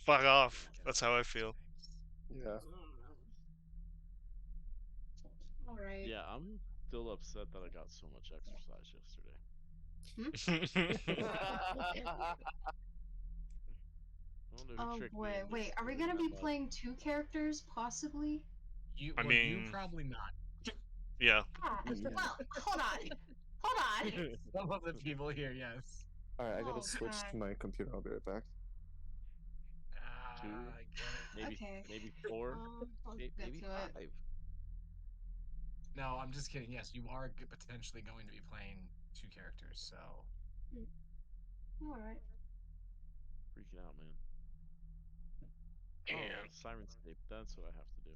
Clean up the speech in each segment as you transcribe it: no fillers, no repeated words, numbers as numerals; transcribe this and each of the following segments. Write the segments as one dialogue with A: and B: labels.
A: Fuck off. That's how I feel.
B: Yeah.
C: All right.
D: Yeah, I'm still upset that I got so much exercise yesterday. I don't know who
C: Oh
D: tricked me
C: boy.
D: into
C: Wait, are we
D: doing
C: gonna
D: that
C: be
D: much.
C: playing 2 characters, possibly?
E: You
A: I
E: well, you
A: mean-
E: probably not.
A: Yeah.
C: Ah,
B: Yeah.
C: well, hold on. Hold on.
E: Some of the people here, yes.
B: Alright, I gotta
C: Oh,
B: switch
C: God.
B: to my computer. I'll be right back.
E: I get it.
D: Maybe
C: Okay.
D: maybe 4,
C: I'll
D: maybe
C: get to it.
D: 5.
E: No, I'm just kidding. Yes, you are potentially going to be playing 2 characters, so
C: Alright.
D: Freaking out, man.
A: And
D: Oh, Sirenscape. That's what I have to do.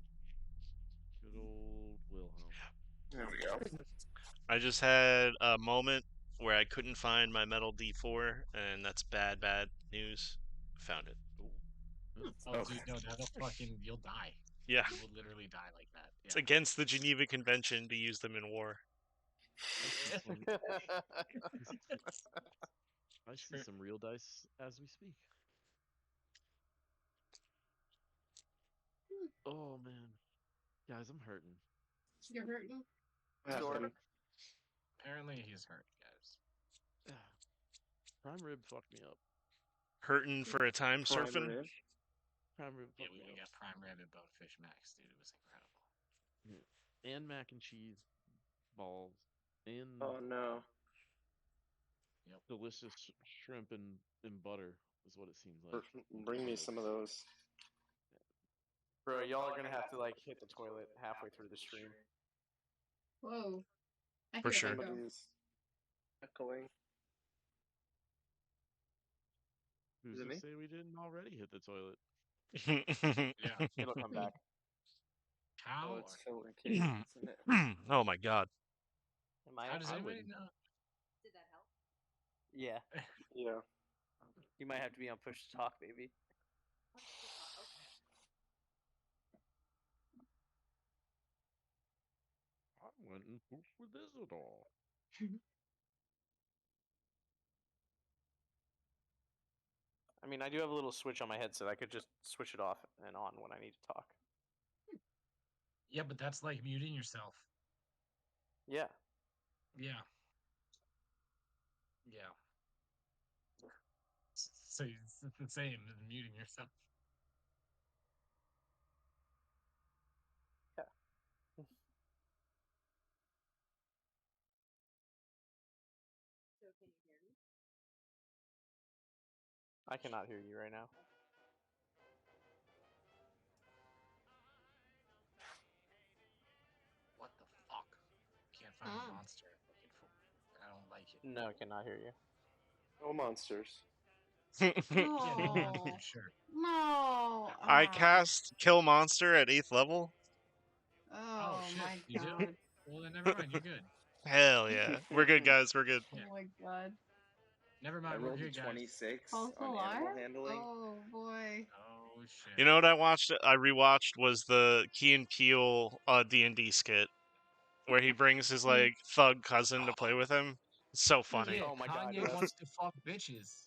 D: Good old Wilhelm.
B: There we go.
A: I just had a moment where I couldn't find my metal D4, and that's bad news. Found it.
E: oh,
B: Okay.
E: dude, no, that'll fucking you'll die.
A: Yeah.
E: You will literally die like that.
A: It's
E: Yeah.
A: against the Geneva Convention to use them in war.
D: I see some real dice as we speak. Oh man, guys, I'm hurting.
C: You're hurting?
B: Jordan.
E: Apparently he's hurt, guys.
D: Prime rib fucked me up.
A: Hurting for a time surfing.
B: Rib.
D: Prime rib
E: Yeah,
D: fucked
E: we
D: me
E: got
D: up.
E: prime rib and bonefish max, dude. It was incredible.
D: And mac and cheese balls. And
B: Oh no.
D: delicious shrimp and butter is what it seems like.
B: Bring me some of those.
F: Bro, y'all are gonna have to like hit the toilet halfway through the stream.
C: Whoa. I
A: For
C: hear
A: sure.
C: echo.
B: Somebody's echoing.
D: Who's
B: Is it
D: to
B: me?
D: say we didn't already hit the toilet?
E: Yeah.
F: It'll come back.
E: How?
B: Oh, it's Phil and Kate, isn't it?
A: Oh my god.
F: Am I?
E: How does
D: I
E: anybody
D: wouldn't.
E: know?
C: Did that help?
F: Yeah.
B: Yeah.
F: You might have to be on push to talk, baby.
D: I went and pooped with Isidore.
F: I mean, I do have a little switch on my headset. I could just switch it off and on when I need to talk.
E: Yeah, but that's like muting yourself.
F: Yeah.
E: Yeah. Yeah. So it's the same as muting yourself.
F: Yeah.
C: So can you hear me?
F: I cannot hear you right now.
E: What the fuck? Can't find
C: Ah.
E: a monster. I don't like it.
F: No, I cannot hear you.
B: No monsters.
E: Yeah, no
C: No.
E: monster, sure.
C: No.
A: I
C: Ah.
A: cast Kill Monster at 8th level.
C: Oh,
E: shit,
C: my
E: you do?
C: god.
E: Well, then never mind. You're good.
A: Hell yeah. We're good, guys. We're good.
C: Oh my god.
E: Never
B: I
E: mind. We're
B: rolled a
E: good, guys.
B: 26
C: False
B: on
C: alarm?
B: animal handling.
C: Oh boy.
E: Oh shit.
A: You know what I watched? I rewatched was the Key and Peele D&D skit where he brings his like thug cousin to play with him. It's so funny.
E: Yeah,
F: Oh my God,
E: Kanye
F: yes.
E: wants to fuck bitches.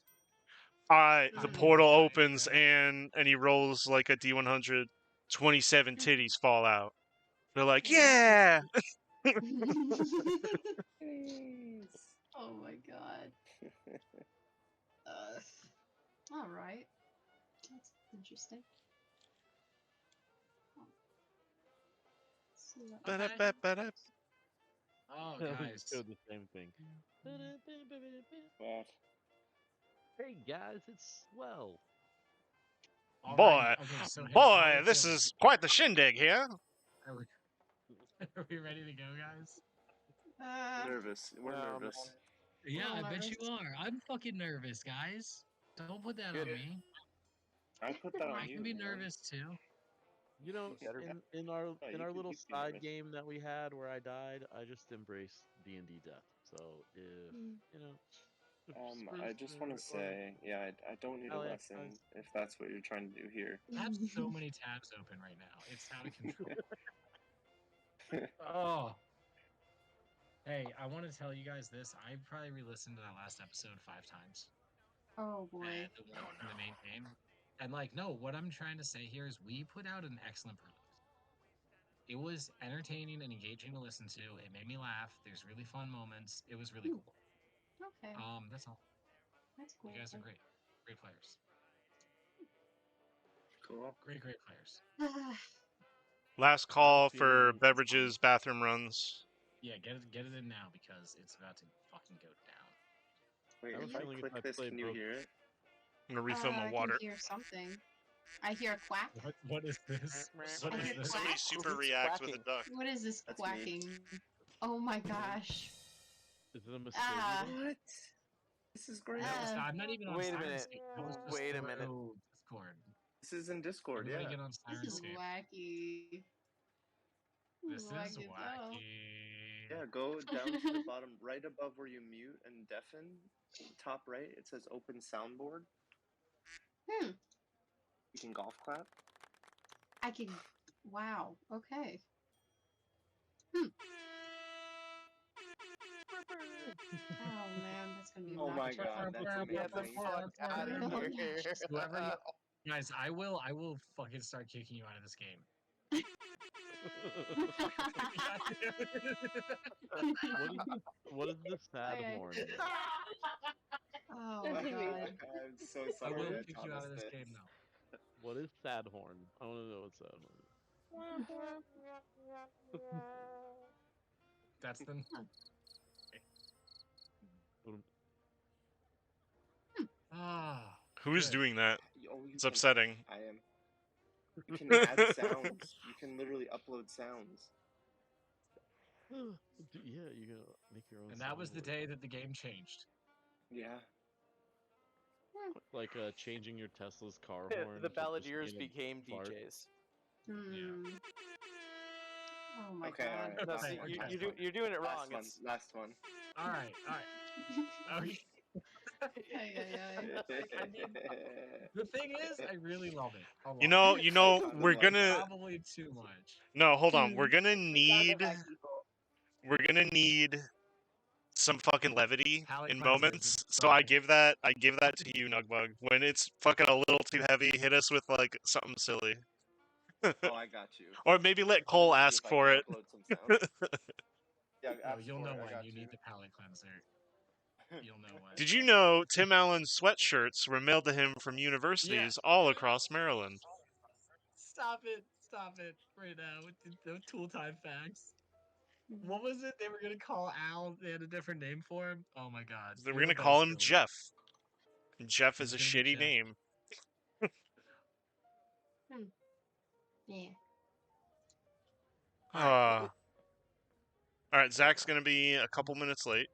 A: The
E: Mm.
A: portal
E: Right,
A: opens
E: right.
A: and he rolls like a D100. 27 titties fall out. They're like, yeah.
C: Oh my god. All right. That's interesting. So,
A: Ba-da-ba-ba-da.
E: Oh,
D: I
E: guys.
D: just do the same thing.
B: What?
D: Hey guys, it's Swell.
E: Alrighty,
A: Boy,
E: okay, so, hey, how
A: boy,
E: are we
A: this
E: feeling?
A: is quite the shindig here.
E: Are we ready to go, guys?
B: Nervous. We're
F: Oh,
B: nervous.
F: man.
E: Yeah,
C: little
E: I bet you
C: nervous.
E: are. I'm fucking nervous, guys. Don't put that
F: Good.
E: on me.
B: I put that on
E: I
B: you.
E: can be
B: man.
E: nervous too.
D: You know,
F: Better-
D: in our
B: Oh,
D: in
B: you
D: our
B: could-
D: little
B: you could be
D: side
B: nervous.
D: game that we had where I died, I just embraced D&D death. So if you know, if
B: I
D: Spruce
B: just want
D: or-
B: to say, yeah, I don't need a
D: Alex,
B: lesson
D: guys.
B: if that's what you're trying to do here.
E: I have so many tabs open right now. It's out of control. Oh. Hey, I want to tell you guys this. I probably re-listened to that last episode 5 times.
C: Oh boy.
E: The one from the main game. And like, no, what I'm trying to say here is we put out an excellent prelude. It was entertaining and engaging to listen to. It made me laugh. There's really fun moments. It was really cool.
C: Okay,
E: That's all.
C: that's cool.
E: You guys are great. Great players.
B: Cool.
E: Great players.
A: Last call
D: feeling
A: for
D: like-
A: beverages, bathroom runs.
E: Yeah, get it in now because it's about to fucking go down.
B: Wait,
D: I have a
B: if I
D: feeling if
B: click
D: I
B: this,
D: play
B: can you
D: both-
B: hear it?
A: I'm gonna refill my
C: I
A: water.
C: can hear something. I hear a quack.
E: What is this? What
C: I
E: is
C: hear
E: this?
A: Somebody
C: quack.
A: super
F: Who's
A: reacts with a
F: quacking?
A: duck.
C: What is this
B: That's me.
C: quacking? Oh my gosh.
D: Is it a mistake?
C: Ah.
B: What? This is great.
E: No, it's not. I'm not even on
F: Wait a minute.
E: Sirenscape. That was just
F: Wait a
E: through
F: minute.
E: Discord.
B: This is in Discord,
E: Everybody
B: yeah.
E: get on
C: This is
E: Sirenscape.
C: wacky.
E: This is
C: Wacky as hell.
E: wacky.
B: Yeah, go down to the bottom right above where you mute and deafen. Top right, it says open soundboard.
C: Hmm.
B: You can golf clap.
C: I can. Wow. Okay. Oh man, that's gonna be.
B: Oh my
C: obnoxious.
B: god, that's
F: Get the
B: amazing.
F: fuck out of here.
E: Whoever you, guys, I will fucking start kicking you out of this game.
D: What is the sad
C: Okay.
D: horn?
C: Oh my god.
B: I'm so
E: I
B: sorry.
E: will
B: I
E: kick you out of
B: promised
E: this
B: it.
E: game now.
D: What is sad horn? I want to know what sad horn is.
E: That's the. Ah.
A: Who is
E: Good.
A: doing that?
B: Oh, you
A: It's
B: can-
A: upsetting.
B: I am. You can add sounds. You can literally upload sounds.
D: Yeah, you gotta make your own.
E: And that was the
D: soundboard.
E: day that the game changed.
B: Yeah.
D: Like changing your Tesla's car horn.
F: The
D: to just
F: balladeers
D: being a
F: became
D: fart.
F: DJs.
C: Hmm. Oh my
B: Okay,
C: god.
B: alright.
F: No,
B: Last
F: see,
B: one,
E: okay.
B: last
F: you're,
B: one.
F: you're doing it wrong.
B: Last one.
F: It's
B: Last one.
E: All right. Okay.
C: Ay, ay, ay.
E: The thing is, I really love it. A lot.
A: You know,
B: Icon
A: we're
B: of life.
A: gonna.
E: Probably too much.
A: No, hold on. We're gonna need. We're gonna need some fucking levity
E: Palate
A: in
E: cleanser,
A: moments.
E: it's
A: So I
E: something.
A: give that to you, Nugbug. When it's fucking a little too heavy, hit us with like something silly,
B: Oh, I got you.
A: or maybe let Cole
B: Let me see
A: ask
B: if I
A: for
B: can
A: it.
B: upload some sounds. Yeah,
E: No,
B: ask
E: you'll
B: for
E: know
B: it, I
E: when
B: got
E: you need the palate cleanser. You'll know when.
A: Did you know Tim Allen's sweatshirts were mailed to him from universities all across Maryland?
E: Stop it! Stop it right now with the tool time facts. What was it they were gonna call Al? They had a different name for him. Oh my god!
A: We're
E: You're
A: gonna
E: the
A: call
E: best,
A: him
E: Billy.
A: Jeff. Jeff is
E: He's
A: a
E: gonna be
A: shitty
E: Jeff.
A: name.
C: Yeah.
A: All right, Zach's gonna be a couple minutes late.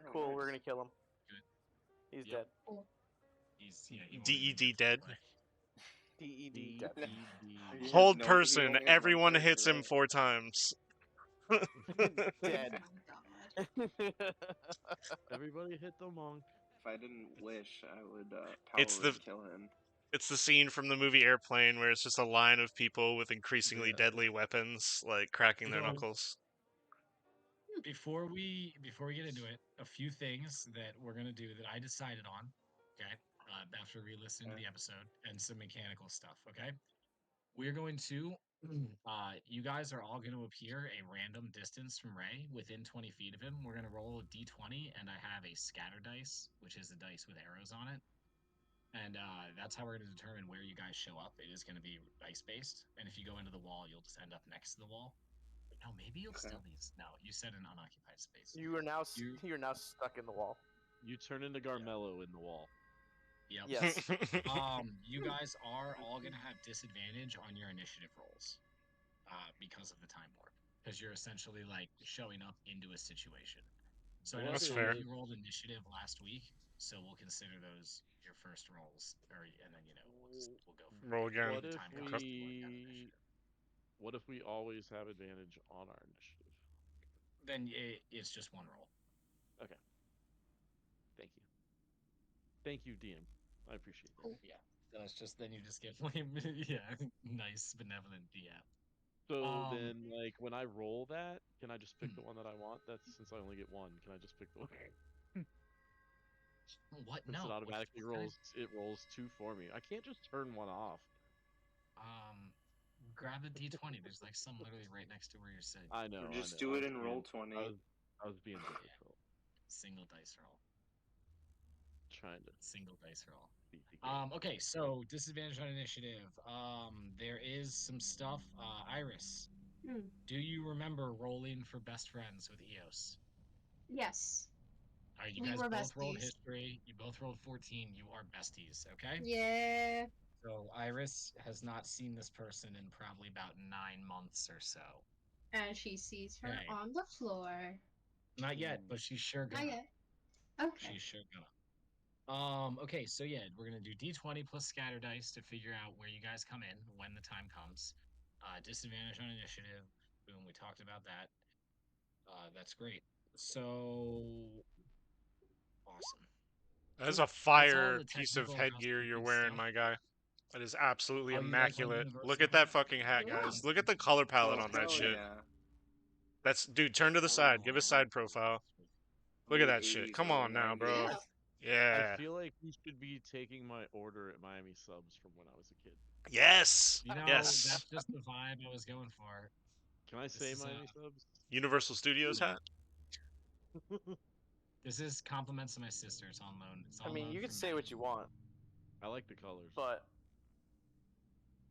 B: Oh,
F: cool.
B: nice.
F: We're gonna kill him.
E: Good.
F: He's
E: Yep.
F: dead.
E: He's he won't
A: DED
E: even get
A: dead.
E: away.
F: DED dead.
B: He has
A: Hold
B: no- he
A: person.
B: only has one
A: Everyone
B: character,
A: hits him
B: right?
A: 4 times.
F: Dead.
C: Oh my god.
D: Everybody hit the monk.
B: If I didn't wish, I would
A: It's
B: power
A: the-
B: kill him.
A: It's the scene from the movie Airplane where it's just a line of people with increasingly
B: Yeah.
A: deadly weapons, like cracking their
E: So-
A: knuckles.
E: Before we get into it, a few things that we're gonna do that I decided on. Okay, after re-listening to the episode and some mechanical stuff. Okay, we're going to. You guys are all going to appear a random distance from Ray within 20 feet of him. We're going to roll a d20, and I have a scatter dice, which is a dice with arrows on it. And that's how we're going to determine where you guys show up. It is going to be dice based, and if you go into the wall, you'll just end up next to the wall. No, maybe you'll
B: Okay.
E: still be. No, you said an unoccupied space.
F: You are now
E: You-
F: you're now stuck in the wall.
D: You turn into Garmello in the wall.
E: Yep.
F: Yes.
E: You guys are all gonna have disadvantage on your initiative rolls, because of the time warp. Because you're essentially like showing up into a situation. So I know
A: That's
E: some
A: fair.
E: of you rolled initiative last week, so we'll consider those your first rolls, and then we'll go from
A: Roll
E: there.
A: again.
D: What
E: The
D: if
E: time comes before you have
D: we?
E: initiative.
D: What if we always have advantage on our initiative?
E: Then it's just one roll.
D: Thank you. Thank you, DM. I appreciate that.
E: Yeah. Then you just get nice benevolent DM.
D: So then, like, when I roll that, can I just pick the one that I want? That's since I only get one. Can I just pick the one?
E: What?
D: Since
E: No.
D: it
E: what-
D: automatically
E: what kind
D: rolls, it rolls 2 for me. I can't just turn one off.
E: Grab a D20. There's like some literally right next to where you're sitting.
D: I know.
B: Or just
D: I know.
B: do
D: I
B: it
D: was
B: in
D: being-
B: roll 20.
D: I was being difficult,
E: Single dice roll.
D: trying to
E: Single dice roll.
D: beat the game.
E: Okay, so disadvantage on initiative. There is some stuff. Iris,
C: Hmm.
E: do you remember rolling for best friends with Eos?
C: Yes.
E: All right, you
C: We
E: guys
C: were
E: both rolled
C: besties.
E: history. You both rolled 14. You are besties, okay?
C: Yeah.
E: So Iris has not seen this person in probably about 9 months or so.
C: And she sees her
E: Okay.
C: on the floor.
E: Not yet, but she's sure
C: Not
E: gonna.
C: yet. Okay.
E: She's sure gonna. Okay, so yeah, we're gonna do D20 plus scatter dice to figure out where you guys come in when the time comes. Disadvantage on initiative. Boom, we talked about that. That's great. So awesome.
A: That is
E: Cool.
A: a
E: That's all
A: fire
E: the
A: piece of
E: technical
A: headgear you're
E: housekeeping
A: wearing,
E: stuff.
A: my guy. That is absolutely
E: Oh, you like my
A: immaculate. Look
E: universal
A: at that
E: hat?
A: fucking hat,
C: Yeah.
A: guys. Look at the color palette
B: Oh,
A: on that
B: hell
A: shit.
B: yeah.
A: That's dude. Turn to the side. Give a side profile. Look at
B: Very
A: that shit.
B: 80s,
A: Come
B: early
A: on now, bro.
B: 90s.
A: Yeah.
D: I feel like you should be taking my order at Miami Subs from when I was a kid.
A: Yes.
E: You know,
A: Yes.
E: that's just the vibe I was going for.
D: Can I
E: This
D: say
E: is,
D: Miami Subs?
A: Universal Studios hat.
E: This is compliments to my sister. It's on loan. It's
F: I
E: on
F: mean,
E: loan
F: you can
E: from
F: say
E: me.
F: what you want,
D: I like the colors.
F: but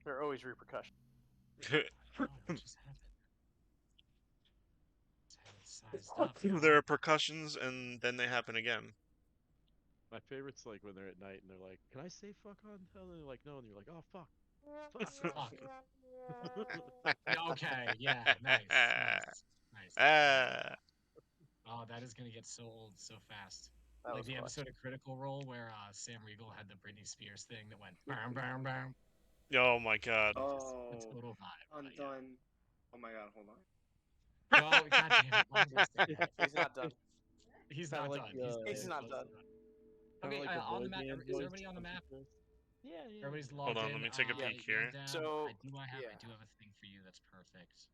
F: there are always repercussions.
E: Oh, what just happened? Just had it sized up,
A: There
E: y'all.
A: are percussions, and then they happen again.
D: My favorite's like when they're at night and they're like, "Can I say fuck on hell?" And they're like, "No," and you're like, "Oh fuck."
E: Fuck. Yeah, okay, yeah, nice, nice.
A: Ah.
E: Oh, that is gonna get so old so fast.
F: That
E: Like
F: was
E: the
F: clutch.
E: episode of Critical Role where Sam Riegel had the Britney Spears thing that went bam bam bam.
A: Oh my god.
E: The
B: Oh,
E: total vibe.
B: I'm
E: but yeah.
B: done. Oh my god, hold on.
E: Well, goddamn it, Longo's dead.
F: He's not done.
E: He's
D: Kinda
E: not
D: like
E: done.
D: the-
F: He's
E: very
F: not
E: close
F: done.
E: to
D: Kinda
E: Okay,
D: like the
E: on the
D: boy
E: map.
D: band
E: Is
D: voice
E: everybody on the
D: from
E: map?
D: Christmas. Yeah, yeah.
E: Everybody's
A: Hold
E: logged
A: on,
E: in.
A: let me take a
F: Yeah,
A: peek here.
E: Young Dab,
F: So,
E: I do have
F: yeah.
E: a thing for you that's perfect.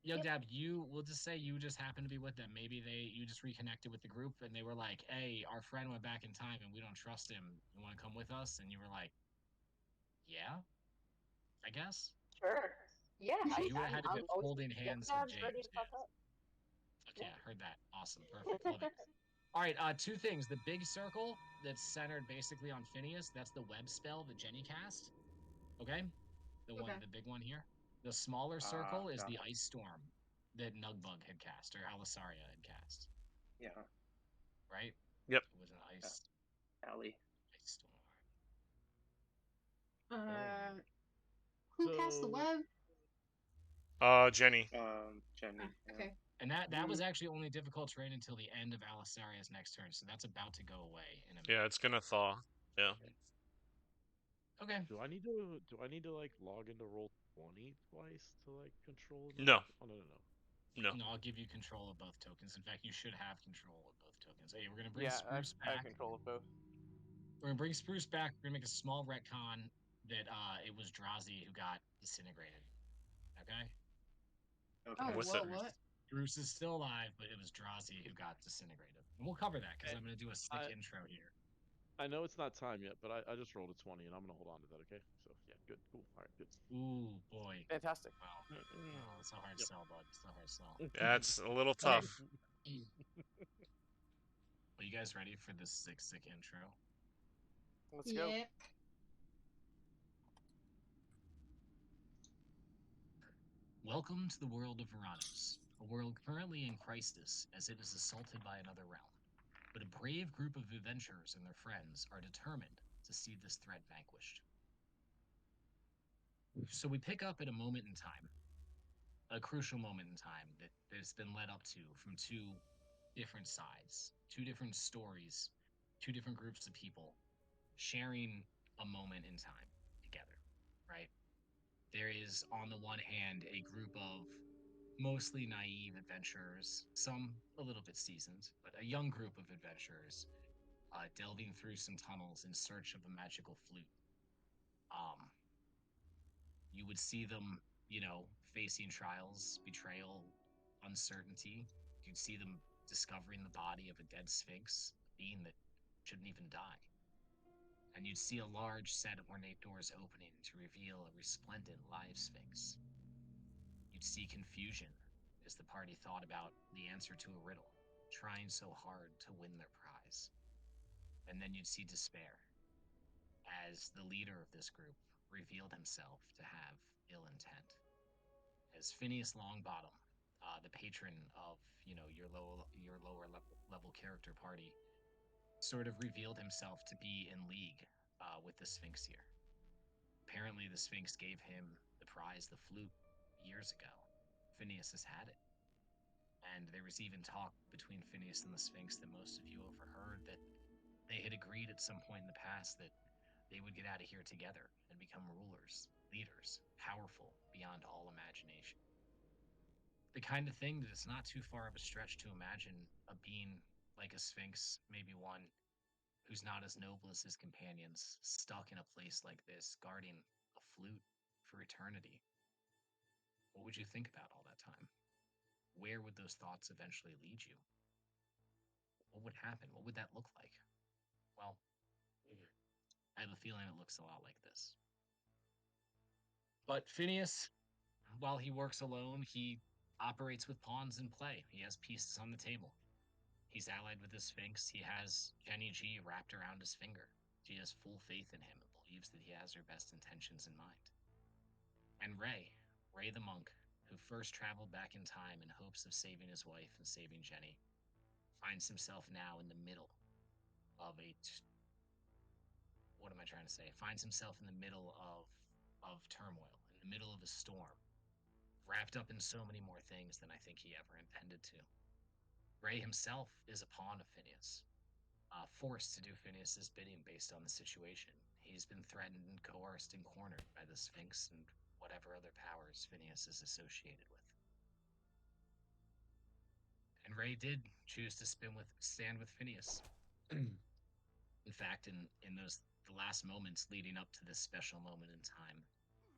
E: Young Dab, we'll just say you just happened to be with them. Maybe you just reconnected with the group and they were like, "Hey, our friend went back in time and we don't trust him. You want to come with us?" And you were like, "Yeah, I guess."
G: Sure. Yeah,
E: So you would have had to be holding hands with
G: Dab's
E: James.
G: ready to
E: Yeah.
G: fuck up.
E: Okay, I heard that. Awesome, perfect, love it. All right, two things. The big circle that's centered basically on Phineas, that's the web spell that Jenny cast. Okay?
C: Okay.
E: The big one here. The smaller circle is
B: got
E: the
B: it.
E: ice storm that Nugbug had cast, or Alisaria had cast,
B: Yeah,
E: right?
A: Yep.
E: It was an ice
B: Allie.
E: storm.
C: Who cast the
D: So-
C: web?
A: Jenny.
B: Jenny.
C: Oh,
B: yeah.
C: okay.
E: And that was actually only difficult terrain until the end of Alisaria's next turn, so that's about to go away in a minute.
A: Yeah, it's gonna thaw. Yeah.
E: Okay.
D: Do I need to like log into Roll20 twice to like control it?
A: No.
D: Oh no.
A: No.
E: No, I'll give you control of both tokens. In fact, you should have control of both tokens. Hey, we're gonna bring
F: Yeah, I
E: Spruce
F: have
E: back.
F: control of both.
E: We're gonna bring Spruce back. We're gonna make a small retcon that it was Drazi who got disintegrated. Okay?
B: Okay.
C: Oh,
A: What's
C: whoa,
A: that?
C: what?
E: Bruce is still alive, but it was Drazi who got disintegrated. And we'll cover that because
D: Okay.
E: I'm gonna do a sick
D: I-
E: intro here.
D: I know it's not time yet, but I just rolled a 20 and I'm gonna hold on to that. Okay. So yeah, good, cool, all right, good.
E: Ooh boy.
F: Fantastic.
E: Wow. Oh, it's a hard
D: Yep.
E: sell, bud. It's a hard sell.
A: That's a little
E: Okay.
A: tough.
E: Are you guys ready for this sick intro?
F: Let's go.
C: Yeah.
E: Welcome to the world of Veranos, a world currently in crisis as it is assaulted by another realm. But a brave group of adventurers and their friends are determined to see this threat vanquished. So we pick up at a moment in time, a crucial moment in time that's been led up to from two different sides, two different stories, two different groups of people sharing a moment in time together, right? There is, on the one hand, a group of mostly naive adventurers, some a little bit seasoned, but a young group of adventurers delving through some tunnels in search of a magical flute. You would see them, facing trials, betrayal, uncertainty. You'd see them
G: discovering the body of a dead sphinx, a being that shouldn't even die. And you'd see a large set of ornate doors opening to reveal a resplendent live sphinx. You'd see confusion as the party thought about the answer to a riddle, trying so hard to win their prize. And then you'd see despair as the leader of this group revealed himself to have ill intent. As Phineas Longbottom, the patron of your lower level character party, sort of revealed himself to be in league with the Sphinx here. Apparently, the Sphinx gave him the prize, the flute, years ago. Phineas has had it. And there was even talk between Phineas and the Sphinx that most of you overheard that they had agreed at some point in the past that they would get out of here together and become rulers, leaders, powerful beyond all imagination. The kind of thing that it's not too far of a stretch to imagine a being like a Sphinx, maybe one who's not as noble as his companions, stuck in a place like this, guarding a flute for eternity. What would you think about all that time? Where would those thoughts eventually lead you? What would happen? What would that look like? Well, I have a feeling it looks a lot like this. But Phineas, while he works alone, he operates with pawns in play. He has pieces on the table. He's allied with the Sphinx. He has Jenny G wrapped around his finger. She has full faith in him and believes that he has her best intentions in mind. And Ray the monk, who first traveled back in time in hopes of saving his wife and saving Jenny, finds himself now in the middle of what am I trying to say? Finds himself in the middle of turmoil, in the middle of a storm, wrapped up in so many more things than I think he ever intended to. Ray himself is a pawn of Phineas, forced to do Phineas's bidding based on the situation. He's been threatened and coerced and cornered by the Sphinx and whatever other powers Phineas is associated with. And Ray did choose to stand with Phineas. In fact, in the last moments leading up to this special moment in time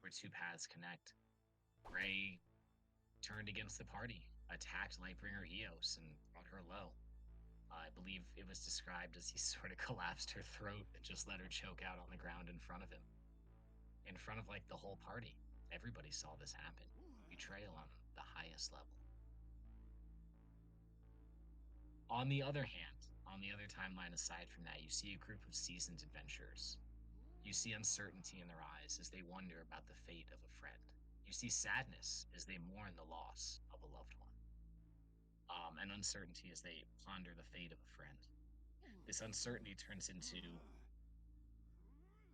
G: where two paths connect, Ray turned against the party, attacked Lightbringer Eos, and brought her low. I believe it was described as he sort of collapsed her throat and just let her choke out on the ground in front of him. In front of, the whole party. Everybody saw this happen. Betrayal on the highest level. On the other hand, on the other timeline aside from that, you see a group of seasoned adventurers. You see uncertainty in their eyes as they wonder about the fate of a friend. You see sadness as they mourn the loss of a loved one. And uncertainty as they ponder the fate of a friend. This uncertainty turns into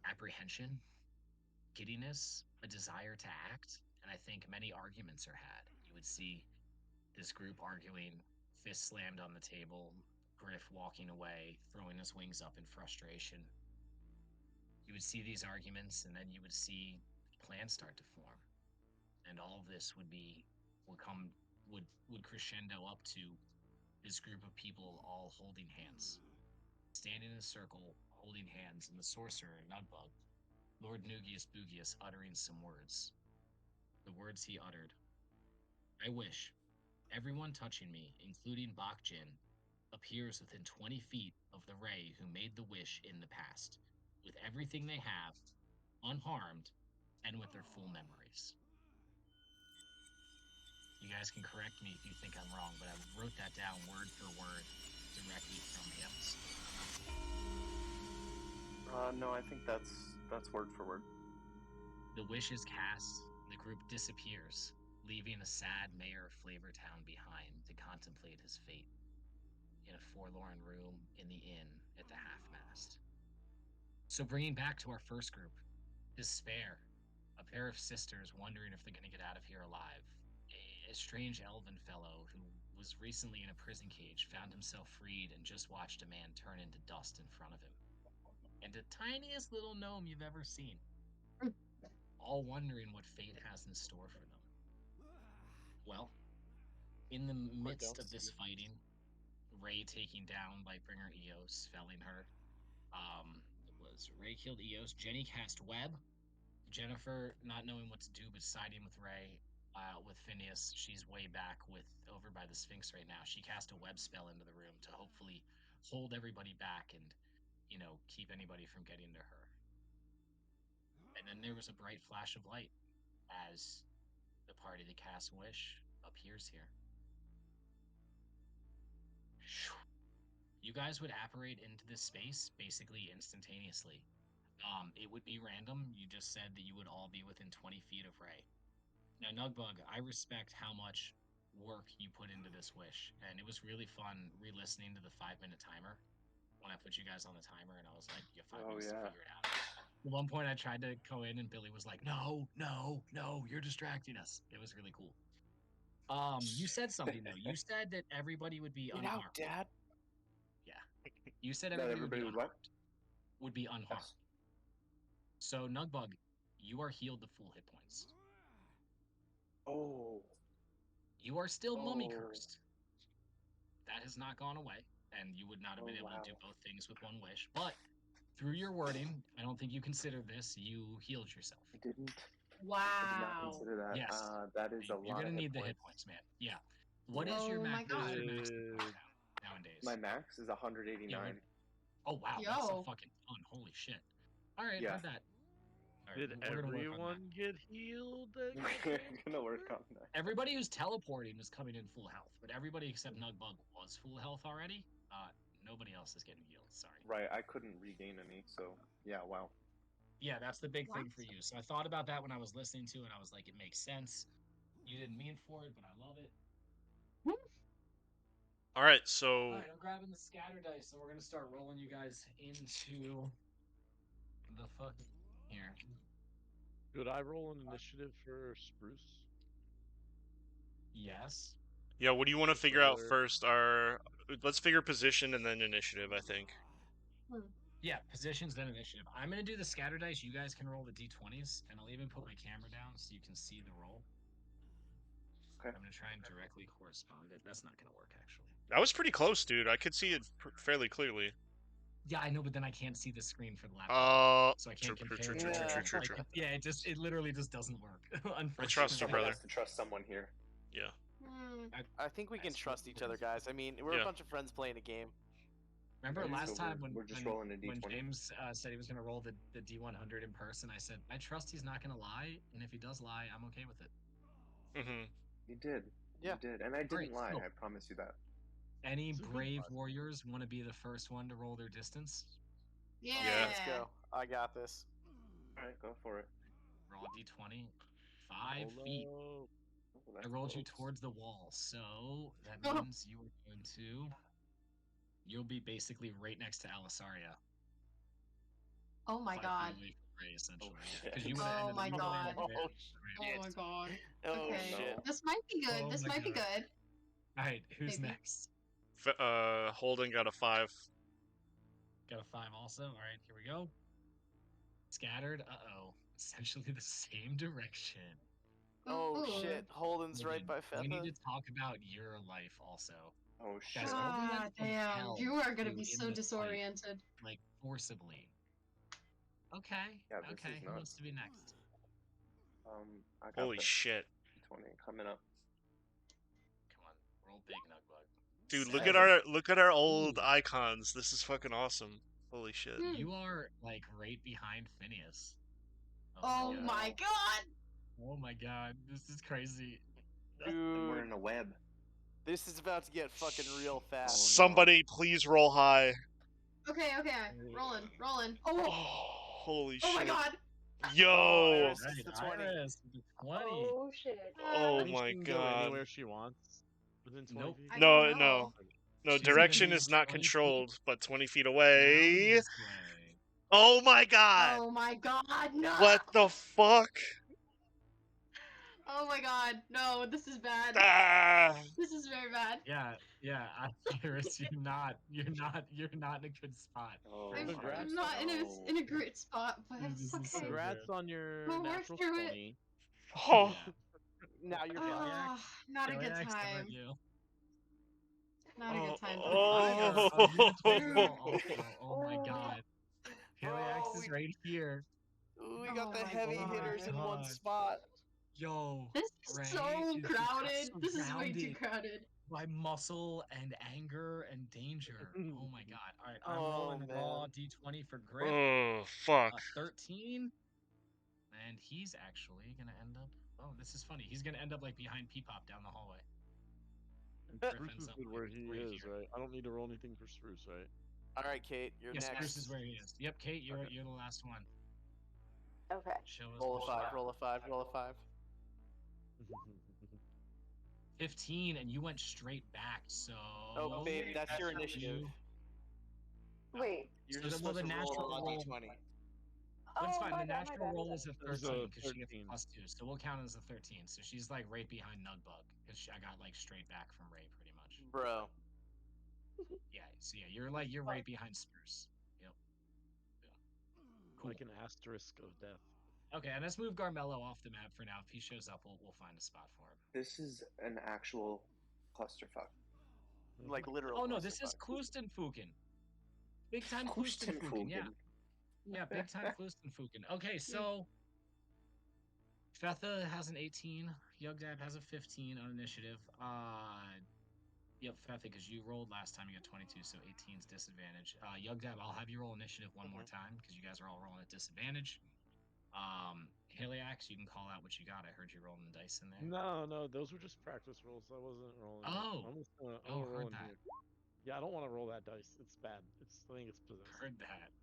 G: apprehension, giddiness, a desire to act, and I think many arguments are had. You would see this group arguing, fists slammed on the table, Griff walking away, throwing his wings up in frustration. You would see these arguments, and then you would see plans start to form. And all of this would crescendo up to this group of people all holding hands, standing in a circle, holding hands, and the sorcerer, Nudbug, Lord Nugius Boogius, uttering some words. The words he uttered: I wish everyone touching me, including Bakjin, appears within 20 feet of the Ray who made the wish in the past, with everything they have, unharmed, and with their full memories. You guys can correct me if you think I'm wrong, but I wrote that down word for word directly from the episode.
B: No, I think that's word for word.
G: The wish is cast, the group disappears, leaving a sad mayor of Flavortown behind to contemplate his fate in a forlorn room in the inn at the half-mast. So bringing back to our first group, despair, a pair of sisters wondering if they're going to get out of here alive. A strange elven fellow who was recently in a prison cage found himself freed and just watched a man turn into dust in front of him. And the tiniest little gnome you've ever seen. All wondering what fate has in store for them. Well, in the midst of this fighting, Ray taking down Lightbringer Eos, felling her. It was Ray killed Eos. Jenny cast Web. Jennifer, not knowing what to do but siding with Ray, with Phineas. She's way back over by the Sphinx right now. She cast a web spell into the room to hopefully hold everybody back and, keep anybody from getting to her. And then there was a bright flash of light as the party that casts Wish appears here. You guys would apparate into this space basically instantaneously. It would be random. You just said that you would all be within 20 feet of Ray. Now, Nugbug, I respect how much work you put into this Wish, and it was really fun re-listening to the 5-minute timer when I put you guys on the timer, and I was like, you have 5 minutes to figure it out. At one point, I tried to go in, and Billy was like, no, you're distracting us. It was really cool. You said something, though. You said that everybody would be unharmed.
F: Dad.
G: Yeah. You said
B: That
G: everybody
B: everybody
G: would be unharmed.
B: Yes.
G: So, Nugbug, you are healed to full hit points.
B: Oh.
G: You are still mummy
B: Oh.
G: cursed. That has not gone away, and you would not have been able to do both things with one wish. But through your wording, I don't think you considered this. You healed yourself.
B: I didn't. I did not
C: Wow.
B: consider that.
G: Yes.
B: That is a
G: You're
B: lot
G: gonna
B: of
G: need the
B: hit
G: hit
B: points.
G: points, man. Yeah. What is your
C: Oh my
G: max? What is your
C: God.
G: max hit points nowadays?
B: My max is 189.
G: Oh wow, that's a
C: Yo.
G: fucking ton. Holy shit. All right,
B: Yeah.
G: have that. All right,
D: Did
G: we're gonna work on that.
D: everyone get healed?
B: We're gonna work on that.
G: Everybody who's teleporting is coming in full health, but everybody except Nugbug was full health already. Nobody else is getting healed. Sorry.
B: Right, I couldn't regain any, so yeah, wow.
G: Yeah, that's the big thing
C: What?
G: for you. So I thought about that when I was listening to it. I was like, it makes sense. You didn't mean for it, but I love it.
A: All right,
G: All
A: so
G: right, I'm grabbing the scatter dice, and we're gonna start rolling you guys into the fuck here.
D: Should I roll an initiative for Spruce?
G: Yes.
A: yeah, what do you want to
D: Just
A: figure out
D: another-
A: first? Let's figure position and then initiative. I think.
G: Yeah, positions then initiative. I'm gonna do the scatter dice. You guys can roll the d20s, and I'll even put my camera down so you can see the roll.
B: Okay.
G: I'm gonna try and directly correspond it. That's not gonna work, actually.
A: That was pretty close, dude. I could see it fairly clearly.
G: Yeah, I know, but then I can't see the screen for the laptop, so I
A: True,
G: can't
A: true,
G: compare.
A: true,
G: it.
A: true, true,
B: Yeah.
A: true,
G: Like,
A: true.
G: yeah, it literally just doesn't work. Unfortunately.
A: I trust you,
B: Someone
A: brother.
B: has to trust someone here.
A: Yeah.
F: I think we can
G: That's
F: trust
G: pretty
F: each other, guys. I mean, we're
A: Yeah.
F: a bunch of friends playing a game.
G: Remember
B: Okay,
G: last
B: so
G: time
B: we're just
G: when
B: rolling a
G: when
B: d20.
G: James said he was gonna roll the D100 in person? I said I trust he's not gonna lie, and if he does lie, I'm okay with it.
A: Mm-hmm.
B: You did.
F: Yeah.
B: You did. And I
G: Great,
B: didn't lie,
G: so-
B: I promise you that.
G: Any
D: It's a good
G: brave
D: question.
G: warriors want to be the first one to roll their distance?
C: Yeah.
F: Let's go. I got this.
B: Alright, go for it.
G: Roll a D20. 5
D: Oh,
G: feet.
D: no.
B: Oh,
G: I
B: that's
G: rolled you
B: close.
G: towards the wall, so that
C: Oh.
G: means you are going to. You'll be basically right next to Alisaria.
C: Oh my
G: 5 feet
C: God.
G: away from Ray, essentially.
B: shit.
G: 'Cause you would've
C: Oh
G: ended-
C: my
G: you would've
C: God.
G: ended there.
F: Oh,
C: Oh
F: shit.
C: my God.
F: Oh,
C: Okay.
F: shit.
C: This might be good.
G: Oh
C: This
G: my
C: might be
G: God.
C: good.
G: All right, who's
C: Maybe.
G: next?
A: Holden got a 5.
G: Got a 5 also. All right, here we go. Scattered. Uh-oh. Essentially the same direction.
F: Oh,
C: Ooh.
F: shit. Holden's right by
G: We need
F: Fetha.
G: to talk about your life also.
B: Oh shit.
G: Guys,
C: Ah,
G: Holden went from
C: damn.
G: hell
C: You are gonna
G: to
C: be
G: in
C: so
G: this fight,
C: disoriented.
G: like forcibly. Okay.
B: Yeah, this
G: okay.
B: is
G: Who
B: nuts.
G: wants to be next?
B: I got
A: Holy
B: the
A: shit,
B: 20 coming up.
G: Come on, roll big, Nugbug.
A: dude!
B: Seven.
A: Look at our old
G: Ooh.
A: icons. This is fucking awesome. Holy shit.
C: Hmm.
G: You are like right behind Phineas.
C: Oh
G: God.
C: my God.
G: Oh my god, this is crazy.
B: And we're
F: Dude,
B: in a web.
F: this is about to get fucking real fast.
B: no.
A: Somebody please roll high.
C: Okay. Rolling.
A: Oh,
C: Oh.
A: holy
C: Oh
A: shit.
C: my God.
A: Yo.
F: Iris.
G: Right,
F: the 20.
G: Iris, the 20.
C: Oh shit.
A: Oh
D: I think
A: my
D: she can go
A: god.
D: anywhere she wants. Within 20
G: Nope.
D: feet.
C: I
A: No,
C: don't
A: no.
C: know.
A: No,
G: She's gonna
A: direction
G: be
A: is not
G: 20 feet
A: controlled, but 20 feet
G: Down
A: away.
G: this way.
A: Oh my god.
C: Oh my God. No.
A: What the fuck?
C: Oh my God. No. This is bad.
A: Ah.
C: This is very bad.
G: Yeah, Iris, you're not in a good spot.
B: Oh,
C: I'm,
D: Congrats.
C: I'm not
B: no.
C: in a great spot, but
G: This
C: it's
G: is so
C: okay.
D: Congrats on your
C: We'll work
D: natural
C: through it.
D: 20.
A: Oh.
F: Now you're down.
C: Ah, not a good
G: Kiliax, how about
C: time.
G: you?
C: Not a good time.
A: Oh.
G: Oh, you're
C: Dude.
G: also. Oh my god. Kiliax
F: Oh,
G: is right here.
F: Ooh, we got
C: Oh
F: the
C: my
F: heavy hitters in one
G: God.
F: spot.
E: Yo,
C: This
E: Ray
C: is so
E: is just
C: crowded. This is way too
E: surrounded
C: crowded.
E: by muscle and anger and danger. Oh my god. All right, I'm
F: Oh,
E: rolling raw
F: man.
E: d20 for Griff.
A: Oh fuck.
E: 13. And he's actually gonna end up. Oh, this is funny. He's gonna end up like behind Peepop down the hallway. And Griff
D: Spruce
E: ends
D: is
E: up
D: good
E: like,
D: where he
E: right
D: is,
E: here.
D: right? I don't need to roll anything for Spruce, right?
F: All right, Kate, you're
E: Yeah,
F: next.
E: Spruce is where he is. Yep, Kate, you're
D: Okay.
E: you're the last one.
H: Okay.
E: Show us.
F: Roll a
E: what
F: 5.
E: you
F: Roll a 5. Roll a 5.
E: 15, and you went straight back. So.
F: Oh, babe, that's your initiative.
H: Wait.
F: You're
E: So
F: just
E: well,
F: supposed
E: the
F: to roll
E: natural
F: a raw
E: roll.
F: d20.
E: That's
H: Oh,
E: fine.
H: my
E: The
H: bad, my
E: natural
H: bad,
E: roll
H: my
E: is a
D: It was a
E: 13 because she gets
D: 13.
E: a +2, so we'll count it as a 13. So she's like right behind Nugbug because I got like straight back from Ray pretty much.
F: Bro.
E: Yeah. So yeah, you're right behind Spruce. Yep. Yeah. Cool.
D: Like an asterisk of death.
E: Okay, and let's move Garmello off the map for now. If he shows up, we'll find a spot for him.
B: This is an actual clusterfuck.
F: Like literal.
E: Oh no, this is
F: clusterfuck.
E: Klustenfuken. Big time Klustenfuken. Yeah. Yeah, big time Klustenfuken. Okay, so Fetha has an 18. Yugdab has a 15 on initiative. Yep, Fetha, because you rolled last time, you got 22, so 18's disadvantage. Yugdab, I'll have you roll initiative one more time because you guys are all rolling at disadvantage. Heliax, you can call out what you got. I heard you rolling the dice in there.
D: No, those were just practice rolls. I wasn't rolling.
E: Oh.
D: I'm just gonna,
E: Oh,
D: roll
E: heard
D: in
E: that.
D: here. Yeah, I don't want to roll that dice. It's bad. I think it's possessed.
E: Heard that.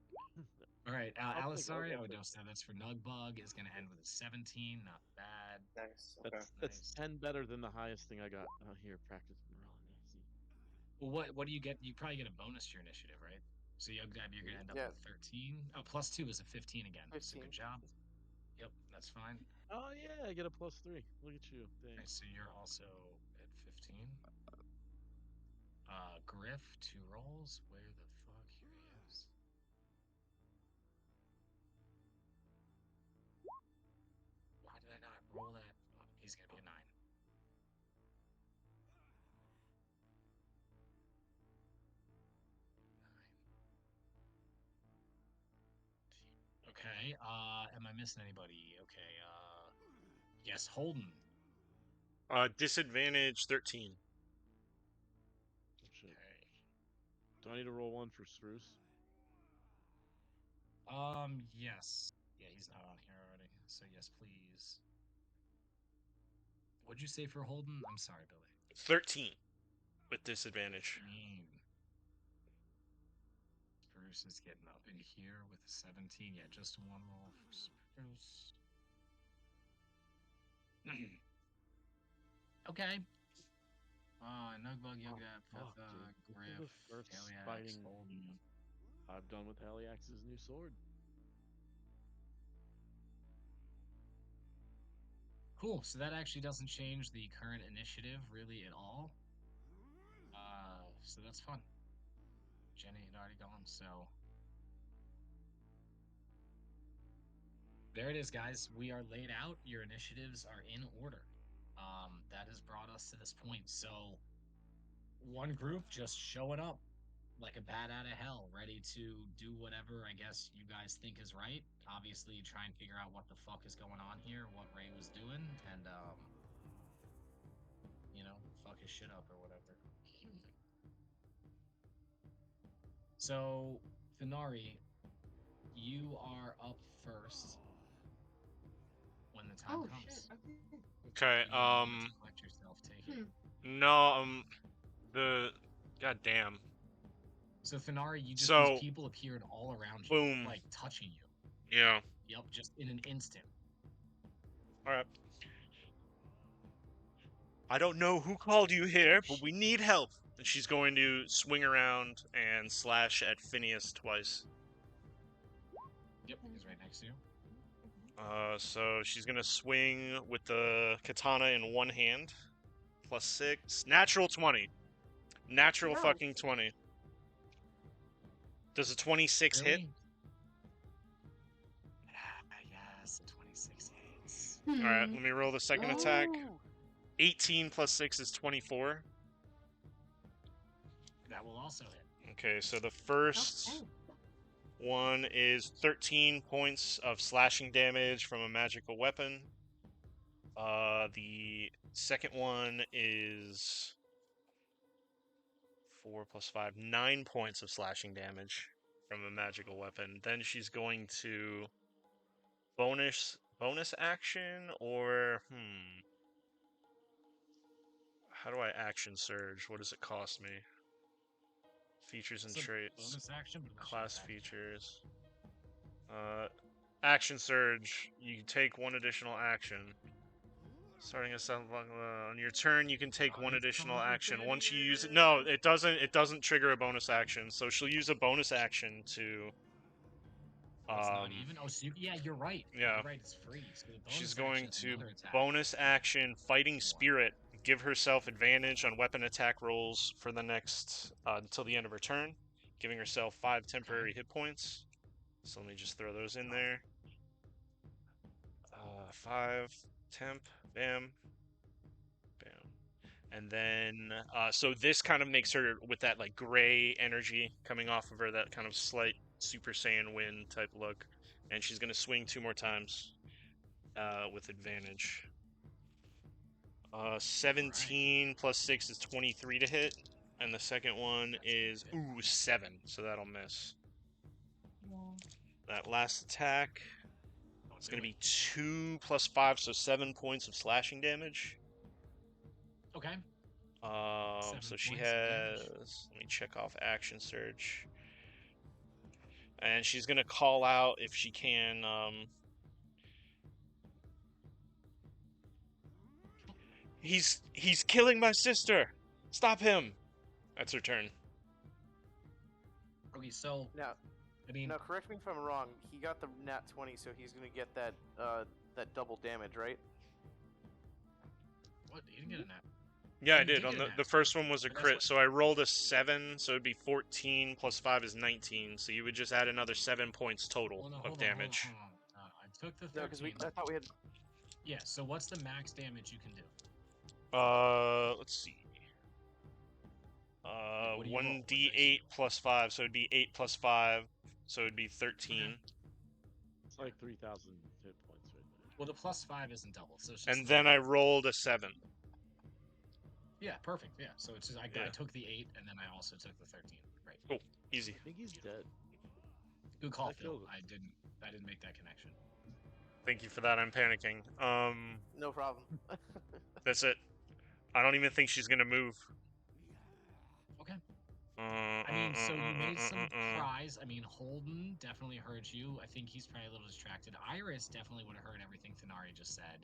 E: All right,
D: I'll take it, I'll
E: Alisari,
D: go
E: oh,
D: for it.
E: no, so that's for Nugbug, is going to end with a 17. Not bad.
B: Nice. Okay.
D: That's
E: Nice.
D: 10 better than the highest thing I got here. Practice morale. See.
E: Well, what do you get? You probably get a bonus to your initiative, right? So Yugdab, you're going to end up
F: Yeah.
E: with 13. Oh, +2 is a 15 again. So
F: 15.
E: good job. Yep, that's fine.
D: Oh yeah, I get a +3. Look at you.
E: Okay,
D: Thanks.
E: so you're also at 15. Griff, 2 rolls. Where the fuck? Here he is. Why did I not roll that? Oh, he's gonna be a 9. Okay, am I missing anybody? Okay, yes, Holden.
A: Disadvantage 13.
D: Oh, shit.
E: Okay.
D: Do I need to roll one for Spruce?
E: Yes. Yeah, he's not on here already, so yes, please. What'd you say for Holden? I'm sorry, Billy.
A: 13 with disadvantage.
E: Spruce is getting up in here with a 17. Yeah, just one roll for Spruce. Okay. Nugbug, Yugdab,
D: fuck,
E: Fetha,
D: dude. This is
E: Griff,
D: the first
E: Heliax,
D: fighting-
E: Holden.
D: I've done with Heliax's new sword.
E: Cool. So that actually doesn't change the current initiative really at all. So that's fun. Jenny had already gone, so there it is, guys. We are laid out. Your initiatives are in order. That has brought us to this point. So one group just showing up like a bat out of hell, ready to do whatever I guess you guys think is right. Obviously, try and figure out what the fuck is going on here, what Ray was doing, and fuck his shit up or whatever. So, Finari, you are up first when the time
C: Oh
E: comes.
C: shit. Okay.
A: Okay.
E: You have a moment to collect yourself, take it.
A: No. God damn.
E: So Finari, you just
A: So-
E: these people appeared all around you,
A: Boom.
E: like touching you.
A: Yeah.
E: Yep, just in an instant.
A: All right. I don't know who called you here, but we need help. And she's going to swing around and slash at Phineas twice.
E: Yep, he's right next to you.
A: So she's gonna swing with the katana in one hand. +6. Natural 20. Natural
H: Wow.
A: fucking 20. Does a 26 hit?
E: Really? Yes, a 26 hits.
A: Alright, let me roll the second attack.
F: Ooh.
A: 18 + 6 is 24.
E: That will also hit.
A: Okay, so the first
C: Okay.
A: one is 13 points of slashing damage from a magical weapon. The second one is 4 plus 5, 9 points of slashing damage from a magical weapon. Then she's going to bonus action, or how do I action surge? What does it cost me? Features and
E: It's a
A: traits,
E: bonus action, but unless you
A: class
E: attack.
A: features. Action surge. You take one additional action. Starting a on your turn, you can take one additional action. Once you use it, no, it doesn't. It doesn't trigger a bonus action. So she'll use a bonus action to.
E: It's not even. Oh, so yeah, you're right.
A: Yeah.
E: You're right. It's free. So the
A: She's
E: bonus
A: going
E: action is
A: to
E: another attack.
A: bonus action Fighting Spirit. Give herself advantage on weapon attack rolls for the next until the end of her turn, giving herself 5 temporary hit points. So let me just throw those in there. 5 temp, bam, bam, and then so this kind of makes her with that like gray energy coming off of her, that kind of slight Super Saiyan wind type look, and she's gonna swing 2 more times with advantage. 17 plus 6 is 23 to hit, and the second one is 7, so that'll miss. That last attack. It's going to be 2 plus 5, so 7 points of slashing damage.
E: Okay.
A: So she
E: points of
A: has.
E: damage.
A: Let me check off action surge. And she's going to call out if she can. He's killing my sister. Stop him. That's her turn.
E: Okay, so
F: Now,
E: I mean,
F: now correct me if I'm wrong. He got the nat 20, so he's gonna get that that double damage, right?
E: what? You didn't get a nat.
A: Yeah,
E: Oh,
A: I
E: you
A: did.
E: did
A: On
E: get
A: the
E: a nat.
A: the first one was a
E: But that's
A: crit,
E: what-
A: so I rolled a 7, so it'd be 14 plus 5 is 19. So you would just add another 7 points total
E: Hold on,
A: of
E: hold on,
A: damage.
E: hold on, hold on. I took the 13.
F: No, because I thought we had.
E: Yeah. So what's the max damage you can do?
A: Let's see.
E: What do you roll? What dice?
A: 1d8 plus 5, so it'd be 8 plus 5, so it'd be 13.
D: It's like 3,000 hit points right there.
E: Well, the +5 isn't double, so it's just.
A: And then I rolled a 7.
E: Yeah, perfect. Yeah. So it's just I
A: Yeah.
E: took the 8, and then I also took the 13. Right.
A: Cool. Easy.
D: I think he's dead.
E: Good call,
D: I
E: Phil.
D: feel-
E: I didn't make that connection.
A: Thank you for that. I'm panicking.
F: No problem.
A: That's it. I don't even think she's gonna move.
E: Okay. I mean, so you made some tries. I mean, Holden definitely heard you. I think he's probably a little distracted. Iris definitely would have heard everything Thanari just said.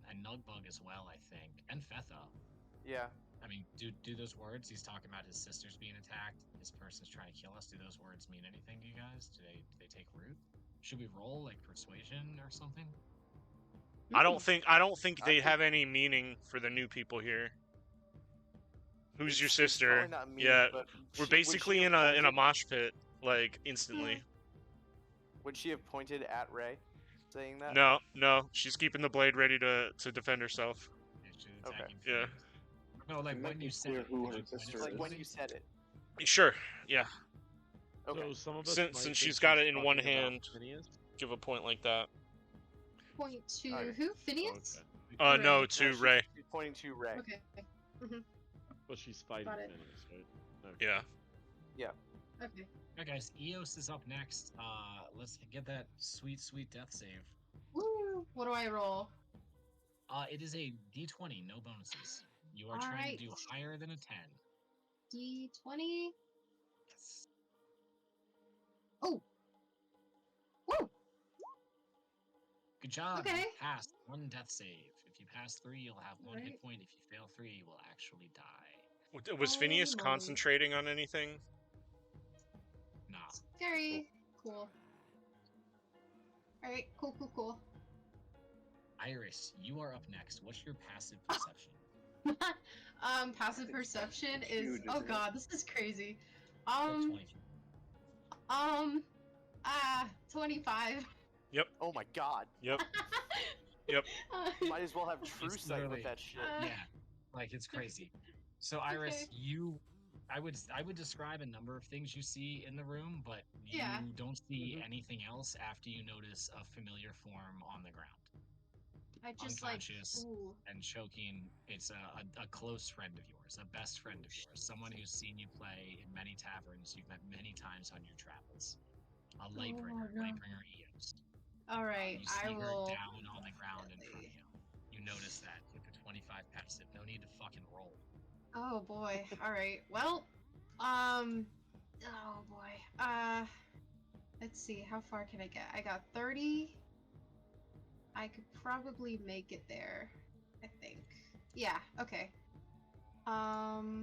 E: And Nugbug as well, I think. And Fetha.
F: Yeah.
E: I mean, do those words? He's talking about his sister's being attacked. This person's trying to kill us. Do those words mean anything to you guys? Do they take root? Should we roll like persuasion or something?
A: I don't think
F: I
A: they
F: think-
A: have any meaning for the new people here. Who's your
F: It's
A: sister?
F: probably not me,
A: Yeah,
F: but
A: we're
F: would
A: basically
F: she
A: in
F: have
A: a
F: pointed-
A: mosh pit, like instantly.
F: Would she have pointed at Ray, saying that?
A: No, she's keeping the blade ready to defend herself.
E: She's
F: Okay.
E: attacking
A: Yeah.
E: Phineas. No, like
B: Make
E: when
B: it
E: you said
B: clear
E: it.
B: who
E: did
B: her
E: you point it
B: sister
E: to
F: Like
B: is.
F: when
E: somebody?
F: you said it.
A: Sure. Yeah.
F: Okay.
D: So some of us
A: Since
D: might
A: she's
D: think
A: got it in one
D: talking about
A: hand.
D: Phineas.
A: Give a point like that.
C: Point to
F: Alright.
C: who? Phineas?
D: Okay.
A: No,
C: Ray.
A: to
F: No,
A: Ray.
F: She's pointing to Ray.
C: Okay.
D: But she's fighting
C: Got it.
D: Phineas, right? Okay.
A: Yeah.
C: Okay.
E: Alright, guys. Eos is up next. Let's get that sweet death save.
C: Woo! What do I roll?
E: It is a D20, no bonuses. You are trying to do
C: Alright.
E: higher than a 10.
C: D20.
E: Yes.
C: Oh. Woo!
E: Good job. You
C: Okay.
E: passed one death save. If you pass 3, you'll have 1 hit
C: Right.
E: point. If you fail 3, you will actually die.
A: Was Phineas
C: Holy moly.
A: concentrating on anything?
E: Nah.
C: Scary. Cool. Alright, cool.
E: Iris, you are up next. What's your passive perception?
C: Passive perception is
B: huge,
C: oh
B: isn't it?
C: god, this is crazy.
E: Like 20.
C: 25.
F: Oh my god.
A: Yep.
F: Might as well have true
E: It's
F: sight
E: literally-
F: with that shit.
C: Uh,
E: Yeah, like it's crazy. So Iris,
C: Okay.
E: I would describe a number of things you see in the room, but you
C: Yeah.
E: don't see anything else after you notice a familiar form on the ground.
C: I just like,
G: unconscious,
C: ooh.
G: and choking. It's a close friend of yours, a best friend of yours, someone who's seen you play in many taverns you've met many times on your travels. A Lightbringer,
C: no.
G: Lightbringer Eos.
C: All right,
G: You see
C: I
G: her
C: will.
G: down on the ground in front of you. You notice that with the 25 passive. No need to fucking roll.
C: Oh boy. All right. Well, oh boy. Let's see. How far can I get? I got 30. I could probably make it there. I think. Yeah. Okay. All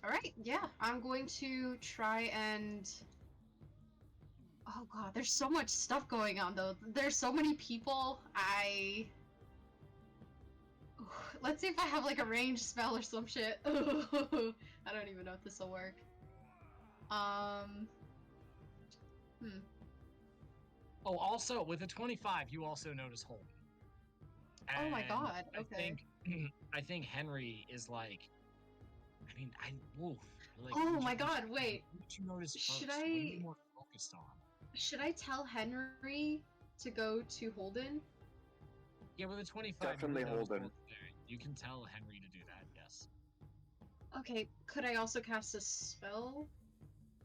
C: right. Yeah. I'm going to try and. Oh god, there's so much stuff going on though. There's so many people. Let's see if I have like a ranged spell or some shit. I don't even know if this will work.
G: Oh, also with a 25, you also notice Holden.
C: Oh my
G: And
C: god. Okay.
G: I think Henry is like. I mean, like.
C: Oh my god, wait.
G: What did you notice first?
C: Should
G: What are
C: I-
G: you more focused on?
C: Should I tell Henry to go to Holden?
G: Yeah, with a 25,
B: Definitely
G: you would notice
B: Holden.
G: both there. You can tell Henry to do that. Yes.
C: Okay, could I also cast a spell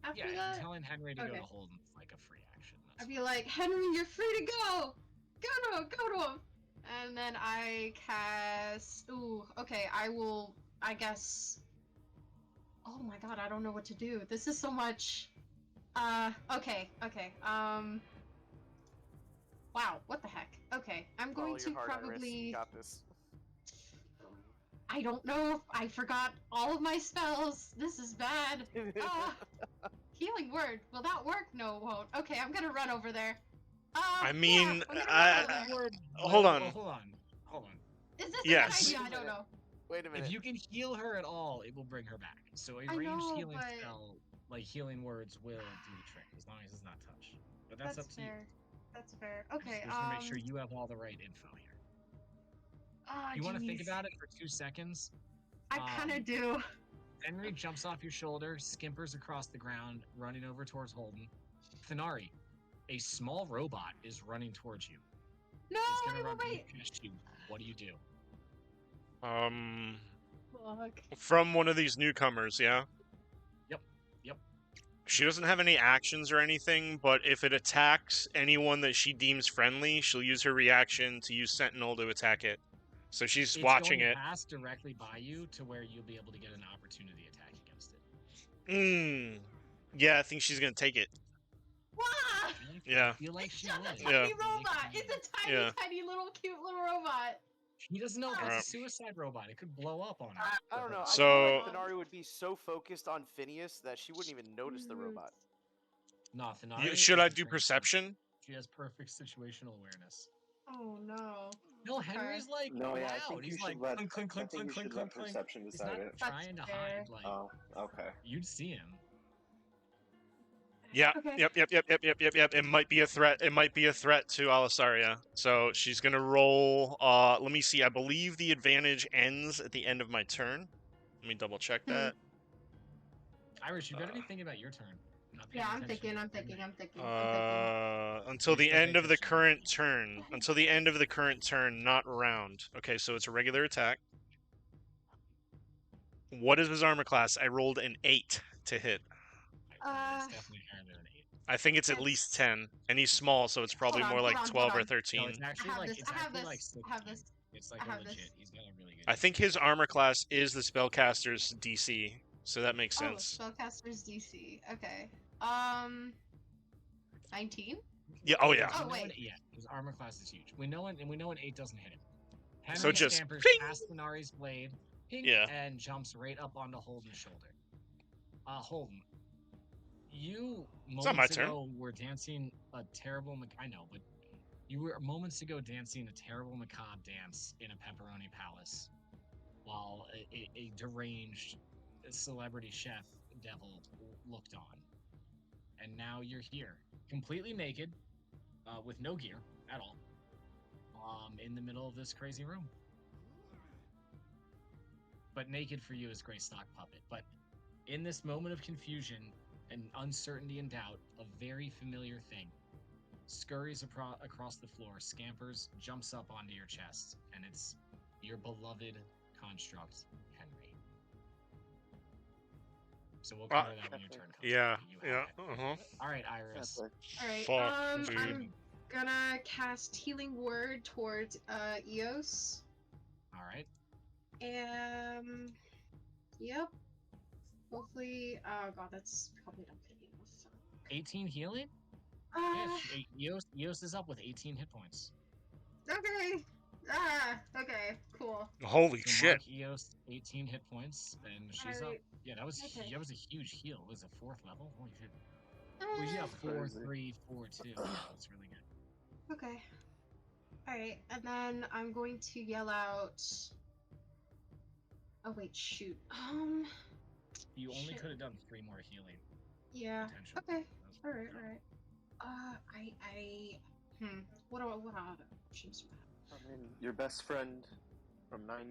C: after
G: Yeah,
C: that?
G: telling Henry to go
C: Okay.
G: to Holden is like a free action.
C: I'd
G: That's
C: be
G: fine.
C: like, Henry, you're free to go! Go to him! And then I cast... Ooh, okay, I guess... Oh my god, I don't know what to do. This is so much... okay. Wow, what the heck? Okay, I'm going
F: Follow
C: to
F: your heart, Iris.
C: probably...
F: You got this.
C: I don't know if I forgot all of my spells. This is bad. Healing word. Will that work? No, it won't. Okay, I'm gonna run over there.
A: I
C: Yeah,
A: mean,
C: I'm gonna
A: I-
C: run over there.
A: Hold on.
G: Hold on.
C: Is this
A: Yes.
C: a good idea?
F: Wait a
C: I don't
F: minute.
C: know.
F: Wait a minute.
G: If you can heal her at all, it will bring her back. So a
C: I
G: ranged
C: know,
G: healing
C: but-
G: spell, like healing words, will do the trick as long as it's not touch. But that's up to
C: fair.
G: you.
C: That's fair. Okay,
G: Just want to make sure you have all the right info here. You want to think
C: jeez.
G: about it for 2 seconds?
C: I kind of do.
G: Henry jumps off your shoulder, skimpers across the ground, running over towards Holden. Thanari, a small robot is running towards you.
C: No,
G: It's gonna
C: wait,
G: run
C: wait.
G: past you. What do you do?
C: Fuck.
A: From one of these newcomers, yeah?
G: Yep.
A: She doesn't have any actions or anything, but if it attacks anyone that she deems friendly, she'll use her reaction to use Sentinel to attack it. So she's
G: It's
A: watching
G: going
A: it.
G: to pass directly by you to where you'll be able to get an opportunity attack against it.
A: Yeah, I think she's gonna take it.
C: Wah!
A: Yeah.
G: I feel like
C: It's
G: she
C: just a
G: would.
C: tiny
A: Yeah.
C: robot. It's a tiny,
A: Yeah.
C: tiny little cute little robot.
G: He doesn't know. It's
A: Alright.
G: a suicide robot. It could blow up on him.
F: I don't know. I
A: So-
F: feel like Thanari would be so focused on Phineas that she wouldn't even notice the robot.
G: No, Thanari
A: Should
G: is
A: I
G: a
A: do
G: trained
A: perception?
G: She has perfect situational awareness.
C: Oh no.
G: No, Henry's like
B: No, yeah, I
G: loud.
B: think you
G: He's
B: should
G: like
B: let.
G: clink, clink,
B: I
G: clink,
B: think you
G: clink,
B: should
G: clink,
B: let
G: clink.
B: perception
G: He's
B: decide
G: not
B: it.
G: trying to
C: fair.
G: hide. Like
B: Oh, okay.
G: you'd see him.
A: Yeah.
C: Okay.
A: Yep. It might be a threat. It might be a threat to Alisaria. So she's gonna roll. Let me see. I believe the advantage ends at the end of my turn. Let me double check that.
G: Iris, you better be thinking about your turn. Not paying
C: Yeah, I'm
G: attention
C: thinking.
G: to
C: I'm
G: Henry.
C: thinking. I'm thinking.
A: Until the
G: Please don't
A: end
G: pay
A: of the
G: attention.
A: current turn. Until the end of the current turn, not round. Okay, so it's a regular attack. What is his armor class? I rolled an 8 to hit.
G: It's definitely higher than an 8.
A: I think it's at least 10, and he's small, so it's probably more like 12 or
G: No,
A: 13.
G: it's actually
C: have
G: like
C: this,
G: it's
C: I have
G: actually
C: this,
G: like
C: I have
G: 16.
C: this.
G: It's like
C: I
G: a
C: have
G: legit.
C: this.
G: He's got a really good.
A: I think his armor class is the spellcaster's DC, so that makes sense.
C: Oh, spellcaster's DC. Okay. 19.
A: Yeah. Oh yeah.
C: Oh,
G: We know
C: wait.
G: an- yeah, his armor class is huge. We know an 8 doesn't hit him. Henry
A: So just
G: scampers
A: ping!
G: past Thanari's blade, ping,
A: Yeah.
G: and jumps right up onto Holden's shoulder. Holden, you
A: not my
G: moments
A: turn.
G: ago were dancing a terrible. I know, but you were moments ago dancing a terrible macabre dance in a pepperoni palace, while a deranged celebrity chef devil looked on. And now you're here, completely naked, with no gear at all, in the middle of this crazy room. But naked for you is Greystock Puppet. But in this moment of confusion and uncertainty and doubt, a very familiar thing
E: scurries across the floor, scampers, jumps up onto your chest, and it's your beloved construct, Henry. So we'll cover that when your turn comes.
A: Yeah,
E: You have
A: yeah,
E: it. All right, Iris.
C: All right.
A: Fuck, dude.
C: I'm gonna cast Healing Word towards Eos.
E: All right.
C: Yep. Hopefully, oh god, that's probably not gonna be enough.
E: 18 healing? Yeah, Eos is up with 18 hit points.
C: Okay. Okay, cool.
A: Holy
E: So
A: shit.
E: Mark Eos 18 hit points, and she's up.
C: Alright.
E: Yeah, that was
C: Okay.
E: that was a huge heal. It was a 4th level. Holy shit. Well, yeah, 4,
B: Crazy.
E: 3, 4, 2. Yeah, that's really good.
C: Okay. Alright, and then I'm going to yell out. Oh wait, shoot.
E: You only
C: Shit.
E: could have done 3 more healing.
C: Yeah.
E: Potential.
C: Okay.
E: That was
C: Alright,
E: good.
C: alright. What other options do I have?
B: I mean, your best friend from 9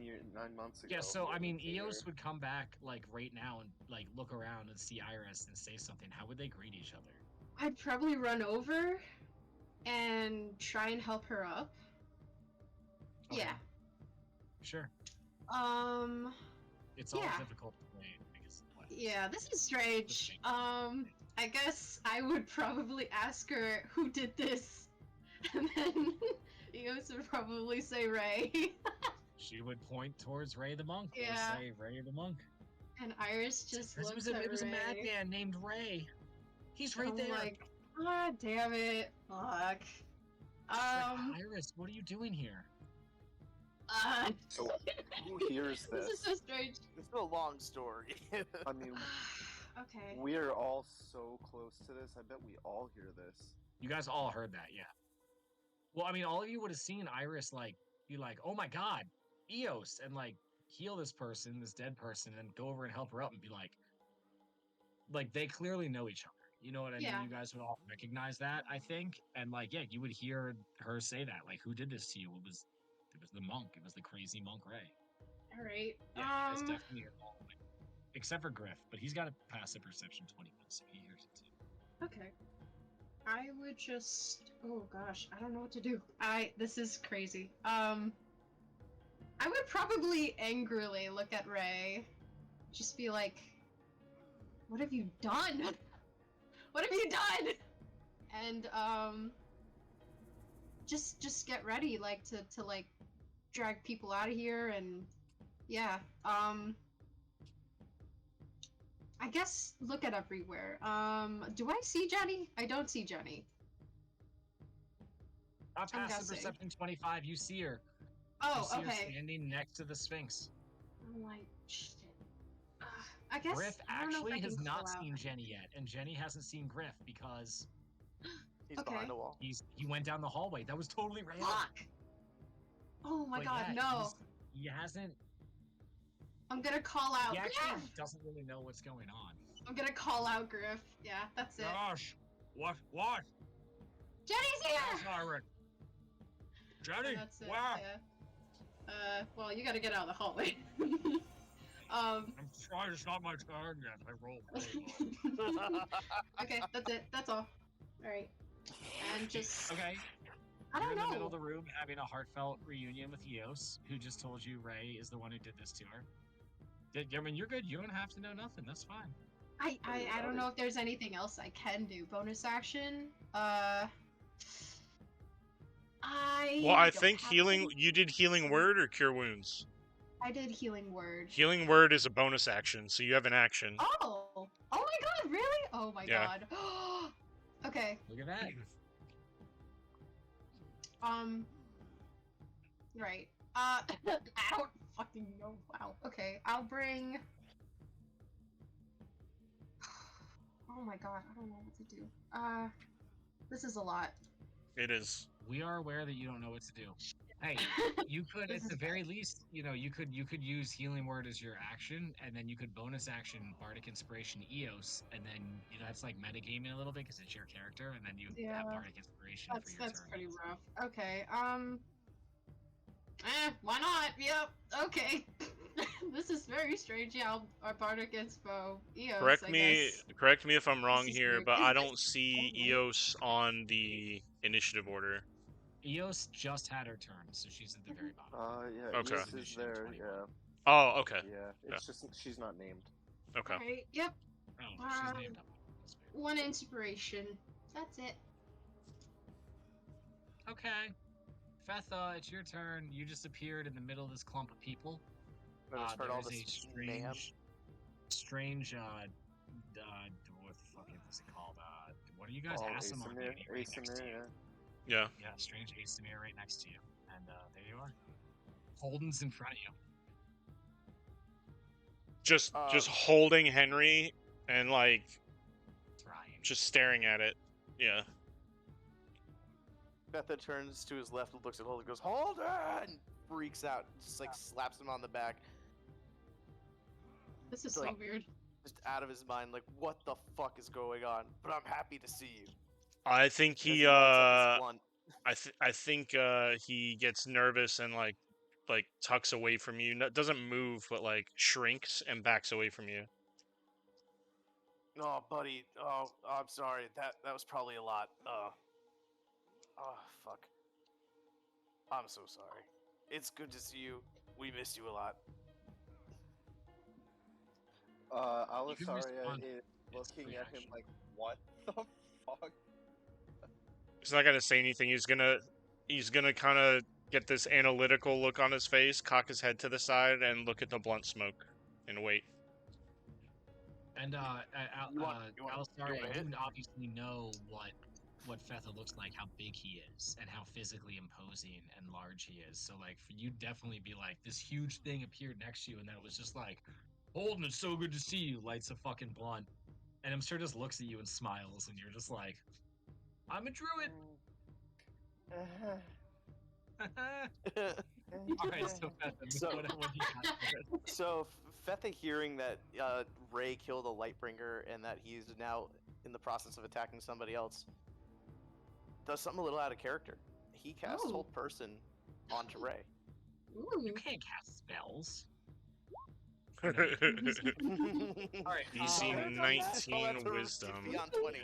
B: months ago.
E: Yeah, so I mean,
B: here.
E: Eos would come back like right now and like look around and see Iris and say something. How would they greet each other?
C: I'd probably run over and try and help her up.
E: Okay.
C: Yeah.
E: Sure. It's all
C: Yeah.
E: difficult to play because of what?
C: Yeah, this is strange. I guess I would probably ask her who did this, and then Eos would probably say Ray,
E: She would point towards Ray the monk. Or
C: Yeah.
E: say Ray the monk.
C: and Iris just
E: It
C: looks
E: was,
C: at
E: it was a
C: Ray.
E: madman named Ray. He's right
C: I'm
E: there.
C: like, God damn it, fuck.
E: It's like, Iris, what are you doing here?
B: So, who hears
C: This is
B: this?
C: so strange.
F: It's a long story.
B: I mean,
C: Okay.
B: we're all so close to this. I bet we all hear this.
E: You guys all heard that, yeah. Well, I mean, all of you would have seen Iris like be like, "Oh my God, Eos," and like heal this person, this dead person, and go over and help her up and be like they clearly know each other. You know what I
C: Yeah.
E: mean? You guys would all recognize that, I think, and like, yeah, you would hear her say that, like, "Who did this to you?" It was the monk. It was the crazy monk Ray.
C: All right.
E: Yeah, that's definitely all. Except for Griff, but he's got a passive perception 21, so he hears it too.
C: Okay. I would just. Oh gosh, I don't know what to do. This is crazy. I would probably angrily look at Ray, just be like, "What have you done? What have you done?" And just get ready, like to like drag people out of here, and yeah. I guess look at everywhere. Do I see Jenny? I don't see Jenny. I'm
E: Passive
C: guessing.
E: perception 25, you see her.
C: Oh,
E: You see her
C: okay.
E: standing next to the Sphinx.
C: I'm like, shit. I guess
E: Griff
C: I don't know if
E: actually
C: I
E: has
C: can
E: not
C: call out.
E: seen Jenny yet, and Jenny hasn't seen Griff because
F: He's
C: Okay.
F: behind a wall.
E: he went down the hallway. That was totally random.
C: Fuck! Oh my
E: But
C: god,
E: yeah,
C: no.
E: he hasn't.
C: I'm gonna call out
E: He actually
C: Griff!
E: doesn't really know what's going on.
C: I'm gonna call out Griff. Yeah, that's it.
E: Gosh, what?
C: Jenny's here!
E: Siren. Jenny,
C: That's it, yeah. Well, you gotta get out of the hallway.
E: I'm sorry, it's not my turn yet. I rolled.
C: Okay, that's it. That's all. Alright. And just...
E: Okay.
C: I
E: You're
C: don't
E: in the middle of
C: know.
E: the room having a heartfelt reunion with Eos, who just told you Ray is the one who did this to her. I mean, you're good. You don't have to know nothing. That's fine.
C: I don't know if there's anything else I can do. Bonus action?
A: Well, I
C: don't
A: think
C: have
A: healing.
C: anything.
A: You did healing word or cure wounds.
C: I did healing word.
A: Healing word is a bonus action, so you have an action.
C: Oh! Oh my god, really? Oh my
A: Yeah.
C: god. Okay.
E: Look at that.
C: Right. I don't fucking know. Wow. Okay, I'll bring... Oh my god, I don't know what to do. This is a lot.
A: It is.
E: We are aware that you don't know what to do. Hey, you could,
C: This
E: at
C: is
E: the very least, you know, you could use healing word as your action, and then you could bonus action bardic inspiration Eos, and then you know that's like metagaming a little bit because it's your character, and then you
C: Yeah.
E: have bardic inspiration for your
C: That's
E: turn.
C: pretty rough. Okay, why not? Yep, okay. This is very strange. Yeah, our bardic inspo. Eos,
A: Correct
C: I
A: me,
C: guess.
A: correct me if I'm wrong
C: is
A: here,
C: weird.
A: but I don't see
C: Okay.
A: Eos on the initiative order.
G: Eos just had her turn, so she's at the very bottom.
B: Yeah,
A: Okay.
B: Eos is
G: Initiative
B: there.
G: 21.
B: Yeah,
A: Oh, okay.
B: yeah. It's just she's not named.
A: Okay.
C: Alright, yep.
G: Oh, she's named up. That's weird.
C: One inspiration. That's it.
G: Okay. Fetha, it's your turn. You just appeared in the middle of this clump of people.
F: I just heard
G: There
F: all
G: is a
F: this mayhem.
G: strange, what the fuck is it called? What are you guys? Asimar
B: Asimir,
G: lady right next to
B: Asimir,
G: you.
B: yeah.
A: Yeah.
G: Yeah, strange Asimir right next to you. And there you are. Holden's in front of you.
A: Just holding Henry and like
G: Trying.
A: just staring at it. Yeah.
F: Betha turns to his left and looks at Holden and goes, Holden! Freaks out, just like slaps him on the back,
C: This is
F: Like-
C: so weird.
F: just out of his mind, like, what the fuck is going on? But I'm happy to see you.
A: I think
F: As
A: he
F: lights up his blunt.
A: I think he gets nervous and like tucks away from you. Doesn't move, but like shrinks and backs away from you.
F: Oh, buddy. Oh, I'm sorry. That was probably a lot. Oh, fuck. I'm so sorry. It's good to see you. We missed you a lot.
B: Alisaria
G: respond.
B: is
G: It's
B: looking
G: free
B: at him
G: action.
B: like, what the fuck?
A: He's not gonna say anything. He's gonna kind of get this analytical look on his face, cock his head to the side, and look at the blunt smoke and wait.
G: And
F: You want
G: Alistar,
F: a hit?
G: you obviously know what Fetha looks like, how big he is, and how physically imposing and large he is. So like, for you definitely be like, this huge thing appeared next to you, and then it was just like, Holden, it's so good to see you. Lights a fucking blunt, and I'm sure just looks at you and smiles, and you're just like, I'm a druid. All right, so Fetha,
F: So-
G: what do you got for it?
F: So, Fetha hearing that Ray killed a Lightbringer and that he's now in the process of attacking somebody else, does something a little out of character. He casts
C: Ooh.
F: Hold Person onto Ray.
C: Ooh.
G: You can't cast spells.
F: All
G: right,
A: DC
F: Oh,
A: 19
F: that's a
A: wisdom.
F: Beyond 20.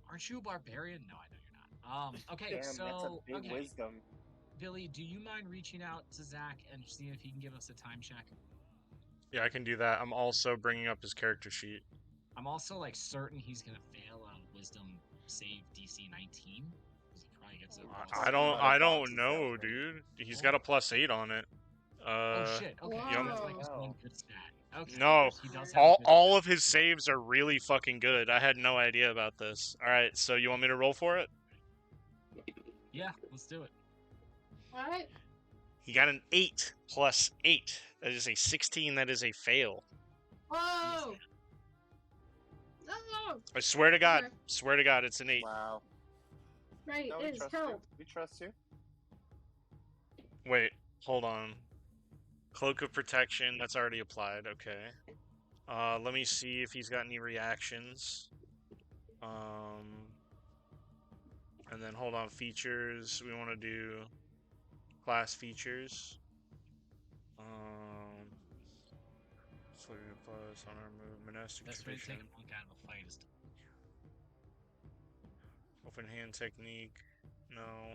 G: Aren't you a barbarian? No, I know you're not. Okay,
B: Damn,
G: so
B: that's a big
G: okay,
B: wisdom.
G: Billy, do you mind reaching out to Zach and seeing if he can give us a time check?
A: Yeah, I can do that. I'm also bringing up his character sheet.
G: I'm also like certain he's gonna fail a wisdom save DC 19 because he probably gets a.
A: I don't know, dude. He's got a +8 on it.
G: Oh shit! Okay,
C: Whoa.
G: that's like just one good stat. Okay.
A: No,
G: he does have a
A: all
G: good
A: all
G: stat.
A: of his saves are really fucking good. I had no idea about this. All right, so you want me to roll for it?
G: Yeah, let's do it.
C: What?
A: He got an 8 + 8. That is a 16. That is a fail.
C: Whoa! No!
A: I swear to God.
C: Okay.
A: Swear to God, it's an 8.
B: Wow.
C: Right,
B: No,
C: it is help.
B: We trust you.
A: Wait, hold on. Cloak of Protection, that's already applied. Okay. Let me see if he's got any reactions. And then hold on, features. We want to do class features. Flavor plus on our move, monastic
G: Best way to
A: tradition,
G: take a monk out of a fight is to
A: open hand technique. No.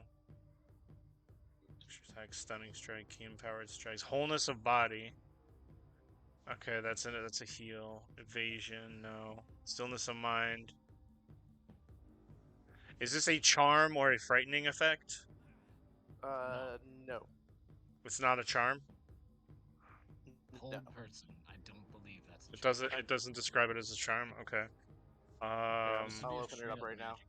A: Extra attack, stunning strike, key empowered strikes, wholeness of body. Okay, that's a heal. Evasion, no. Stillness of mind. Is this a charm or a frightening effect?
F: No.
A: It's not a charm.
G: hold
F: No.
G: person. I don't believe that's. a
A: It
G: charm.
A: doesn't describe it as a charm. Okay.
G: Seems to
F: I'll
G: be a
F: open it up
G: field
F: right now.
G: magic.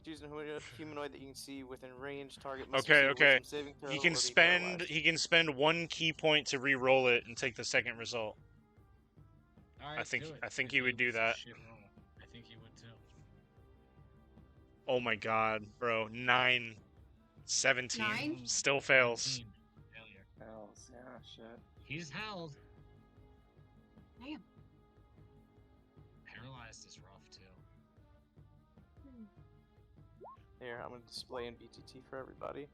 F: Choose a humanoid that you can see within range. Target must
A: Okay,
F: receive a
A: okay.
F: wisdom saving throw
A: He
F: or
A: can
F: be
A: spend
F: paralyzed.
A: 1 key point to re-roll it and take the second result.
G: All right,
A: think-
G: do it.
A: I think
G: If
A: he would do
G: was a
A: that.
G: shit roll, I think he would too.
A: Oh my god, bro. 9. 17.
C: 9?
A: Still fails.
G: 17, failure.
B: Hells, yeah, shit.
G: He's held.
C: Damn.
G: Paralyzed is rough too.
F: Here, I'm gonna display in BTT for everybody.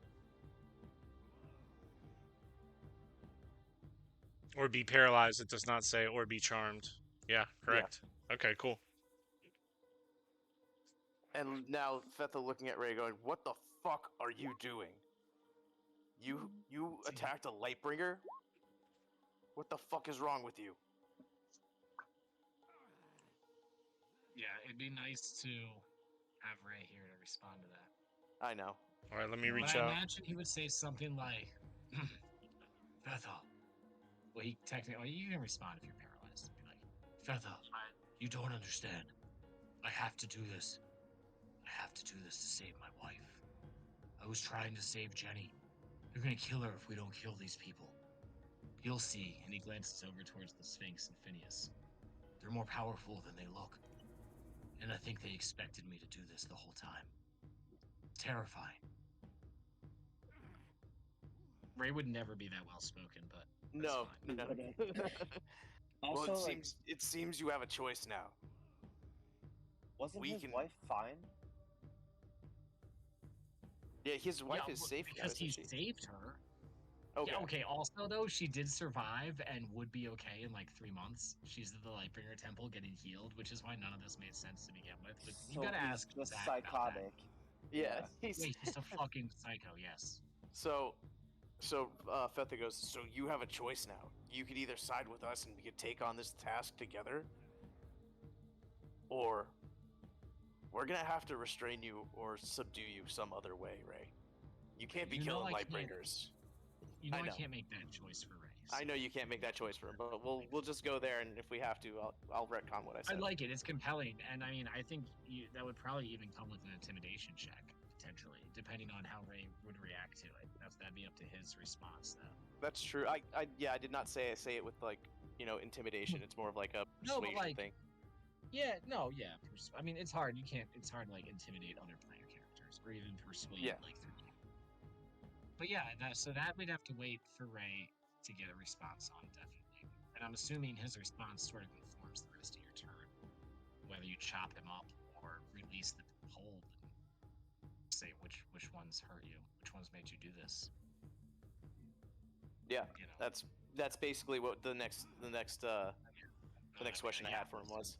A: Or be paralyzed. It does not say or be charmed. Yeah, correct. Okay, cool.
F: And now Fetha looking at Ray, going, "What the fuck are you doing? You attacked a Lightbringer? What the fuck is wrong with you?"
E: Yeah, it'd be nice to have Ray here to respond to that.
F: I know.
A: All right, let me
E: But
A: reach
E: I
A: out.
E: imagine he would say something like, Fetha. Well, he technically, you can respond if you're paralyzed. Be like, Fetha, you don't understand. I have to do this. I have to do this to save my wife. I was trying to save Jenny. They're gonna kill her if we don't kill these people. You'll see. And he glances over towards the Sphinx and Phineas. They're more powerful than they look. And I think they expected me to do this the whole time. Terrifying. Ray would never be that well spoken, but that's
F: No,
E: fine.
F: no.
B: Also,
F: Well, it seems you have a choice now.
B: wasn't
F: we
B: his
F: can-
B: wife fine?
F: Yeah, his wife
E: Yeah,
F: is
E: well,
F: safe now,
E: because he
F: isn't she?
E: saved her.
F: Okay.
E: Yeah, okay. Also, though, she did survive and would be okay in like 3 months. She's at the Lightbringer Temple getting healed, which is why none of this made sense to begin with. But you
B: So
E: gotta
B: he's
E: ask
B: just
E: Zach about that.
B: psychotic.
F: Yeah.
E: Yeah, he's just a fucking psycho. Yes.
F: So Fetha goes, "So you have a choice now. You could either side with us and we could take on this task together, or we're gonna have to restrain you or subdue you some other way, Ray. You can't be
E: You know
F: killing
E: I can't-
F: Lightbringers.
E: You know
F: I
E: I
F: know.
E: can't make that choice for Ray.
F: I know you can't make that choice for him, but we'll just go there, and if we have to, I'll retcon what I
E: I
F: said.
E: like it. It's compelling, and I mean, I think that would probably even come with an intimidation check potentially, depending on how Ray would react to it. That'd be up to his response, though.
F: That's true. I did not say it with like intimidation. It's more of like a
E: No, but,
F: persuasion
E: like,
F: thing.
E: Yeah, no, yeah. I mean, it's hard. It's hard to like intimidate other player characters or even persuade
F: Yeah.
E: like through. But yeah, so that we'd have to wait for Ray to get a response on definitely. And I'm assuming his response sort of informs the rest of your turn, whether you chop him up or release the hold and say which ones hurt you, which ones made you do this.
F: Yeah,
E: You know.
F: that's basically what the next question I had for him was.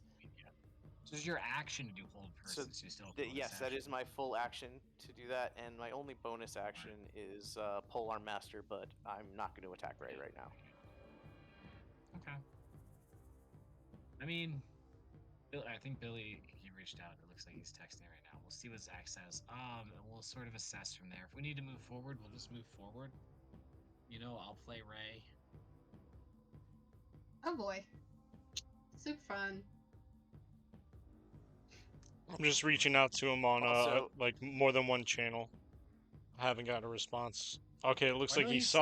E: So is your action to do hold
F: So,
E: person? So you still have
F: Yes,
E: bonus
F: that
E: action?
F: is my full action to do that, and my only bonus action is Polearm Master, but I'm not going to attack Ray right now.
E: Okay. I mean, I think Billy, he reached out. It looks like he's texting right now. We'll see what Zach says. And we'll sort of assess from there. If we need to move forward, we'll just move forward. You know, I'll play Ray.
C: Oh boy. Super fun.
A: I'm just reaching out to him on
F: Also-
A: like more than one channel. I haven't got a response. Okay, it looks
E: Well,
A: like
E: no,
A: he
E: said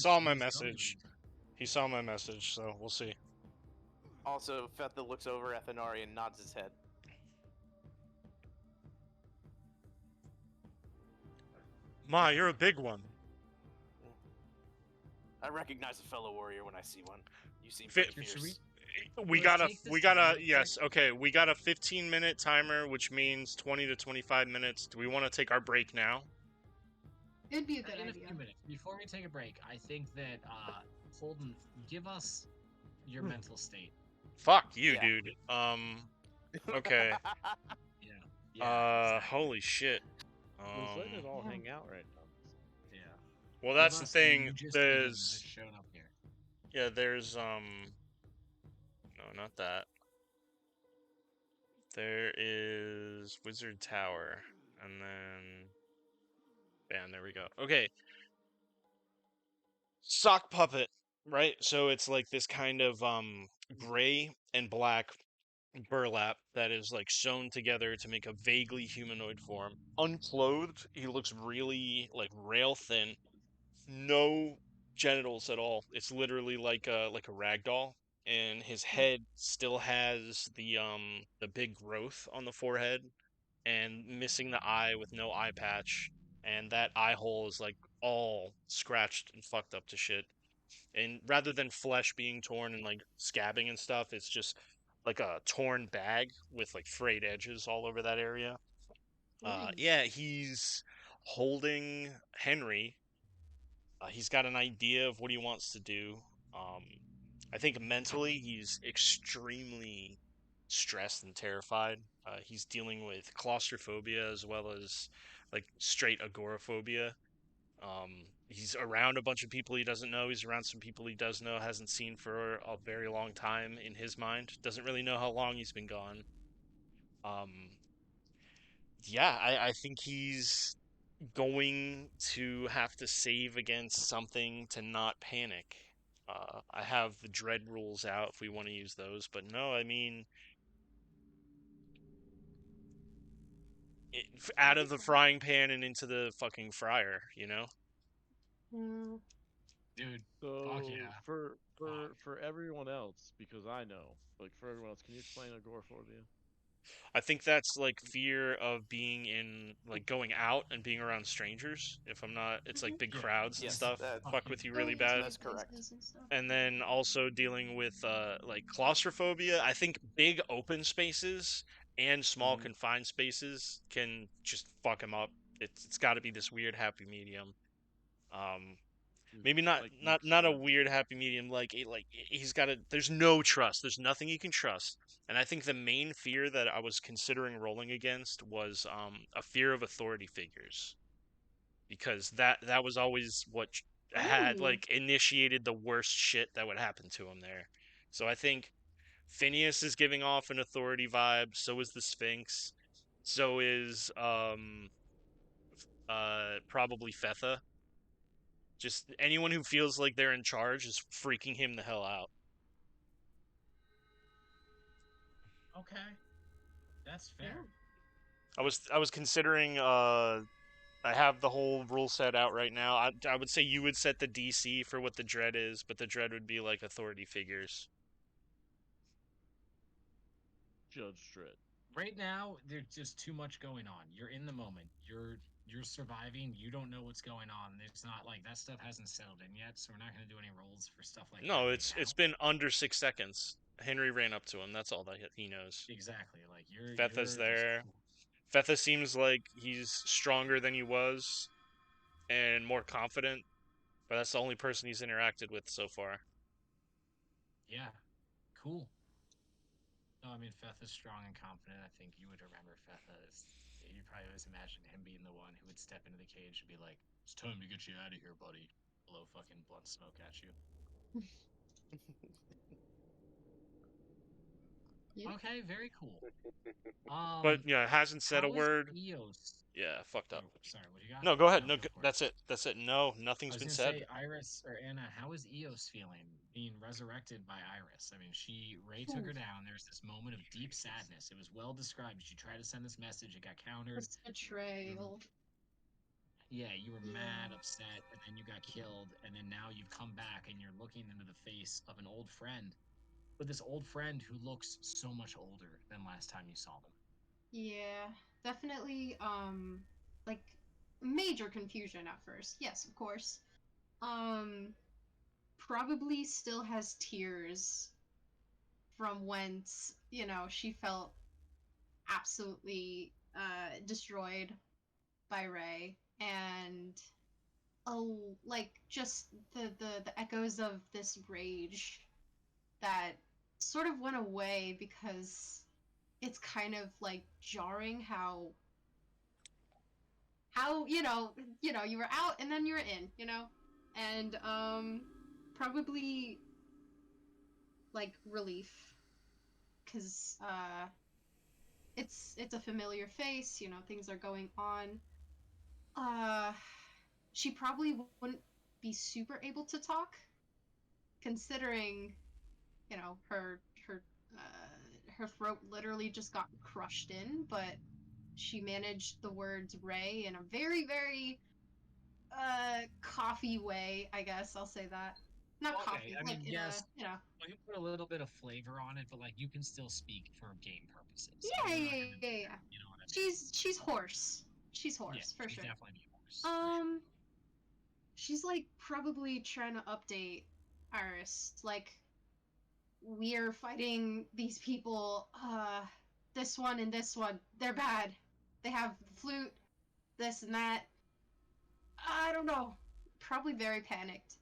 A: saw my
E: was going
A: message.
E: to.
A: He saw my message, so we'll see.
F: Also, Fetha looks over at Thenari and nods his head.
A: Ma, you're a big one.
F: I recognize a fellow warrior when I see one. You seem
A: Fit-
F: pretty
E: Should
F: fierce.
A: We
E: Let's
A: gotta,
E: take this
A: we gotta,
E: time,
A: yes, okay, we got a 15-minute timer, which means 20 to 25 minutes. Do we want to take our break now?
C: It'd be a good
E: In a
C: idea.
E: few minutes. Before we take a break, I think that, Holden, give us your
A: Hmm.
E: mental state.
A: Fuck you,
F: Yeah.
A: dude. Okay.
E: Yeah.
A: Holy shit.
D: Looks like us all
C: Yeah.
D: hang out right now.
E: Yeah.
A: Well,
E: Give
A: that's the
E: us- I mean,
A: thing.
E: you just
A: There's,
E: shown up here.
A: yeah, there's, no, not that. There is Wizard Tower, and then, bam, there we go. Okay. Sock puppet, right? So it's like this kind of gray and black burlap that is like sewn together to make a vaguely humanoid form. Unclothed, he looks really like rail thin. No genitals at all. It's literally like a rag doll. And his head still has the big growth on the forehead and missing the eye with no eye patch. And that eye hole is like all scratched and fucked up to shit. And rather than flesh being torn and like scabbing and stuff, it's just like a torn bag with like frayed edges all over that area. Yeah, he's holding Henry. He's got an idea of what he wants to do. I think mentally he's extremely stressed and terrified. He's dealing with claustrophobia as well as like straight agoraphobia. He's around a bunch of people he doesn't know. He's around some people he does know, hasn't seen for a very long time in his mind. Doesn't really know how long he's been gone. Yeah, I think he's going to have to save against something to not panic. I have the dread rules out if we want to use those, but no, I mean, out of the frying pan and into the fucking fryer, you know?
C: Mm.
E: Dude,
D: So
E: fuck yeah.
D: for everyone else, because I know, like for everyone else, can you explain agoraphobia?
A: I think that's like fear of being in, like going out and being around strangers. If I'm not, it's like big
E: Yeah.
A: crowds and
F: Yes,
A: stuff.
F: that-
A: Fuck with you
C: Going
A: really
C: to
A: bad.
F: That's correct.
C: places and stuff.
A: And then also dealing with like claustrophobia. I think big open spaces and small
F: Mhm.
A: confined spaces can just fuck him up. It's got to be this weird happy medium. Maybe not
D: Like
A: not a
D: sense.
A: weird happy medium. He's got to. There's no trust. There's nothing you can trust. And I think the main fear that I was considering rolling against was a fear of authority figures, because that was always what had
C: Ooh.
A: like initiated the worst shit that would happen to him there. So I think Phineas is giving off an authority vibe. So is the Sphinx. So is probably Fetha. Just anyone who feels like they're in charge is freaking him the hell out.
E: Okay. That's fair.
A: I was considering I have the whole rule set out right now. I would say you would set the DC for what the dread is, but the dread would be like authority figures.
D: Judge Dredd.
E: Right now, there's just too much going on. You're in the moment. You're surviving. You don't know what's going on. It's not like that stuff hasn't settled in yet, so we're not gonna do any rolls for stuff like that.
A: No,
E: right
A: it's
E: now.
A: been under 6 seconds. Henry ran up to him. That's all that he knows.
E: Exactly. Like you're
A: Fetha's
E: just-
A: there. Fetha seems like he's stronger than he was and more confident, but that's the only person he's interacted with so far.
E: Yeah. Cool. No, I mean Fetha's strong and confident. I think you would remember Fetha as you probably always imagined him being the one who would step into the cage and be like, "It's time to get you out of here, buddy." Blow fucking blunt smoke at you.
C: Yeah.
E: Okay, very cool.
A: But yeah, hasn't said a
E: how is
A: word.
E: Eos?
A: Yeah, fucked up.
E: Oh, sorry, what do you got?
A: No, go ahead. No,
E: go for it.
A: that's it. That's it. No,
E: I
A: nothing's
E: was
A: been
E: gonna
A: said.
E: say, Iris or Anna, how is Eos feeling being resurrected by Iris? I mean, Ray took her down. There's this moment of deep sadness. It was well described. She tried to send this message. It got countered.
C: This betrayal.
E: Yeah, you were mad,
C: Yeah.
E: upset, and then you got killed, and then now you've come back and you're looking into the face of an old friend, but this old friend who looks so much older than last time you saw them.
C: Yeah, definitely. Like major confusion at first. Yes, of course. Probably still has tears from whence she felt absolutely destroyed by Ray, and like just the echoes of this rage that sort of went away because it's kind of like jarring how you were out and then you're in, and probably like relief, because it's a familiar face, things are going on. She probably wouldn't be super able to talk, considering her throat literally just got crushed in, but she managed the words Ray in a very, very coffee way, I guess I'll say that. Not
E: Okay,
C: coffee,
E: I
C: like
E: mean,
C: in
E: yes.
C: a,
E: Well, you put a little bit of flavor on it, but like you can still speak for game purposes.
C: Yeah,
E: We're not
C: yeah,
E: gonna
C: yeah,
E: do
C: yeah.
E: that, you know what I mean?
C: She's hoarse. She's hoarse,
E: Yeah,
C: for
E: she's
C: sure.
E: definitely be horse. For sure.
C: She's like probably trying to update Iris. Like, we're fighting these people, this one and this one. They're bad. They have the flute, this and that. I don't know. Probably very panicked.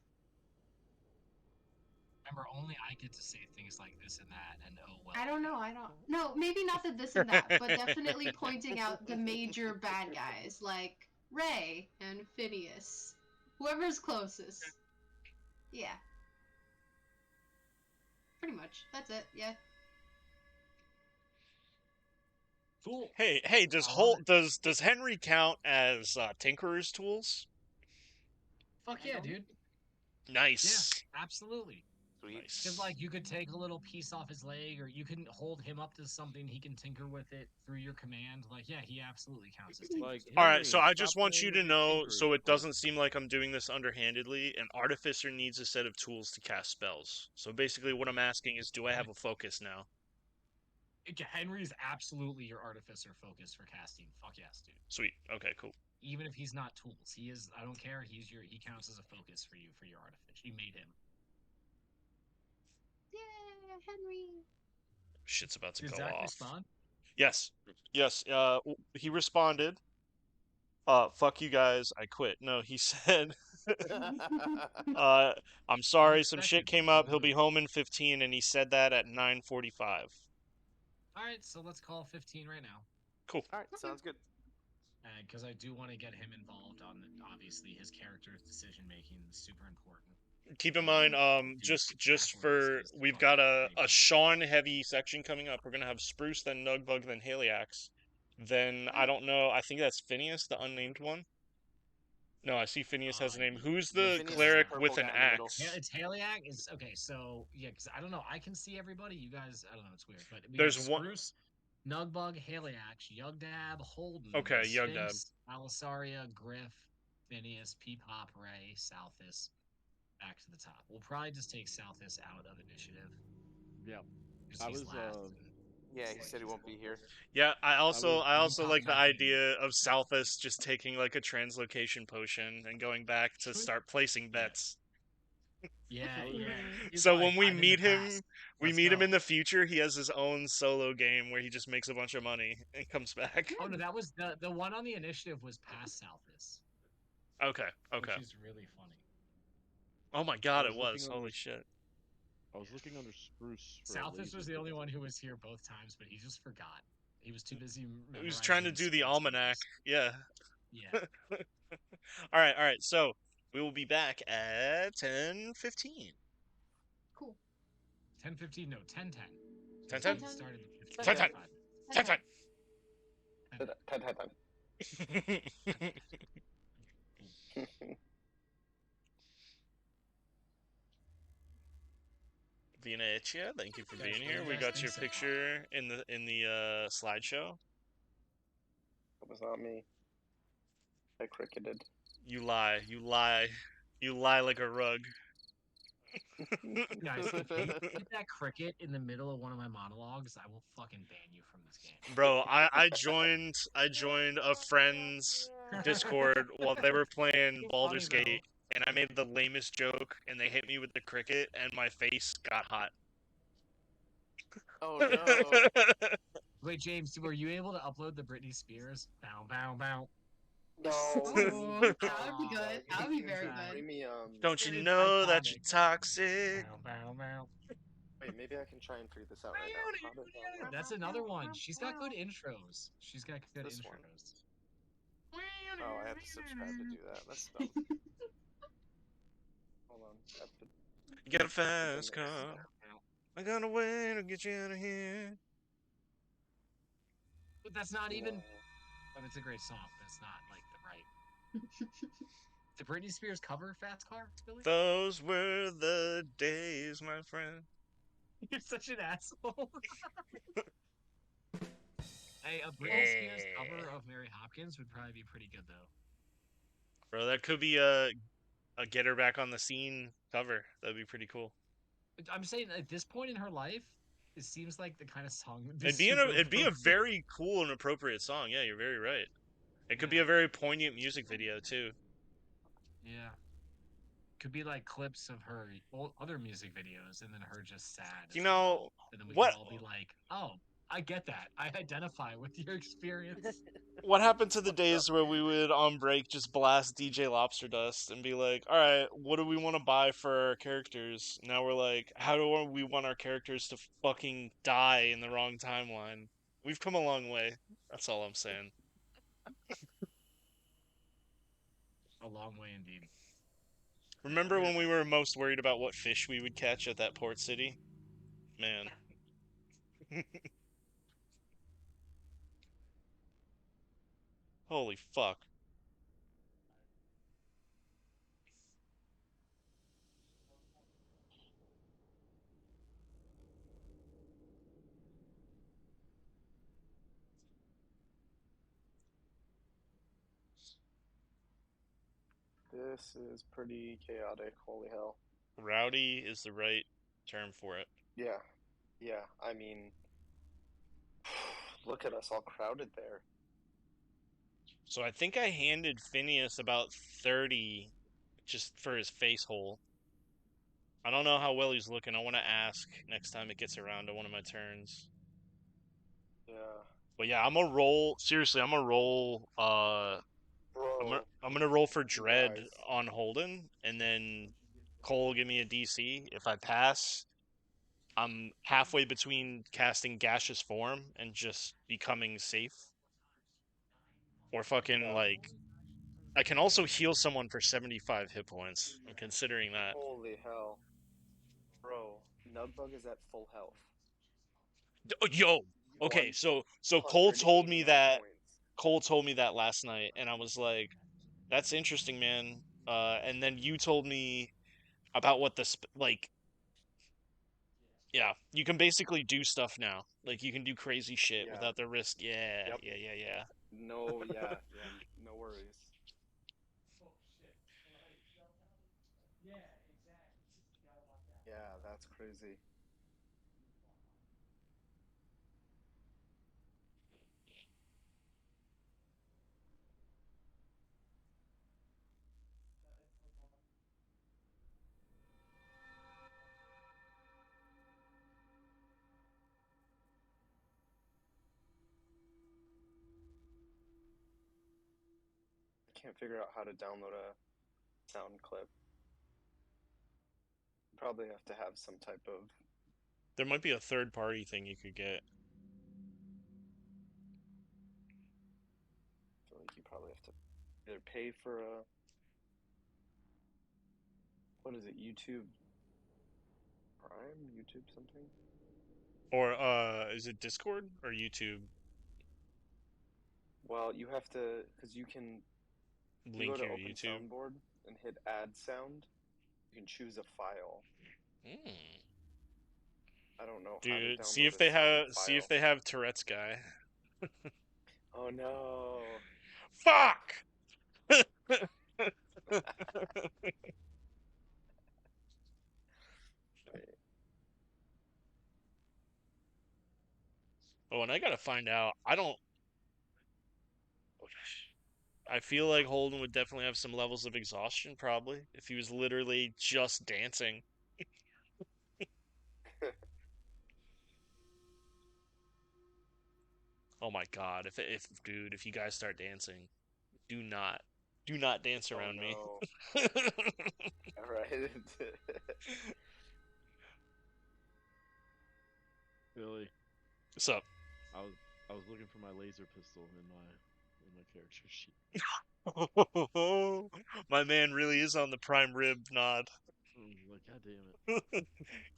G: Remember, only I get to say things like this and that, and oh well.
C: I don't know. No, maybe not the this and that, but definitely pointing out the major bad guys like Ray and Phineas. Whoever's closest. Yeah. Pretty much. That's it. Yeah.
G: Cool.
A: Hey, does
G: I love
A: Holt
G: it.
A: does Henry count as Tinkerer's tools?
G: Fuck yeah, dude.
A: Nice.
G: Yeah, absolutely.
F: Sweet.
G: Because like you could take a little piece off his leg, or you can hold him up to something. He can tinker with it through your command. Like, yeah, he absolutely counts as tinker.
D: Like,
A: All right,
D: Henry,
A: so I
D: stop
A: just want
D: playing
A: you
D: with
A: to
D: your
A: know,
D: tinkers,
A: so it
D: bud.
A: doesn't seem like I'm doing this underhandedly, an artificer needs a set of tools to cast spells. So basically what I'm asking is, do I have a focus now?
G: Henry's absolutely your artificer focus for casting. Fuck yes, dude.
A: Sweet. Okay, cool.
G: Even if he's not tools, he is. I don't care. He counts as a focus for you for your artificer. You made him.
C: Yeah, Henry.
A: Shit's about to
G: Did
A: go
G: Zach
A: off.
G: respond?
A: Yes. He responded, fuck you guys, I quit. No, he said, I'm sorry, some shit
G: Unexpected.
A: came up, he'll be home in 15, and he said that at 9:45.
G: All right, so let's call 15 right now.
A: Cool.
F: All right, sounds good.
G: Because I do want to get him involved on obviously his character's decision making is super important.
A: Keep in mind, just for, we've got a Sean heavy section coming up. We're gonna have Spruce, then Nugbug, then Haliax. Then, I don't know, I think that's Phineas, the unnamed one. No, I see Phineas has a name. Who's the
F: Phineas is
A: cleeric
F: the
A: with
F: purple
A: an
F: guy in the middle.
A: axe?
G: Yeah, it's Haliac. Is okay. So yeah, because I don't know. I can see everybody. You guys, I don't know. It's weird, but we
A: There's
G: have
A: one-
G: Spruce, Nugbug, Haliac, Yugdab, Holden.
A: Okay, Yugdab.
G: Sphinx, Alisaria, Griff, Phineas, Peepop, Ray, Southus. Back to the top. We'll probably just take Southus out of initiative.
D: Yeah.
G: 'cause
D: I
G: he's
D: was,
G: last, and
F: Yeah,
G: it's
F: he
G: like
F: said he
G: he's
F: won't
G: a
F: be here.
A: Yeah, I also
G: Peepop
A: like the
G: not being-
A: idea of Southus just taking like a translocation potion and going back to
G: True.
A: start placing bets.
G: Yeah, yeah. He's
A: So
G: like,
A: when we
G: "I'm in the
A: meet him,
G: past.
A: we
G: Let's
A: meet him
G: go."
A: in the future, he has his own solo game where he just makes a bunch of money and comes back.
G: Oh no, that was the one on the initiative was past Southus,
A: Okay, okay.
G: which is really funny.
A: Oh my god,
D: I
A: it
D: was
A: was.
D: looking
A: Holy
D: under-
A: shit.
D: I was looking under Spruce. For a
G: Southus
D: laser
G: was the only
D: pistol.
G: one who was here both times, but he just forgot. He was too busy.
A: He was trying to do the
G: memorizing
A: almanac.
G: scripts.
A: Yeah.
G: Yeah.
A: All right. So we will be back at 10:15.
C: Cool.
G: 10:15. No, 10:10.
A: 10:10?
G: We started at
A: 10:10.
G: 15:05.
A: 10:10. Venetia, thank you for being here. We got your picture in the slideshow.
B: That was not me. I cricketed.
A: You lie. You lie. You lie like a rug.
G: Guys, if you put that cricket in the middle of one of my monologues, I will fucking ban you from this game.
A: Bro, I joined a friend's Discord while they were playing Baldur's
G: Funny, though.
A: Gate, and I made the lamest joke, and they hit me with the cricket, and my face got hot.
F: Oh no.
G: Wait, James, were you able to upload the Britney Spears? Bow, bow, bow.
B: No.
C: Ooh, that would be good. That would be very good.
B: Premium.
A: Don't
G: It
A: you
G: is
A: know that you're
G: iconic.
A: toxic?
G: Bow, bow, bow.
B: Wait, maybe I can try and figure this out right now. How does that work?
G: That's another one. She's got good intros. She's got good
F: This one.
G: intros.
F: Oh, I have to subscribe to do that. That's dumb.
B: Hold on. I have to-
A: You got a
B: put the
A: fast
B: mix
A: car.
B: up.
A: I got a way to get you out of here.
G: But that's not even.
B: Yeah.
G: But it's a great song. That's not like the right. Did Britney Spears cover Fast Car, Billy?
A: Those were the days, my friend.
G: You're such an asshole. Hey, a Britney Spears cover of Mary Hopkins would probably be pretty good, though.
A: Bro, that could be a get her back on the scene cover. That'd be pretty cool.
G: I'm saying at this point in her life, it seems like the kind of song. Would
A: It'd be
G: super
A: it'd be a
G: appropriate.
A: very cool and appropriate song. Yeah, you're very right. It could be a very poignant music video too.
G: Yeah. Could be like clips of her other music videos, and then her just sad.
A: You know,
G: and then we
A: what-
G: could all be like, "Oh,
E: I get that. I identify with your experience.
A: What happened to the
F: Fucked up,
A: days where
F: man.
A: we would on break just blast DJ Lobster Dust and be like, all right, what do we want to buy for our characters? Now we're like, how do we want our characters to fucking die in the wrong timeline? We've come a long way. That's all I'm saying.
E: A long way indeed.
A: Remember when we were most worried about what fish we would catch at that port city? Man. Holy fuck.
B: This is pretty chaotic. Holy hell.
A: Rowdy is the right term for it.
B: Yeah. Yeah. I mean, look at us all crowded there.
A: So I think I handed Phineas about 30 just for his face hole. I don't know how well he's looking. I want to ask next time it gets around to one of my turns.
B: Yeah.
A: But yeah, I'm gonna roll. Seriously, I'm gonna roll.
B: Bro.
A: I'm gonna roll for Dread
B: Nice.
A: on Holden, and then Cole will give me a DC. If I pass, I'm halfway between casting Gaseous Form and just becoming safe. Or fucking
B: Yeah.
A: like, I can also heal someone for 75 hit points. I'm considering that.
B: Holy hell. Bro, Nugbug is at full health.
A: Yo. Okay, so Cole told me
B: 189
A: that.
B: points.
A: Cole told me that last night, and I was like, "That's interesting, man." And then you told me about what like. Yeah, you can basically do stuff now. Like you can do crazy shit
B: Yeah.
A: without the risk. Yeah,
B: Yep.
A: yeah.
B: No, yeah, no worries. Yeah, that's crazy. I can't figure out how to download a sound clip. Probably have to have some type of.
A: There might be a third-party thing you could get.
B: I feel like you probably have to either pay for a. What is it? YouTube Prime? YouTube something?
A: Or is it Discord or YouTube?
B: Well, you have to, because you can. You
A: Link
B: go to
A: your
B: Open
A: YouTube.
B: Soundboard and hit Add Sound. You can choose a file. I don't know how to
A: Dude,
B: download
A: see if
B: a
A: they
B: sound
A: have
B: file.
A: Tourette's guy.
B: Oh no.
A: Fuck! Oh, and I gotta find out. I feel like Holden would definitely have some levels of exhaustion, probably, if he was literally just dancing. Oh my god, if you guys start dancing, do not dance around me.
B: Oh no. Alright.
D: Billy,
A: What's up?
D: I was looking for my laser pistol in my character sheet.
A: My man really is on the prime rib nod.
D: Like, god damn it.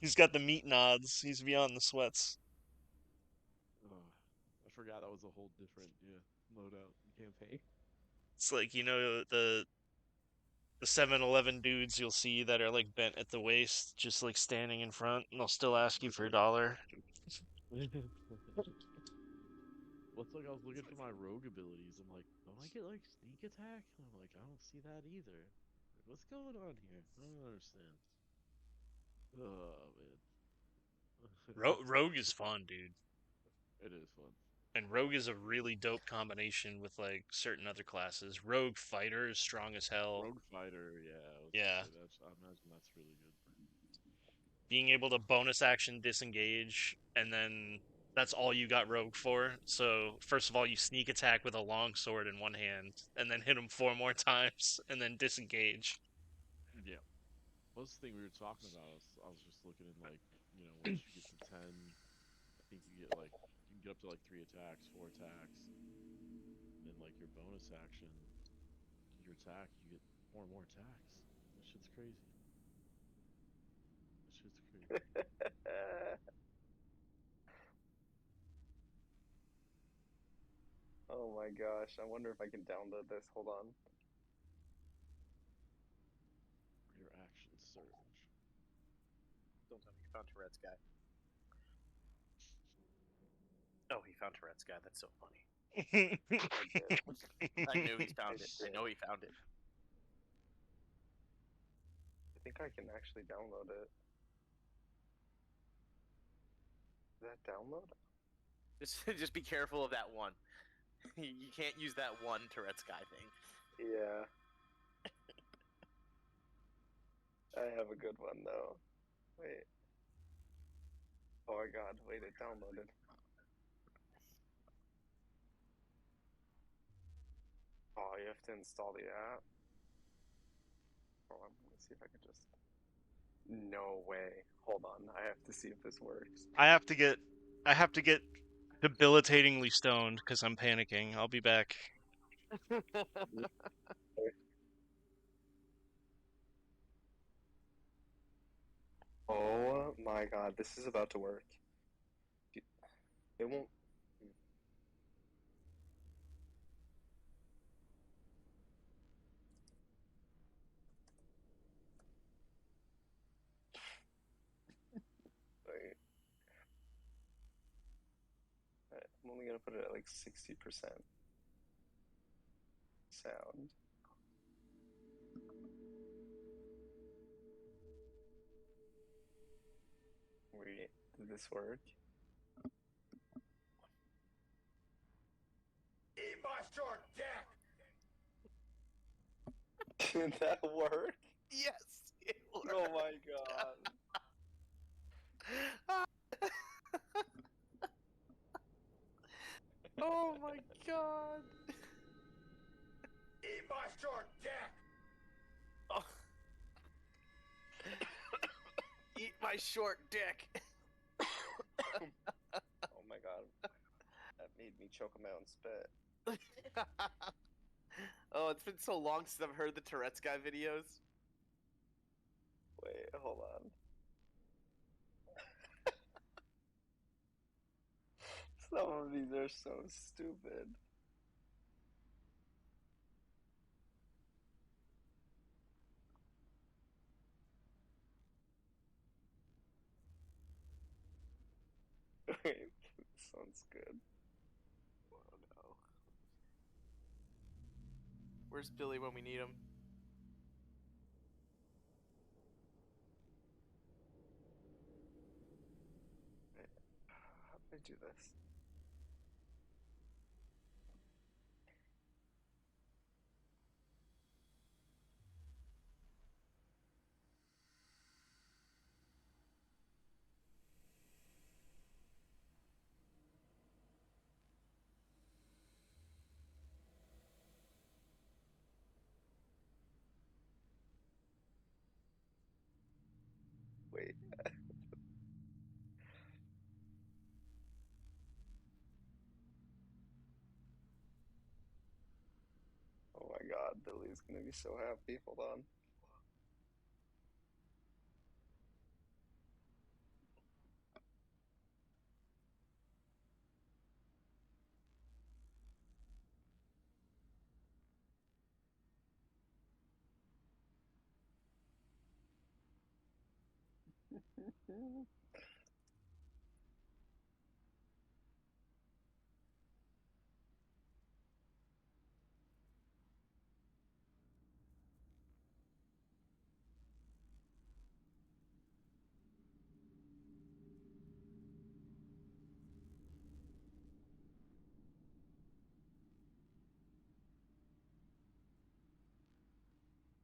A: He's got the meat nods. He's beyond the sweats.
D: Oh, I forgot that was a whole different loadout campaign.
A: It's like, the 7-Eleven dudes you'll see that are like bent at the waist, just like standing in front, and they'll still ask you for $1.
D: What's like I was looking for my rogue abilities. I'm like, don't I get like sneak attack? And I'm like, I don't see that either. What's going on here? I don't understand. Oh man.
A: Rogue is fun, dude.
D: It is fun.
A: And Rogue is a really dope combination with like certain other classes. Rogue Fighter is strong as hell.
D: Rogue Fighter, yeah.
A: Yeah.
D: I imagine that's really good.
A: Being able to bonus action disengage and then that's all you got rogue for. So first of all, you sneak attack with a long sword in one hand, and then hit him 4 more times, and then disengage.
D: Yeah. What's the thing we were talking about? I was just looking in like, you know, once you get to 10, I think you get like you can get up to like 3 attacks, 4 attacks, and then like your bonus action, your attack, you get 4 more attacks. That shit's crazy. That shit's crazy.
B: Oh my gosh, I wonder if I can download this. Hold on.
D: Your action surge.
F: Don't tell me you found Tourette's guy. Oh, he found Tourette's guy. That's so funny. I knew he found it. I know he found it.
B: I think I can actually download it. Is that download?
F: Just be careful of that one. You can't use that one Tourette's guy thing.
B: Yeah. I have a good one though. Wait. Oh my god, wait, it downloaded. Oh, you have to install the app. Hold on, let me see if I can just. No way. Hold on, I have to see if this works.
A: I have to get debilitatingly stoned because I'm panicking. I'll be back.
B: Oh my god, this is about to work. It won't. Wait. Alright, I'm only gonna put it at like 60% sound. Wait, did this work?
I: Eat my short dick!
B: Did that work?
F: Yes, it worked.
B: Oh my god.
F: Oh my god.
I: Eat my short dick!
F: Oh. Eat my short dick.
B: Oh my god. That made me choke on my own spit.
F: Oh, it's been so long since I've heard the Tourette's guy videos.
B: Wait, hold on. Some of these are so stupid. Wait, this one's good.
F: Oh no. Where's Billy when we need him?
B: How do I do this? Wait. Oh my god, Billy's gonna be so happy. Hold on.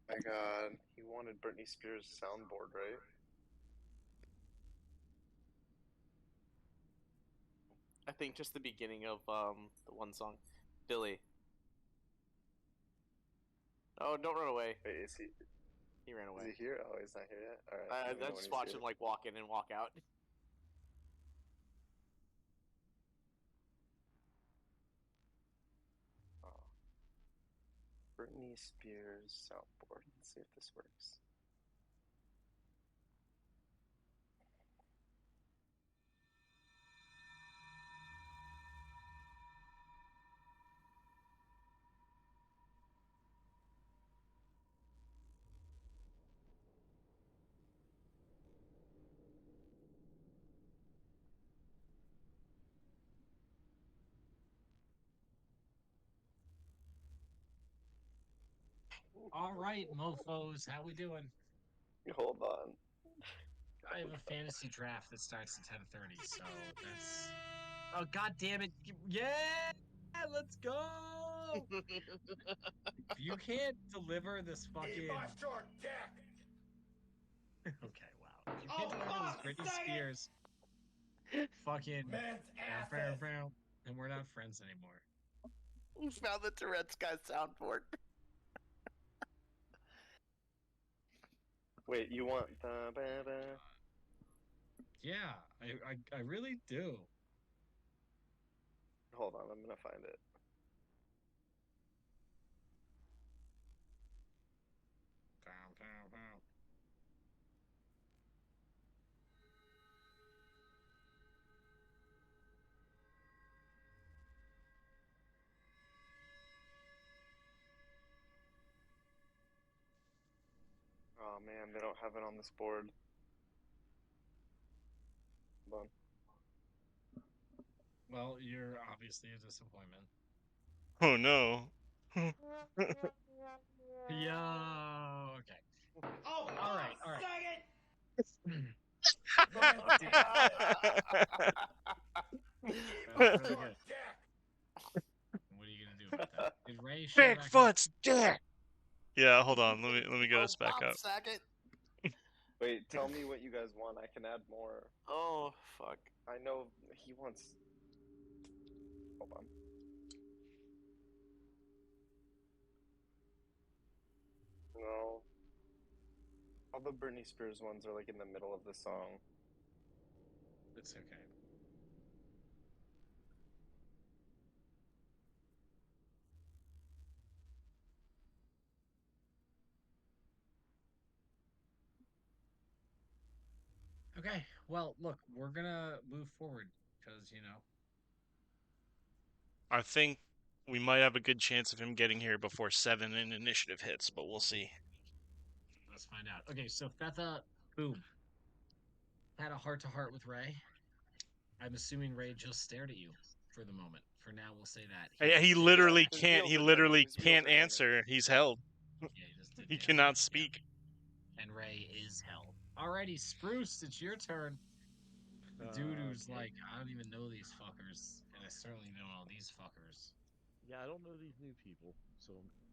B: My god, he wanted Britney Spears' soundboard, right?
F: I think just the beginning of the one song, Billy. Oh, don't run away.
B: Wait, is he
F: ran away.
B: Is he here? Oh, he's not here yet. All right.
F: I
B: let me know when
F: just
B: he's
F: watch
B: here.
F: him like walk in and walk out.
B: Oh. Britney Spears soundboard. Let's see if this works.
E: All right, mofos, how we doing?
B: Hold on.
E: I have a fantasy draft that starts at 10:30, so that's. Oh god damn it! Yeah, let's go. If you can't deliver this
I: Eat
E: fucking.
I: my short dick!
E: Okay, wow. If you can't deliver this Britney Spears, fucking.
I: Man's asses!
E: And we're not friends anymore.
F: We found the Tourette's guy soundboard.
B: Wait, you want the ba-ba?
E: Yeah, I really do.
B: Hold on, I'm gonna find it. Oh man, they don't have it on this board. Hold on.
E: Well, you're obviously a disappointment.
A: Oh no.
E: Yo, okay.
I: Oh,
E: All right, all right.
I: Man's
E: Very
I: short
E: good.
I: dick!
E: What are you gonna do about that? Did Ray show back up?
A: Bigfoot's dick. Yeah, hold on. Let me get us back up.
F: Sackett.
B: Wait, tell me what you guys want. I can add more.
F: Oh fuck.
B: I know he wants. Hold on. No. All the Britney Spears ones are like in the middle of the song.
E: It's okay. Okay, well, look, we're gonna move forward because
A: I think we might have a good chance of him getting here before 7 in initiative hits, but we'll see.
E: let's find out. Okay, so Fetha, boom, had a heart-to-heart with Ray. I'm assuming Ray just stared at you for the moment. For now, we'll say that.
A: He
E: just
A: literally
F: his
A: can't.
F: wheels
A: He
F: are
A: literally
F: turning, his wheels
A: can't
F: are turning.
A: answer. He's held.
E: Yeah, he just didn't
A: He
E: answer.
A: cannot
E: Yeah.
A: speak.
E: And Ray is held. Alrighty, Spruce, it's your turn. The dude who's
D: Okay.
E: like, I don't even know these fuckers, and I certainly know all these fuckers.
D: Yeah, I don't know these new people, so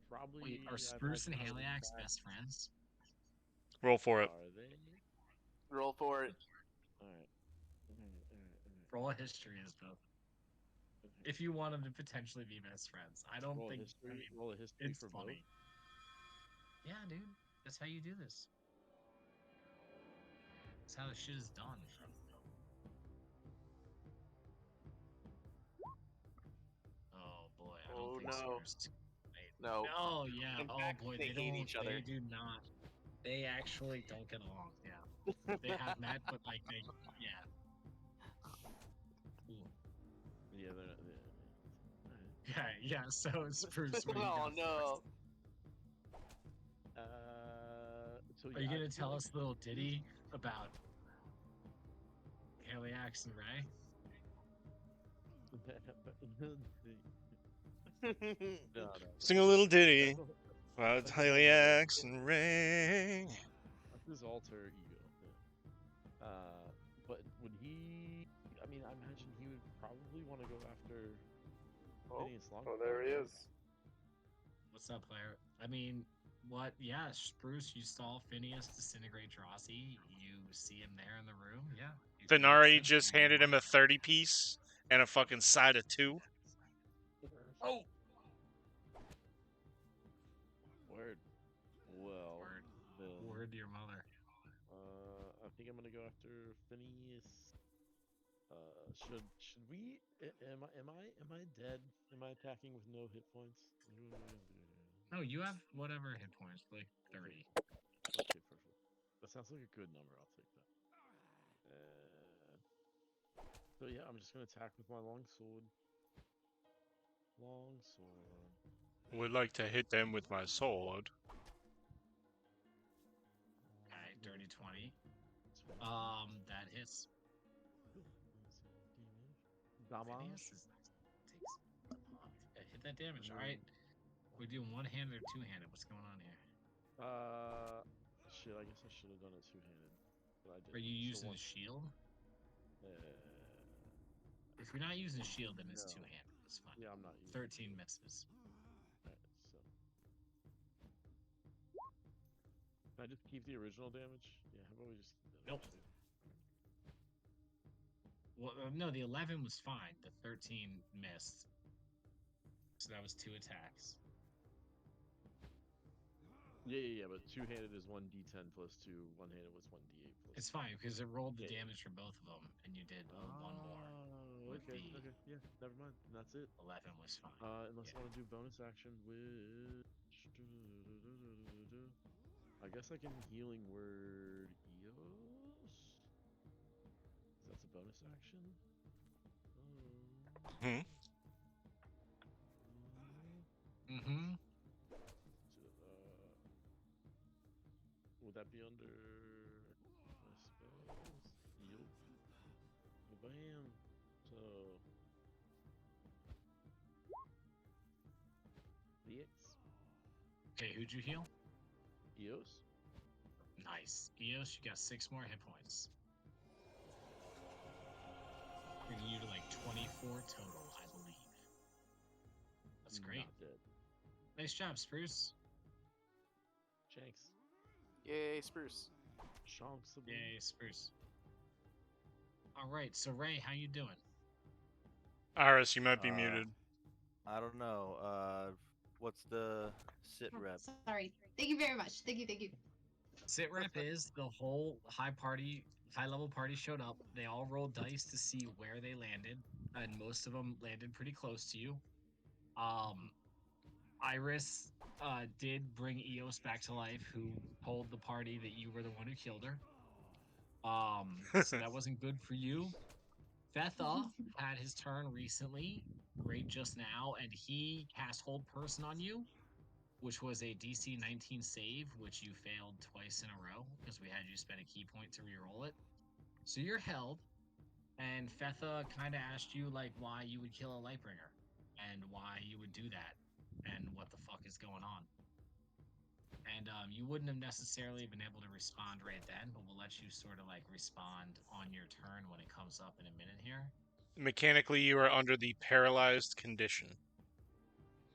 D: probably.
E: Wait, are
D: I
E: Spruce and
D: imagine they'll be
E: Haliax
D: back.
E: best friends?
A: Roll for it.
D: Are they?
F: Roll for it.
D: Alright.
E: Roll a history as both. If you want them to potentially be best friends. I don't
D: Roll a
E: think
D: history.
E: I mean,
D: Roll a history
E: it's
D: for
E: funny. Yeah, dude. That's how you do this. That's how the shit is done. Oh boy, I don't
F: Oh,
E: think
F: no.
E: Spruce.
F: No.
E: Oh yeah.
F: In
E: Oh
F: fact,
E: boy,
F: they
E: they
F: hate
E: don't.
F: each other.
E: They do not. They actually don't get along. Yeah. They have met, but like they. Yeah. Ooh.
D: Yeah, they're. Alright.
E: Yeah. So Spruce. What do you
F: Oh
E: got
F: no.
D: So
E: Are you
D: yeah, I
E: gonna
D: feel
E: tell
D: like-
E: us a little ditty about Haliax and Ray?
D: No.
A: Sing a little ditty
D: That's a-
A: about
D: that's a-
A: Haliax and Ray.
D: That's his alter ego. Yeah. But would he? I mean, I imagine he would probably want to go after
F: Oh.
D: Phineas Long.
B: Oh, there he is.
E: What's up, player? I mean, what? Yeah, Spruce, you saw Phineas disintegrate Drosy. You see him there in the room. Yeah. you can
A: Denari
E: accept
A: just
E: him.
A: handed him a 30 piece, and a fucking side of 2.
E: Oh,
D: Word. Well,
E: Word.
D: then,
E: word to your mother.
D: I think I'm gonna go after Phineas. Should we? Am I dead? Am I attacking with no hit points?
E: No, you have whatever hit points, like 30.
D: Okay, perfect. That sounds like a good number. I'll take that. So yeah, I'm just gonna attack with my long sword. Long sword.
A: Would like to hit them with my sword.
E: Okay, dirty 20. That hits.
D: Damage.
E: Phineas takes the punt. Hit that damage. All right. We're doing one-handed or two-handed. What's going on here?
D: Shit. I guess I should have done it two-handed, but I didn't.
E: Are you
D: So
E: using
D: one-
E: a shield?
D: Uh,
E: If you're not using a shield, then it's
D: No.
E: two-handed. It's fine.
D: yeah, I'm not using.
E: 13 misses.
D: Alright, so. Can I just keep the original damage? Yeah, how about we just.
E: Nope. Well, no, the 11 was fine. The 13 missed. So that was 2 attacks.
D: Yeah, but two-handed is 1d10 plus 2, one-handed was 1d8 plus
E: It's fine because it rolled the
D: Yeah, yeah.
E: damage for both of them, and you did one more.
D: Oh,
E: with
D: okay,
E: the-
D: okay, yeah, never mind. And that's it.
E: 11 was fine.
D: Unless
E: Yeah.
D: I want to do bonus action, which I guess I can healing word Eos. That's a bonus action.
A: Hmm.
E: Mm-hmm.
D: Would that be under? I suppose. Heal. Bam. So. DX.
E: Okay, who'd you heal?
D: Eos.
E: Nice. Eos, you got 6 more hit points. Bringing you to like 24 total, I believe. That's great.
D: Not dead.
E: Nice job, Spruce.
D: Shanks.
F: Yay, Spruce.
D: Shanks.
E: Yay, Spruce. All right, so Ray, how you doing?
A: Iris, you might be muted.
J: I don't know. What's the sit rep?
C: Sorry. Thank you very much. Thank you.
E: Sit rep is the whole high level party showed up. They all rolled dice to see where they landed, and most of them landed pretty close to you. Iris did bring Eos back to life, who told the party that you were the one who killed her. So that wasn't good for you. Fetha had his turn recently, right just now, and he cast Hold Person on you, which was a DC 19 save, which you failed twice in a row because we had you spend a key point to reroll it. So you're held, and Fetha kind of asked you like why you would kill a Lightbringer and why you would do that and what the fuck is going on. And you wouldn't have necessarily been able to respond right then, but we'll let you sort of like respond on your turn when it comes up in a minute here.
A: Mechanically, you are under the paralyzed condition.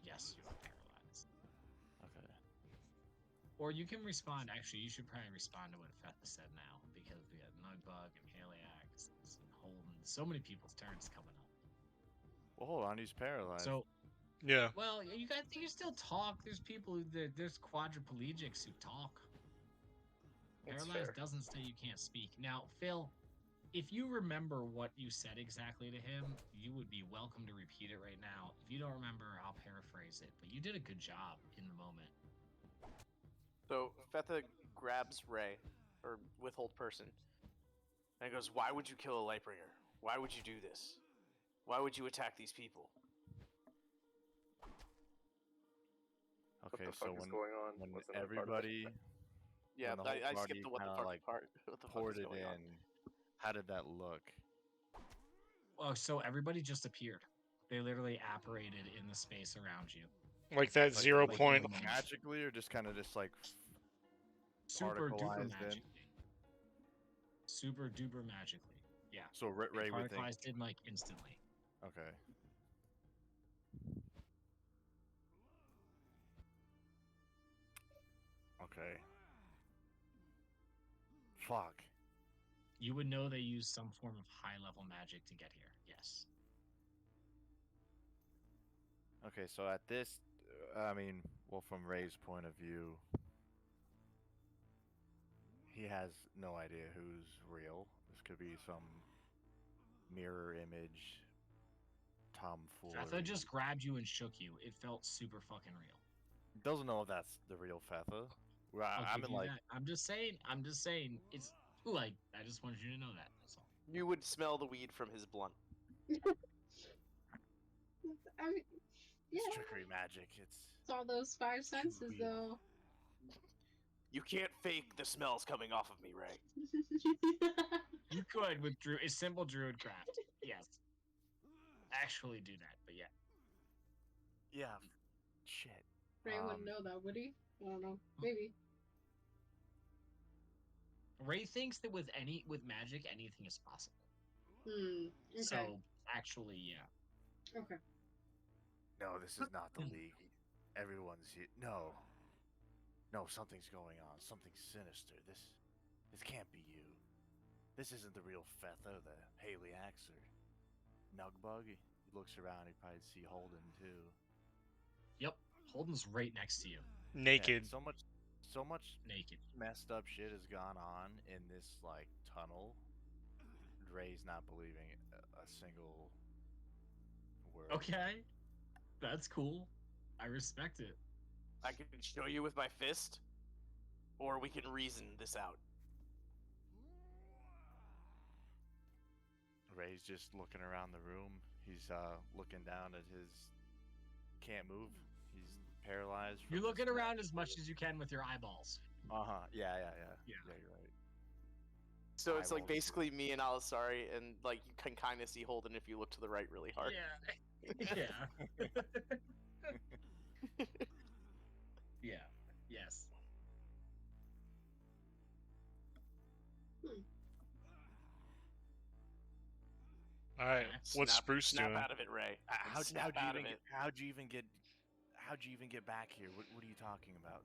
E: Yes, you are paralyzed.
J: Okay.
E: Or you can respond. Actually, you should probably respond to what Fetha said now, because we got Nugbug and Haliax and Holden. So many people's turns coming up.
J: Well, hold on. He's paralyzed.
E: So,
A: Yeah.
E: well, you guys still talk. There's people. There's quadriplegics who talk.
B: That's
E: Paralyzed
B: fair.
E: doesn't say you can't speak. Now, Phil, if you remember what you said exactly to him, you would be welcome to repeat it right now. If you don't remember, I'll paraphrase it. But you did a good job in the moment.
F: So Fetha grabs Ray, or withhold person, and goes, "Why would you kill a Lightbringer? Why would you do this? Why would you attack these people?"
B: What
J: Okay,
B: the
J: so
B: fuck is going on?
J: when
B: Wasn't I part of
J: everybody
B: it?
F: Yeah,
J: When the whole
F: I
J: party
F: skipped the what the
J: kinda,
F: fuck
J: like,
F: part. What the fuck
J: poured
F: is
J: it
F: going on?
J: in, how did that look?
E: Oh, so everybody just appeared. They literally apparated in the space around you.
A: Like that
J: Like,
A: 0
E: like
A: point.
E: normal.
J: magically, or just kind of just like
E: Super duper
J: particleized in?
E: magically. Super duper magically. Yeah.
J: So Ray would think.
E: Particleized in like instantly.
J: Okay. Okay. Fuck.
E: You would know they used some form of high level magic to get here. Yes.
J: Okay, so at this, I mean, well, from Ray's point of view, he has no idea who's real. This could be some mirror image tomfoolery.
E: Fetha just grabbed you and shook you. It felt super fucking real.
J: Doesn't know if that's the real Fetha. Well,
E: I'll
J: I'm
E: give
J: in
E: you
J: like,
E: that. I'm just saying. It's like I just wanted you to know that. That's all.
F: You would smell the weed from his blunt.
C: I mean, yeah,
J: it's trickery magic. It's
C: it's all those five senses,
J: real.
C: though.
F: You can't fake the smells coming off of me, Ray.
E: You could with a simple druid craft. Yes. Actually do that, but yeah.
J: yeah, shit.
C: Ray wouldn't know that, would he? I don't know. Maybe.
E: Ray thinks that with magic anything is possible.
C: Okay.
E: So actually, yeah.
C: Okay.
J: No, this is not the league. Everyone's here. No, something's going on. Something sinister. This can't be you. This isn't the real Fetha, the Haliax or Nugbug. He looks around. He probably see Holden too.
E: Yep. Holden's right next to you.
A: Naked.
J: Yeah, so much
E: Naked.
J: messed up shit has gone on in this like tunnel. Ray's not believing a single word.
E: Okay. That's cool. I respect it.
F: I can show you with my fist, or we can reason this out.
J: Ray's just looking around the room. He's looking down at his. Can't move. He's paralyzed.
E: You're
J: from
E: looking
J: his-
E: around as much as you can with your eyeballs.
J: Yeah.
E: Yeah.
J: Yeah, you're right.
F: So it's like
J: Eyeballs.
F: basically me and Alisari, and like you can kind of see Holden if you look to the right really hard.
E: Yeah. Yeah. Yeah. Yes.
A: All right, what's
F: Snap-
A: Spruce
F: snap
A: doing?
F: out of it, Ray.
J: How'd
F: Snap
J: you
F: out
J: even
F: of
J: get?
F: it.
J: How'd you even get back here? What are you talking about?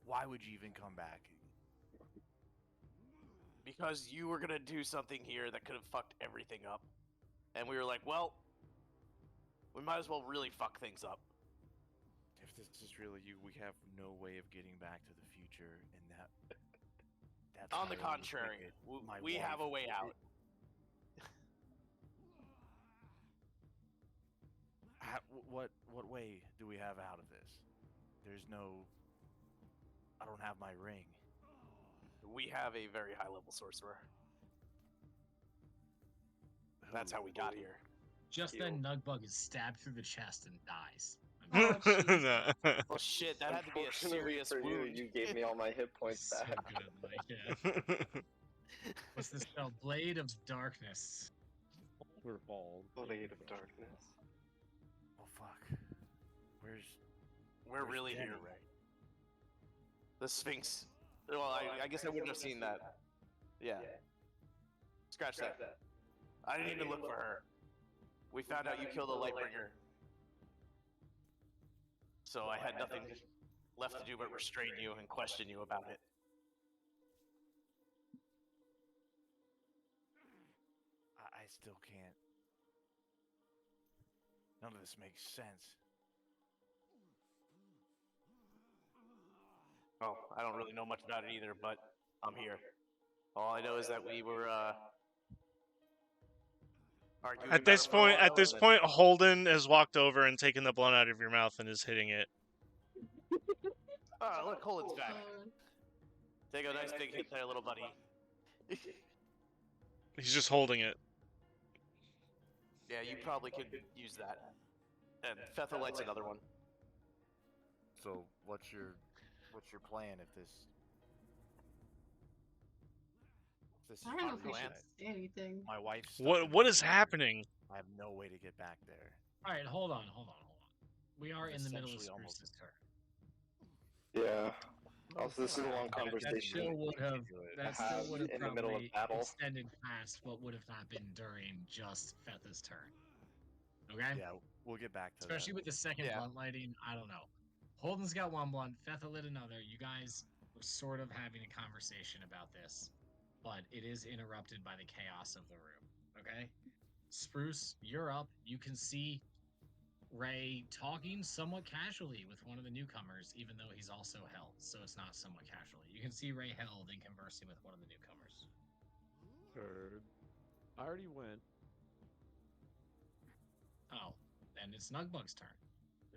J: Why would you even come back?
F: Because you were gonna do something here that could have fucked everything up, and we were like, well, we might as well really fuck things up.
J: If this is really you, we have no way of getting back to the future, and that's
F: On the
J: highly
F: contrary,
J: wicked. My
F: we have a
J: wife-
F: way out.
J: What way do we have out of this? There's no. I don't have my ring.
F: We have a very high level sorcerer. That's how we got here.
E: Just then, Nugbug is stabbed through the chest and dies.
C: Oh, jeez.
A: Nah.
F: Well, shit, that had to be a
B: Unfortunately
F: serious
B: for
F: wound.
B: you gave me all my hit points
E: So
B: back.
E: good, like, yeah. What's this spell? Blade of Darkness.
D: We're bald.
B: Blade of Darkness.
J: Oh fuck. Where's
F: We're really
J: Danny?
F: here, Ray. The Sphinx. Well, I guess I wouldn't have seen that. Yeah. Scratch that. I didn't even look for her. We found out you killed a Lightbringer. So I had nothing left to do but restrain you and question you about it.
J: I still can't. None of this makes sense.
F: Oh, I don't really know much about it either, but I'm here. All I know is that we were arguing
A: At this
F: about it for a
A: point,
F: while,
A: at this
F: and
A: point, Holden has walked over and taken the blunt out of your mouth and is hitting it.
F: then- Oh, look, Holden's back.
C: Uh,
F: Take a nice big hit there, little buddy.
A: He's just holding it.
F: Yeah, you probably could use that. And Fetha lights another one.
J: So what's your plan if this is
C: I don't know
J: our
C: if we
J: plan?
C: should say anything.
J: My wife's stuck
A: What
J: in
A: what
J: the
A: is
J: tunnel.
A: happening?
J: I have no way to get back there.
E: All right, hold on. We are
J: It's
E: in the middle of
J: essentially almost-
E: Spruce's turn.
B: Yeah. Also, this is a long
E: That
B: conversation.
E: still would have. That still
B: have
E: would have
B: in the middle of
E: probably
B: battle.
E: extended past what would have happened during just Fetha's turn. Okay.
J: Yeah, we'll get back to
E: Especially
J: that.
E: with the second
F: Yeah.
E: blunt lighting, I don't know. Holden's got one blunt, Fetha lit another. You guys were sort of having a conversation about this, but it is interrupted by the chaos of the room. Okay? Spruce, you're up. You can see Ray talking somewhat casually with one of the newcomers, even though he's also held, so it's not somewhat casually. You can see Ray held and conversing with one of the newcomers.
D: Heard. I already went.
E: Oh, and it's Nugbug's turn.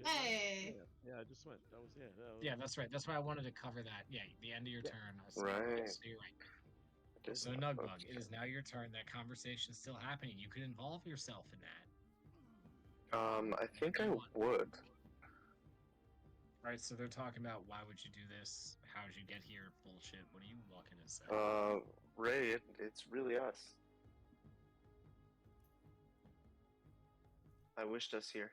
C: Hey!
D: Yeah, I just went. That was That was,
E: Yeah, that's right. That's why I wanted to cover that. Yeah, the end of your turn. I see.
B: Right.
E: So you're right.
B: It is
E: So
B: Nugbug's
E: Nugbug, it
B: turn.
E: is now your turn. That conversation's still happening. You could involve yourself in that.
B: I think I
E: You want-
B: would.
E: All right, so they're talking about why would you do this? How did you get here? Bullshit. What are you looking to say?
B: Ray, it's really us. I wished us here.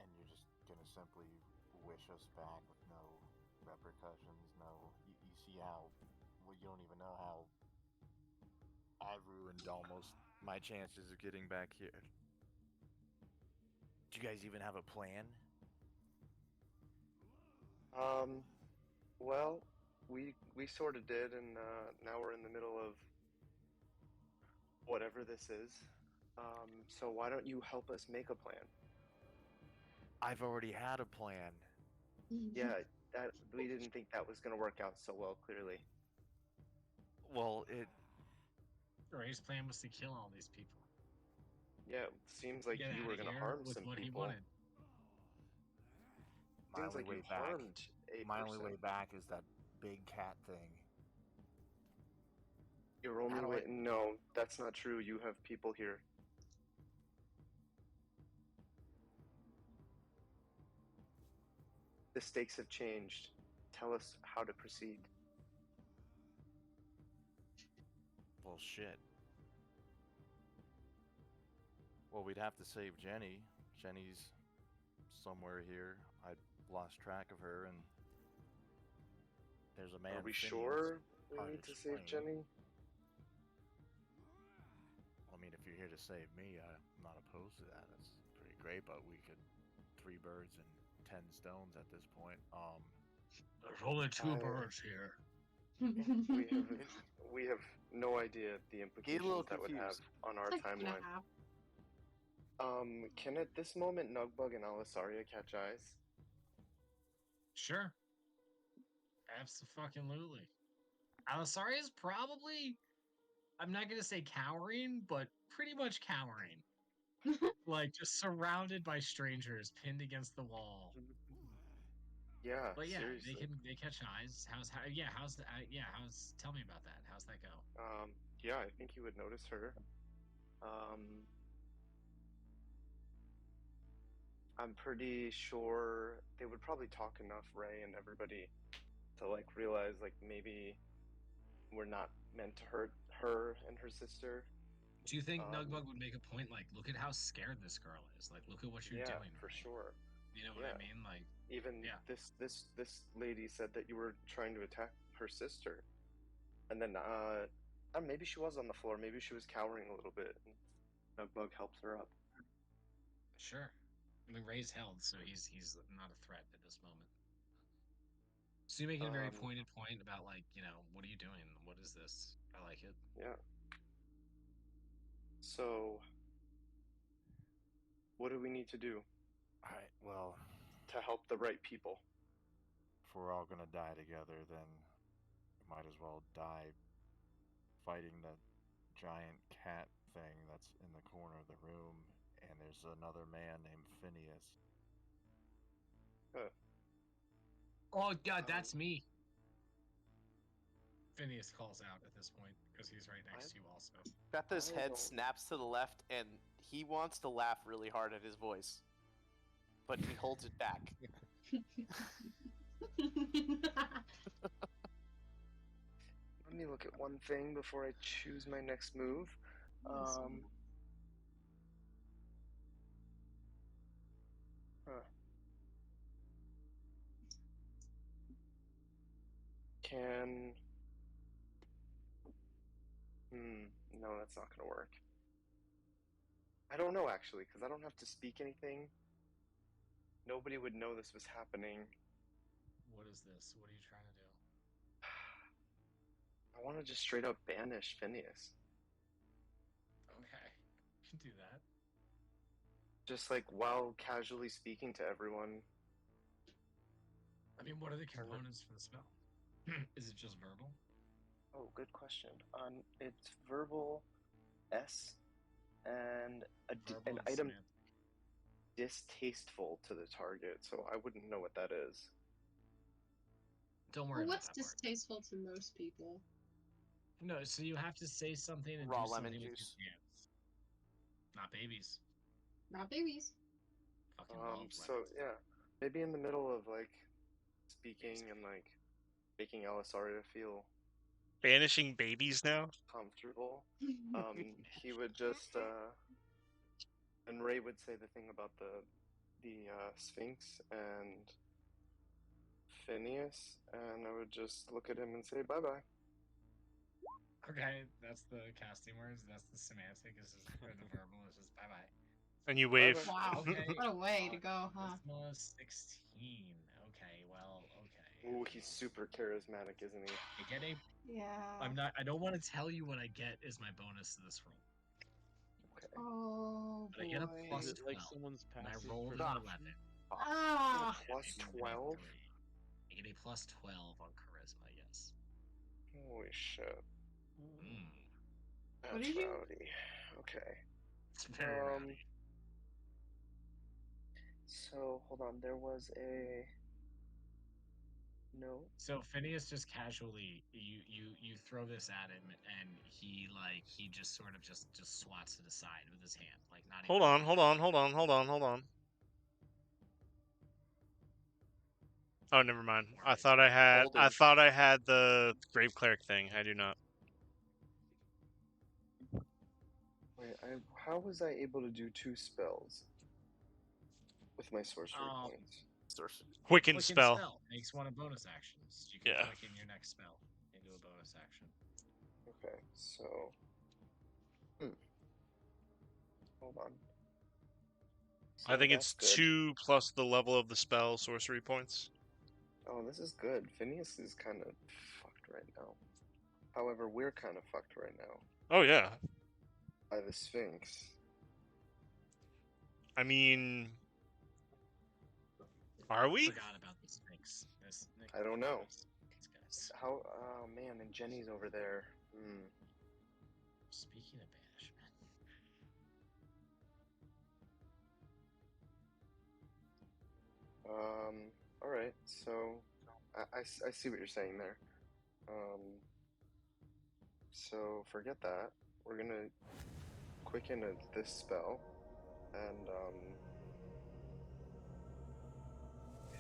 J: And you're just gonna simply wish us back with no repercussions, you see how, well, you don't even know how I've ruined almost my chances of getting back here. Do you guys even have a plan?
B: Well, we sort of did, and now we're in the middle of whatever this is. So why don't you help us make a plan?
J: I've already had a plan.
B: Yeah, that we didn't think that was gonna work out so well, clearly.
J: Well, it
E: Ray's plan was to kill all these people.
B: Yeah, it seems like
E: Get
B: you were
E: outta
B: gonna
E: here
B: harm
E: with
B: some
E: what he
B: people.
E: wanted.
J: my
B: Seems
J: only
B: like
J: way
B: you
J: back.
B: harmed a
J: My only
B: person.
J: way back is that big cat thing.
B: Your only
J: do
B: way?
J: I-
B: No, that's not true. You have people here. The stakes have changed. Tell us how to proceed.
J: Well, shit. Well, we'd have to save Jenny. Jenny's somewhere here. I lost track of her, and there's a man.
B: Are we
J: Phineas,
B: sure we
J: hard
B: need
J: to
B: to save
J: explain.
B: Jenny?
J: I mean, if you're here to save me, I'm not opposed to that. That's pretty great, but we could 3 birds and 10 stones at this point.
E: There's only two
B: I-
E: birds here.
B: We have no idea the implications
F: little
B: that would have
F: confused.
B: on our
C: It's like 2.5.
B: timeline. Can at this moment Nugbug and Alisaria catch eyes?
E: Sure. Absolutely. Alisaria is probably, I'm not going to say cowering, but pretty much cowering. Like, just surrounded by strangers, pinned against the wall.
B: Yeah,
E: But yeah,
B: seriously.
E: they catch eyes. Tell me about that. How's that go?
B: Yeah, I think you would notice her. I'm pretty sure they would probably talk enough, Ray and everybody, to like realize like maybe we're not meant to hurt her and her sister.
E: Do you think
B: Um,
E: Nugbug would make a point like, look at how scared this girl is? Like, look at what you're
B: yeah,
E: doing.
B: for
E: Ray.
B: sure.
E: You know what
B: Yeah.
E: I mean? Like,
B: Even
E: Yeah.
B: this lady said that you were trying to attack her sister, and then maybe she was on the floor. Maybe she was cowering a little bit. And Nugbug helps her up.
E: sure. I mean, Ray's held, so he's not a threat at this moment. So you're making a very
B: Um,
E: pointed point about like, what are you doing? What is this? I like it.
B: Yeah. So, what do we need to do
J: Alright, well,
B: to help the right people?
J: if we're all gonna die together, then we might as well die fighting the giant cat thing that's in the corner of the room, and there's another man named Phineas.
E: Oh God, that's me. Phineas calls out at this point because he's right next to you also.
F: Beth's
B: I
F: head
B: don't-
F: snaps to the left, and he wants to laugh really hard at his voice, but he holds it back.
B: Let me look at one thing before I choose my next move. Can... no, that's not gonna work. I don't know, actually, because I don't have to speak anything. Nobody would know this was happening.
E: What is this? What are you trying to do?
B: I want to just straight up banish Phineas.
E: Okay, you can do that.
B: just like while casually speaking to everyone.
E: I mean, what are the components for the spell? Is it just verbal?
B: Oh, good question. It's verbal, S, and
E: Verbal
B: an
E: and
B: item
E: semantic.
B: distasteful to the target, so I wouldn't know what that is.
E: Don't worry
C: Well,
E: about
C: what's
E: that part.
C: distasteful to most people?
E: No, so you have to say something and
F: Raw
E: do
F: lemon
E: something with
F: juice.
E: your hands. Not babies.
C: Not babies.
E: Fucking love
B: So
E: lemons.
B: yeah, maybe in the middle of like speaking and like making Alisaria feel
A: Banishing babies now?
B: comfortable, he would just and Ray would say the thing about the Sphinx and Phineas, and I would just look at him and say bye bye.
E: Okay, that's the casting words. That's the semantic. Or the verbal is just bye bye.
A: And you wave.
B: Bye-bye.
C: Wow.
E: Okay.
C: What a way to go, huh?
E: Charisma 16. Okay, well, okay.
B: Ooh, he's super charismatic, isn't he?
E: I get a.
C: Yeah.
E: I don't want to tell you what I get as my bonus to this roll.
B: Okay.
C: Oh
E: But I
C: boy.
E: get a plus
D: Is it like
E: 12,
D: someone's
E: and I
D: passive
E: rolled an
D: perception?
E: 11.
C: Ah.
B: Plus
E: I moved it
B: 12?
E: 3. I get a plus 12 on charisma. Yes.
B: Holy shit.
E: Mm,
B: That's
C: What did you-
B: rowdy. Okay.
E: it's very rowdy.
B: So hold on, there was a no.
E: So Phineas just casually you throw this at him and he just sort of just swats it aside with his hand, like not
A: Hold
E: even
A: on. Oh, never mind. I thought I had the Grave Cleric thing. I do not.
B: Wait, how was I able to do 2 spells with my sorcery points?
F: Sorcery.
A: Quicken
E: Quicken
A: spell.
E: makes one of bonus actions. You can
A: Yeah.
E: quicken your next spell into a bonus action.
B: Okay, so hold on.
A: I think
B: So
A: it's
B: that's good.
A: 2 plus the level of the spell sorcery points.
B: Oh, this is good. Phineas is kind of fucked right now. However, we're kind of fucked right now
A: Oh yeah.
B: by the Sphinx.
A: I mean, are we?
E: Forgot about the Sphinx.
B: I don't know.
E: These guys.
B: How? Oh man, and Jenny's over there.
E: Speaking of banishment,
B: All right. So I see what you're saying there. So forget that. We're gonna quicken this spell, and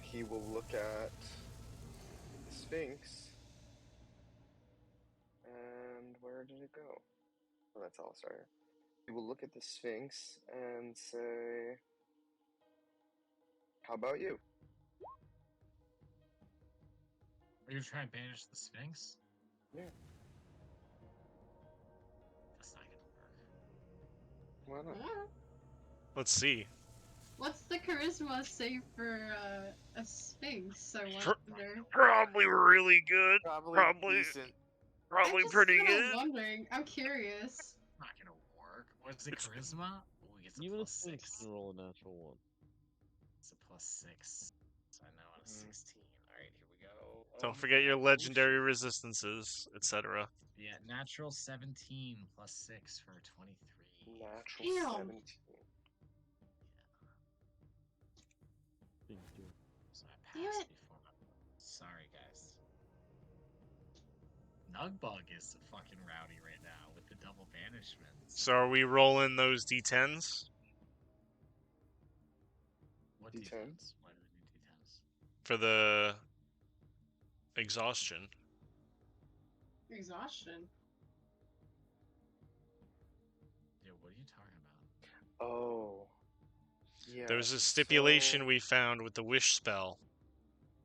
B: he will look at the Sphinx. And where did it go? Oh, that's all. Sorry. He will look at the Sphinx and say, "How about you?"
E: are you trying to banish the Sphinx?
B: Yeah.
E: That's not gonna work.
B: Why not?
C: Ah.
A: Let's see.
C: What's the charisma save for a sphinx? I
A: Pr-
C: wonder.
A: Probably really good.
F: Probably decent.
A: Probably
C: I'm just
A: pretty
C: kinda
A: good.
C: wondering. I'm curious.
E: Not gonna work. What's the
A: It's-
E: charisma? Oh, he gets a
D: Even a
E: plus
D: sphinx
E: 6.
D: can roll a natural one.
E: It's a plus 6. So I know on a 16. Alright, here we go.
A: Don't forget your legendary resistances, etc.
E: Yeah, natural 17 plus 6 for 23.
B: Natural
C: Damn.
B: 17.
D: Thank you.
E: So I
C: Damn
E: passed
C: it.
E: before my. Sorry, guys. Nugbug is fucking rowdy right now with the double banishments.
A: So are we rolling those d10s
E: What
B: D10s?
E: D10s? Why do we need D10s?
A: for the exhaustion?
C: Exhaustion.
E: Dude, what are you talking about?
B: Oh. Yeah.
A: There's a stipulation
B: so-
A: we found with the wish spell.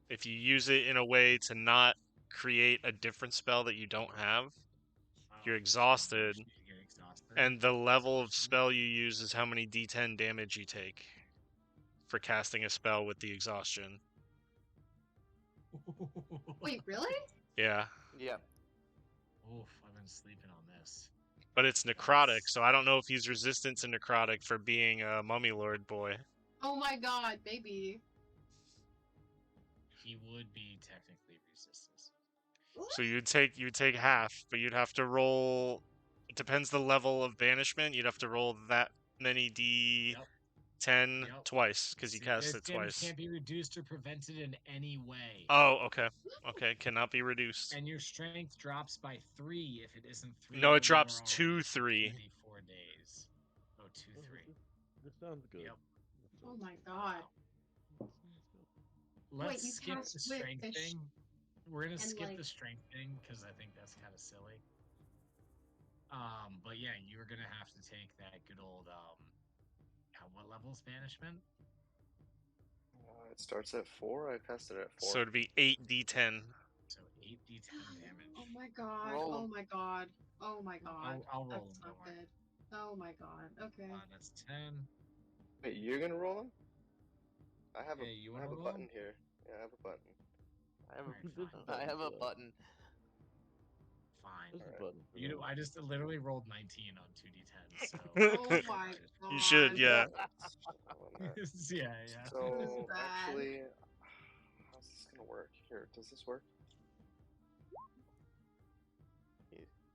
A: If you use it in a way to not create a different spell that you don't have, you're
E: Oh,
A: exhausted,
E: You're exhausted.
A: and the level of spell you use is how many d10 damage you take for casting a spell with the exhaustion.
C: Wait, really?
A: Yeah.
F: Yeah.
E: Oof, I've been sleeping on this.
A: But it's necrotic, so I don't know if he's resistant to necrotic for being a mummy lord boy.
C: Oh my god, maybe.
E: He would be technically resistant.
A: So you'd take half, but you'd have to roll. It depends the level of banishment. You'd have to roll that many D10
E: Yep.
A: twice because you
E: See,
A: cast
E: this
A: it
E: damage
A: twice.
E: can't be reduced or prevented in any way.
A: Oh, okay. Okay, cannot be reduced.
E: And your strength drops by 3 if it isn't 3.
A: No,
E: or
A: it drops
E: more already
A: 2-3.
E: 4 days. Oh, 2-3.
D: This sounds good.
E: Yep.
C: Oh my god.
E: Let's
C: Wait, you
E: skip
C: cast
E: the strength
C: Whip
E: thing. We're gonna
C: and,
E: skip
C: like-
E: the strength thing because I think that's kind of silly. But yeah, you're gonna have to take that good old what level's banishment?
B: It starts at 4. I passed it at 4.
A: So it'd be 8d10.
E: So 8d10 damage.
C: Oh my god.
F: Roll 'em.
C: Oh my god. Oh my god.
E: I'll roll
C: That's
E: them.
C: not good. Oh my god. Okay.
E: That's 10.
B: Wait, you're gonna roll them? I have
E: Yeah, you
B: I
E: wanna
B: have a
E: roll
B: button
E: 'em?
B: here. Yeah, I have a button.
E: Alright,
F: I have a button.
E: Fine.
D: There's a
B: Alright.
D: button. for
E: You know,
D: that.
E: I just literally rolled 19 on 2d10. So
C: Oh my god.
A: You should, yeah.
E: yeah.
B: So
C: bad.
B: actually, how's this gonna work? Here, does this work?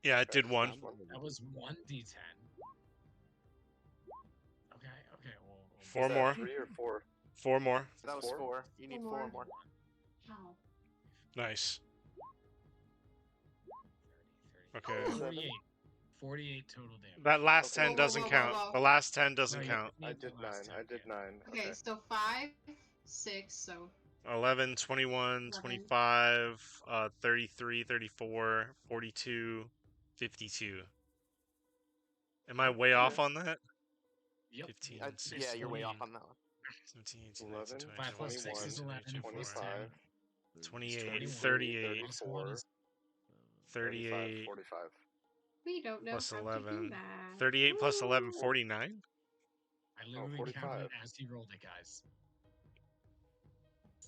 A: Yeah, it did one.
E: That was 1d10. Okay. Well,
A: 4
B: Was that
A: more.
B: 3 or 4?
A: 4 more.
F: That was 4. You need 4 more.
C: Ow.
A: Nice.
E: 30.
A: Okay.
E: 48 total damage.
A: That last
B: Okay.
A: 10 doesn't
C: Whoa.
A: count. The last 10 doesn't
E: No, you
A: count.
E: need
B: I
E: the
B: did 9.
E: last 10,
B: I did
E: yeah.
B: 9.
C: Okay, so 5, 6, so
A: 11, 21, 25, 33, 34, 42, 52. Am I way off on that?
E: Yep.
A: 15,
F: Yeah, you're way
A: 16,
F: off on that one.
A: 17, 18,
B: 11,
A: 19, 20,
E: 5 plus
A: 21,
E: 6 is 11,
A: 22,
E: plus 10.
B: 25,
A: 28,
E: 21.
A: 38,
E: Plus 1 is
A: 38,
B: 45.
C: we don't know
A: plus
C: how to
A: 11.
C: do that.
A: 38 plus 11,
C: Woo.
A: 49?
E: I literally
B: 45.
E: counted as he rolled it, guys.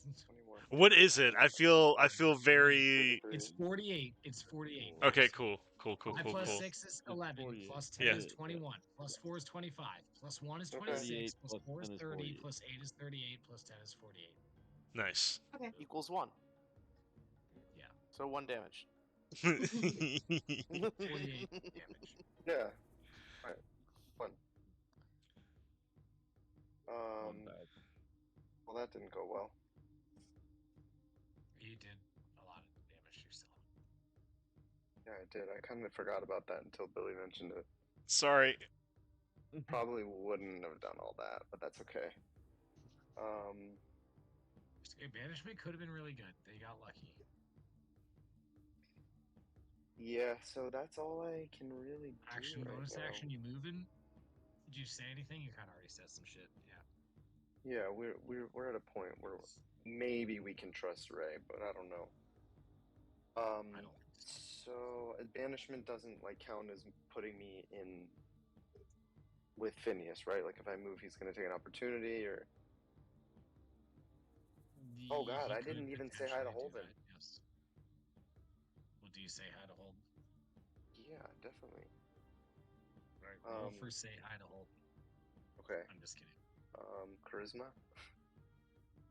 B: 21.
A: What is it? I feel very...
B: 33.
E: It's 48. It's 48.
A: Okay, cool.
E: 5 plus
A: Cool.
E: 6 is 11.
D: 48.
E: Plus 10
A: Yeah.
E: is 21. Plus 4 is 25. Plus 1 is
B: Okay.
E: 26.
D: 48
E: Plus
D: plus
E: 4 is
D: 10 is
E: 30.
D: 48.
E: Plus 8 is 38. Plus 10 is 48.
A: Nice.
F: Equals 1.
E: Yeah.
F: So 1 damage.
E: 48 damage.
B: Yeah. Alright. Fun.
D: One bad.
B: Well, that didn't go well.
E: You did a lot of damage yourself.
B: Yeah, I did. I kind of forgot about that until Billy mentioned it.
A: Sorry.
B: Probably wouldn't have done all that, but that's okay.
E: Banishment could have been really good. They got lucky.
B: Yeah, so that's all I can really do.
E: Action,
B: right
E: bonus
B: now.
E: action, you moving? Did you say anything? You kind of already said some shit. Yeah.
B: Yeah, we're at a point where maybe we can trust Ray, but I don't know.
E: I don't.
B: So banishment doesn't like count as putting me in with Phineas, right? Like if I move, he's gonna take an opportunity, or Oh, God, I
E: He could
B: didn't even say hi to
E: potentially do
B: Holden.
E: that, Yes. Well, do you say hi to Holden?
B: yeah, definitely.
E: Right. Roll
B: Um,
E: for say hi to Holden.
B: Okay.
E: I'm just kidding.
B: Charisma.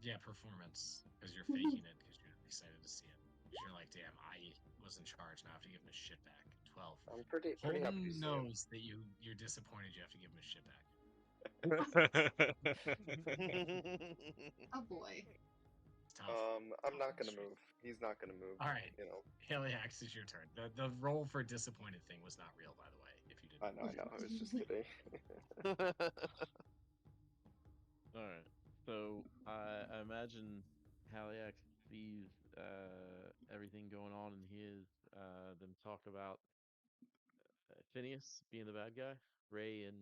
E: Yeah, performance. Because you're faking it because you're excited to see it. 'Cause you're like, damn, I was in charge. Now I have to give him his shit back. 12.
B: I'm pretty happy to
E: Holden
B: see him.
E: knows that you're disappointed. You have to give him his shit back.
C: Oh boy.
E: It's tough.
B: I'm not gonna move. He's not gonna move.
E: All right.
B: You know.
E: Heliax, is your turn. The roll for disappointed thing was not real, by the way. If you didn't.
B: I know. I was just kidding.
D: All right. So I imagine Haliax sees everything going on in his. Them talk about Phineas being the bad guy, Ray, and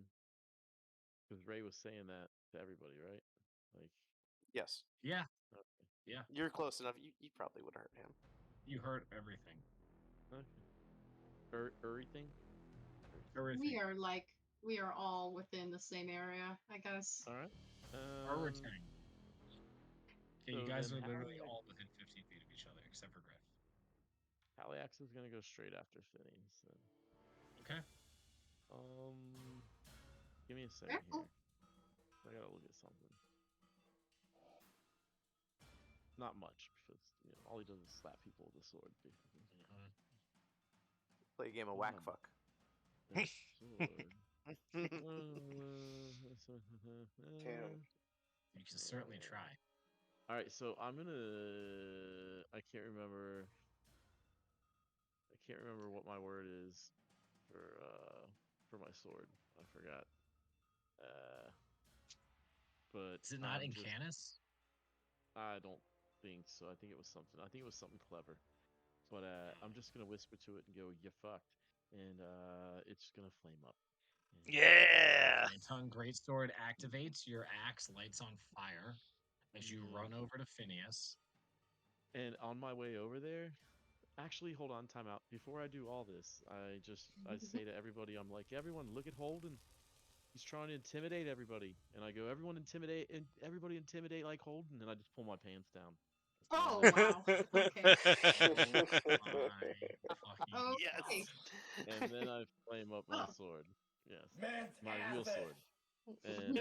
D: because Ray was saying that to everybody, right? Like,
F: Yes.
E: Yeah.
D: okay.
E: Yeah.
F: You're close enough. You probably would hurt him.
E: You heard everything.
D: Everything.
E: Everything.
C: We are all within the same area, I guess.
D: All right.
E: Everything. Okay, you
D: so
E: guys
D: then
E: are literally
D: Haliax-
E: all within 15 feet of each other, except for Griff.
D: Haliax is gonna go straight after Phineas. Then.
E: Okay.
D: Give me a second
C: Careful.
D: here. I gotta look at something. Not much, because all he does is slap people with a sword. Basically.
F: Play a game of whack fuck.
D: That sword.
B: Damn.
E: You can certainly try.
D: All right, so I'm gonna. I can't remember what my word is for my sword. I forgot. But
E: Is it not
D: I'm just-
E: Incanus?
D: I don't think so. I think it was something clever. But I'm just gonna whisper to it and go, "You fucked," and it's gonna flame up. And,
A: Yeah.
E: Flame Tongue Greatsword activates. Your axe lights on fire as you run over to Phineas.
D: And on my way over there, actually, hold on, time out. Before I do all this, I say to everybody, I'm like, everyone, look at Holden. He's trying to intimidate everybody, and I go, everybody intimidate like Holden, and I just pull my pants down.
C: Oh wow. Okay.
E: Oh,
C: Okay.
D: And then I flame up my sword. Yes, my real sword. And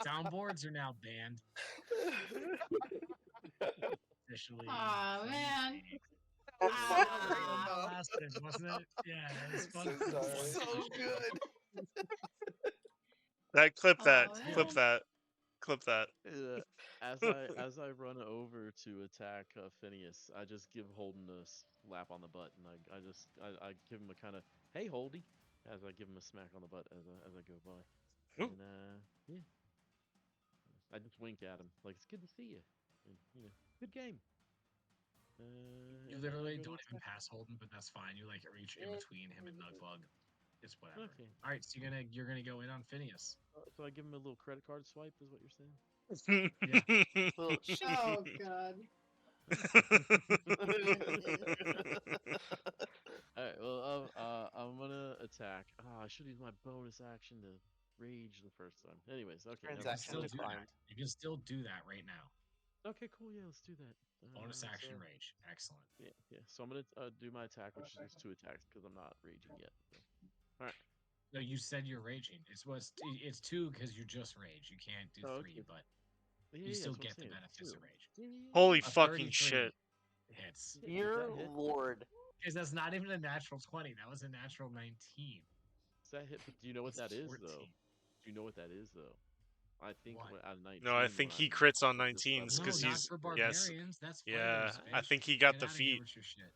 E: soundboards are now banned. Officially.
C: Aw, man.
E: That lasted, wasn't it? Yeah, it was fun.
B: So sorry.
F: So good.
A: That clip that.
C: Aw,
A: Clip
C: man.
A: that. Clip that.
D: as I run over to attack Phineas, I just give Holden a slap on the butt, and I give him a kind of hey Holdy, as I give him a smack on the butt as I go by,
A: Ooh.
D: and yeah, I just wink at him like it's good to see you, and good game.
E: You literally don't even pass Holden, but that's fine. You like reach in between him and Nugbug. It's whatever.
D: Okay.
E: All right, so you're gonna go in on Phineas.
D: So I give him a little credit card swipe, is what you're saying?
F: Little
C: Oh god.
D: Alright, well, I'm gonna attack. I should use my bonus action to rage the first time. Anyways, okay.
E: You can
F: Transaction
E: still do
F: declined.
E: that. You can still do that right now.
D: Okay, cool. Yeah, let's do that.
E: Bonus action
D: so-
E: rage. Excellent.
D: Yeah. So I'm gonna do my attack, which is 2 attacks because I'm not raging yet. So. All right.
E: No, you said you're raging. It's 2 because you just rage. You can't do 3,
D: okay.
E: but
D: Yeah,
E: you still
D: that's what I'm
E: get the
D: saying,
E: benefits
D: 2.
E: of rage.
A: Holy
E: A
A: fucking
E: 33
A: shit.
E: hits.
F: Dear
D: Does that hit?
F: Lord.
E: Because that's not even a natural 20. That was a natural 19.
D: Does that hit? But do you know what
E: That's
D: that is
E: 14.
D: though? Do you know what that is though? I think
E: What?
D: out of 19.
A: No, I think
D: when
A: he
D: I'm
A: crits on
D: at this
A: 19s
D: level-
E: No,
A: because
E: not
A: he's
E: for
A: yes.
E: barbarians. That's
A: Yeah,
E: fighters,
A: I
E: bitch.
A: think he got
E: Get
A: the
E: outta here
A: feat.
E: with your shit.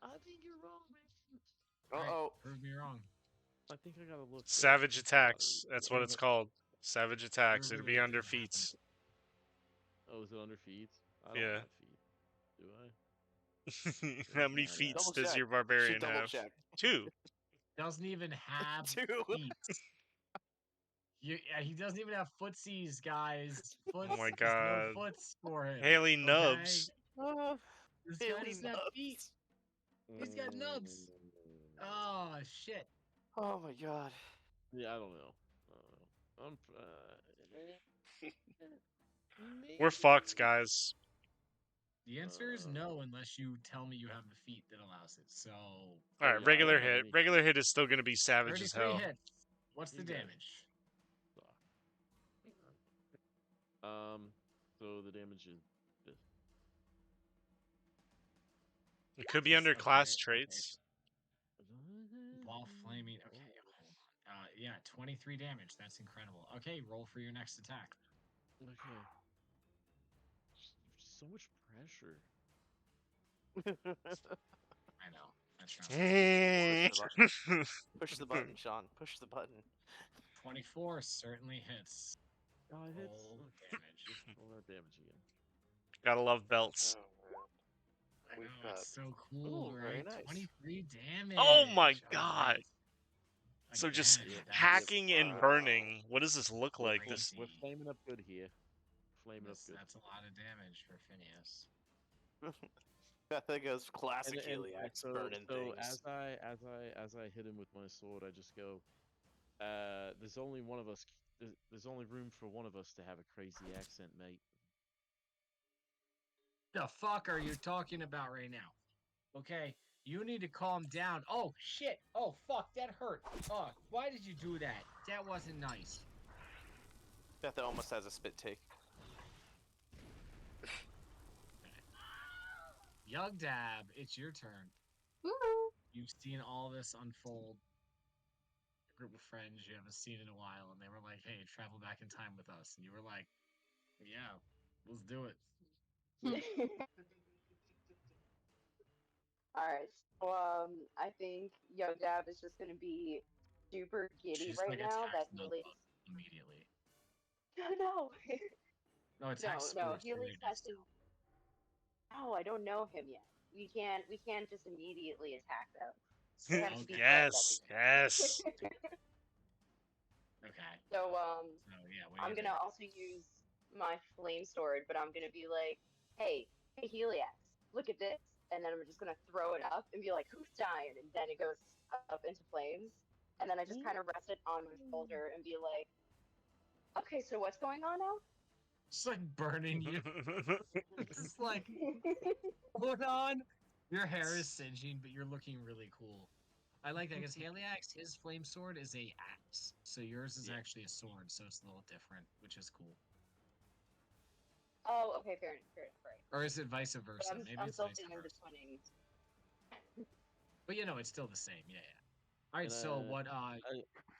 D: I think you're wrong, man.
F: Uh-oh.
E: Prove me wrong.
D: I think I gotta look.
A: Savage attacks. That's what it's called. Savage attacks.
E: Prove
A: It'd
E: me
A: be
E: that it
A: under
E: didn't happen.
A: feats.
D: Oh, is it under feet? I don't
A: Yeah.
D: have feet. Do I?
A: How many
D: Badass.
A: feats
F: Double
A: does
F: check.
A: your
F: You should
A: barbarian
F: double
A: have?
F: check.
A: 2.
E: Doesn't even have
F: 2.
E: feet. He doesn't even have footsies, guys. Foots,
A: Oh my
E: there's
A: god.
E: no foots for him.
A: Haley
E: okay?
A: Nubs.
E: This guy
F: Haley
E: doesn't have
F: Nubs.
E: feet. He's got nubs. Oh shit.
F: Oh my god.
D: Yeah, I don't know. I'm.
A: We're fucked, guys.
E: The answer is no unless you tell me you have the feat that allows it. So
A: All right,
D: yeah,
A: regular
D: I don't have
A: hit.
D: any
A: Regular hit is still gonna be savage as
E: 33
A: hell.
E: hits. What's the
D: You got it.
E: damage?
D: So the damage is this.
A: It could be
E: Yes,
A: under
E: okay,
A: class
E: okay.
A: traits.
E: Ball flaming. Okay, hold on. Yeah, 23 damage. That's incredible. Okay, roll for your next attack.
D: Okay. So much pressure.
E: I know. That's not
F: Push the button, Sean. Push the button.
E: 24 certainly hits.
D: Oh, it hits.
E: Roll
D: Okay.
E: damage.
D: Just roll that damage again.
A: Gotta love belts.
E: I
B: We've
E: know,
B: got-
E: it's so cool,
F: Ooh, very
E: right?
F: nice.
E: 23 damage.
A: Oh my
E: Alright.
A: god. So just
E: Again, that's
A: hacking and burning. What does this look like? This
D: We're
E: crazy.
D: flaming up good here. Flaming up good.
E: That's a lot of damage for Phineas.
F: That thing goes classic
D: And
F: Heliax
D: so,
F: burning things.
D: as I hit him with my sword, I just go. There's only one of us. There's only room for one of us to have a crazy accent, mate.
E: The fuck are you talking about right now? Okay, you need to calm down. Oh shit! Oh fuck, that hurt. Oh, why did you do that? That wasn't nice.
F: Beth almost has a spit take.
E: Yug Dab, it's your turn.
H: Woo!
E: You've seen all this unfold. A group of friends you haven't seen in a while, and they were like, "Hey, travel back in time with us," and you were like, "Yeah, let's do it."
H: All right. So I think Young Dab is just gonna be super
E: She
H: giddy
E: just
H: right
E: like
H: now that
E: attacks Nug
H: Helix.
E: Bug immediately.
H: No,
E: No, attacks
H: no.
E: Spruce.
H: Helix has to. No, I don't know him yet. We can't just immediately attack them. They have to be friends at
A: Yes, yes.
E: Okay.
H: So
E: So yeah, what
H: I'm
E: do you
H: gonna
E: do?
H: also use my flame sword, but I'm gonna be like, hey, Heliax, look at this, and then I'm just gonna throw it up and be like, who's dying? And then it goes up into flames, and then I just kind of rest it on my shoulder and be like, okay, so what's going on now?
E: It's like burning you. It's like, hold on. Your hair is singeing, but you're looking really cool. I like that because Heliax, his flame sword is a axe, so yours is actually a sword, so it's a little different, which is cool.
H: Oh, okay, fair enough, right.
E: Or is it vice
H: But
E: versa? Maybe
H: I'm
E: it's
H: still
E: vice
H: feeling
E: versa.
H: the twinning.
E: But you know, it's still the same. Yeah, yeah. All right.
D: And,
E: So what?
D: I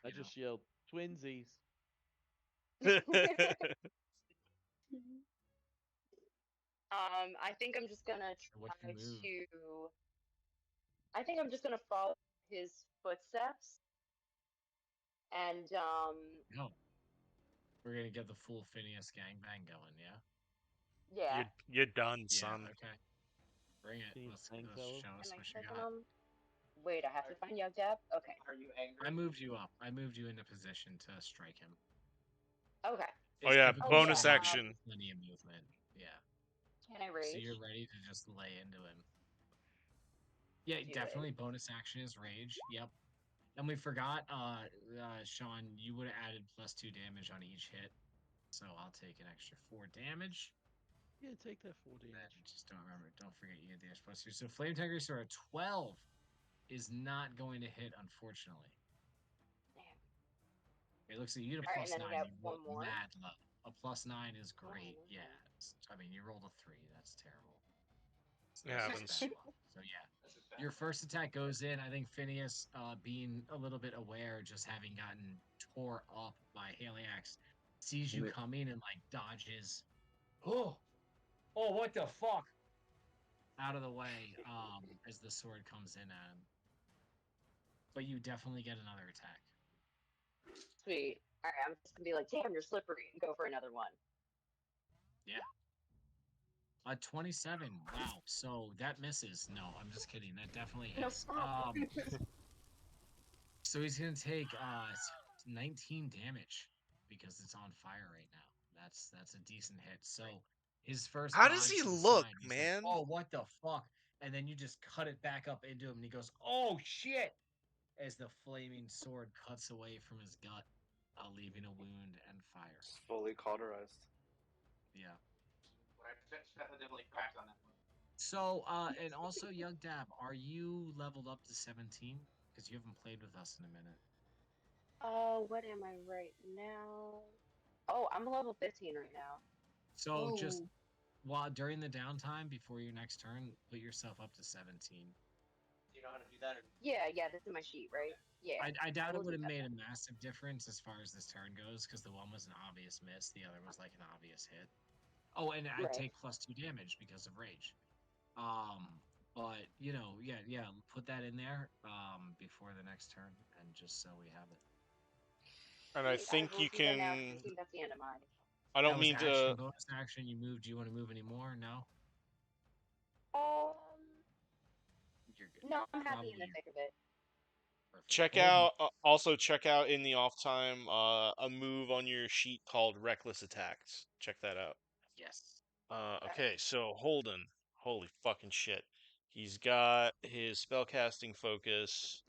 E: you
D: just yelled twinsies.
H: I think I'm just gonna
E: What's
H: try
E: your move?
H: to. I think I'm just gonna follow his footsteps, and
E: No, we're gonna get the full Phineas gangbang going. Yeah.
H: yeah.
A: You're done,
E: Yeah.
A: son.
E: Okay. Bring it.
D: Can you
E: Let's
D: bang
E: show
D: fellow?
E: us
H: Am I
E: what you
H: clicking
E: got.
H: on? Wait, I have to find Young Dab. Okay.
I: Are you angry?
E: I moved you up. I moved you into position to strike him.
H: Okay.
A: Oh
E: It's
A: yeah,
E: typical
A: bonus
E: for him to
A: action.
E: have plenty of movement. Yeah.
H: Can I
E: So
H: rage?
E: you're ready to just lay into him. Yeah,
H: Do
E: definitely
H: it.
E: bonus action is rage. Yep. And we forgot, Sean, you would have added +2 damage on each hit. So I'll take an extra 4 damage.
D: Yeah, take that 4
E: Then
D: damage.
E: just don't forget you get the extra +2. So Flame Tiger Sword 12 is not going to hit, unfortunately.
H: Damn.
E: It looks like you get a
H: Alright, and then
E: +9.
H: I got
E: You
H: one
E: rolled
H: more.
E: mad low. A +9 is
H: Oh,
E: great.
H: okay.
E: Yeah. I mean, you rolled a 3. That's terrible.
A: It happens.
E: Bad luck. So yeah. Your first attack goes in. I think Phineas, being a little bit aware, just having gotten tore up by Heliax, sees you coming and like dodges. Oh, what the fuck? Out of the way, as the sword comes in at him. But you definitely get another attack.
H: Sweet. Alright, I'm just gonna be like, damn, you're slippery, and go for another one.
E: Yeah. 27. Wow. So that misses. No, I'm just kidding. That definitely
H: No,
E: hits.
H: stop.
E: So he's gonna take 19 damage because it's on fire right now. That's a decent hit. So his first.
A: How does
E: dodge
A: he
E: to the
A: look,
E: side, he's
A: man?
E: Like, oh, what the fuck? And then you just cut it back up into him, and he goes, "Oh shit!" As the flaming sword cuts away from his gut, leaving a wound and fire.
B: It's fully cauterized.
E: Yeah.
I: Definitely cracked on that one.
E: So, and also, Young Dab, are you leveled up to 17? Because you haven't played with us in a minute.
H: What am I right now? Oh, I'm level 15 right now.
E: So just
C: Oh.
E: while during the downtime before your next turn, put yourself up to 17.
I: Do you know how to do that? Or...
H: Yeah, this is my sheet, right? Yeah.
E: I doubt it
H: We'll
E: would
H: do
E: have
H: that
E: made a
H: then.
E: massive difference as far as this turn goes, because the one was an obvious miss, the other was like an obvious hit. Oh, and I
H: Right.
E: take +2 damage because of rage. But you know, yeah, put that in there before the next turn, and just so we have it.
A: And I
H: Sweet,
A: think
H: will
A: you
H: do that now, 'cause I
A: can.
H: think that's the end of mine.
A: I
E: That
A: don't
E: was
A: mean
E: action,
A: to.
E: bonus action. You moved. Do you want to move any more? No. You're good.
H: No, I'm happy in the
E: Probably
H: thick of it.
E: perfect.
A: Check
E: Holden.
A: out. Also check out in the off time a move on your sheet called Reckless Attacks. Check that out.
E: Yes.
A: Okay, so Holden. Holy fucking shit. He's got his spellcasting focus.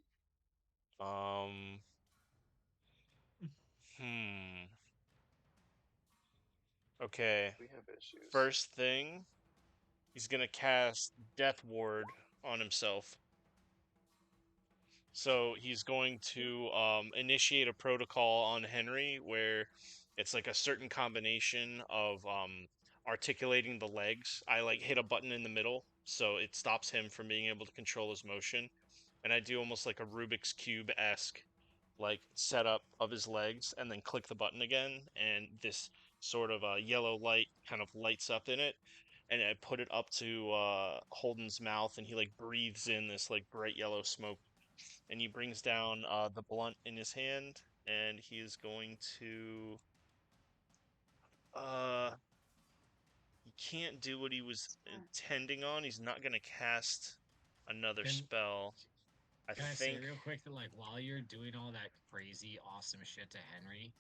A: Okay.
B: We have issues.
A: First thing, he's gonna cast Death Ward on himself. So he's going to initiate a protocol on Henry where it's like a certain combination of articulating the legs. I like hit a button in the middle, so it stops him from being able to control his motion. And I do almost like a Rubik's Cube-esque like setup of his legs, and then click the button again, and this sort of yellow light kind of lights up in it. And I put it up to Holden's mouth, and he like breathes in this like bright yellow smoke, and he brings down the blunt in his hand, and he is going to he can't do what he was intending on. He's not going to cast another
E: Can-
A: spell. I
E: Can I say
A: think
E: real quick that like while you're doing all that crazy awesome shit to Henry,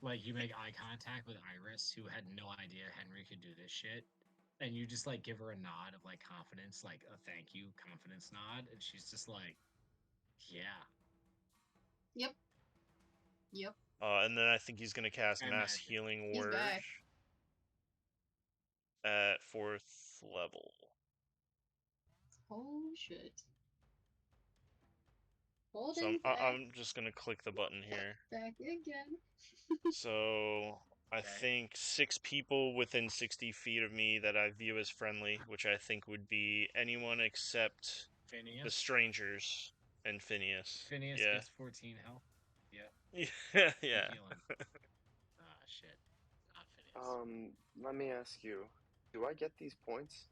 E: like you make eye contact with Iris, who had no idea Henry could do this shit, and you just like give her a nod of like confidence, like a thank you confidence nod, and she's just like, yeah.
C: Yep. Yep.
A: and then I think he's going to cast
E: I
A: Mass
E: imagine.
A: Healing
C: He's
A: Word
C: back.
A: at 4th level.
C: Oh shit.
A: So
C: Holden's back,
A: I'm just going to click the button here.
C: back again.
A: So I
E: Okay.
A: think 6 people within 60 feet of me that I view as friendly, which I think would be anyone except the
E: Phineas.
A: strangers and Phineas.
E: Phineas
A: Yeah.
E: gets 14 health. Yeah.
A: Yeah, yeah.
E: Healing. Ah, shit. Not Phineas.
B: Let me ask you, do I get these points?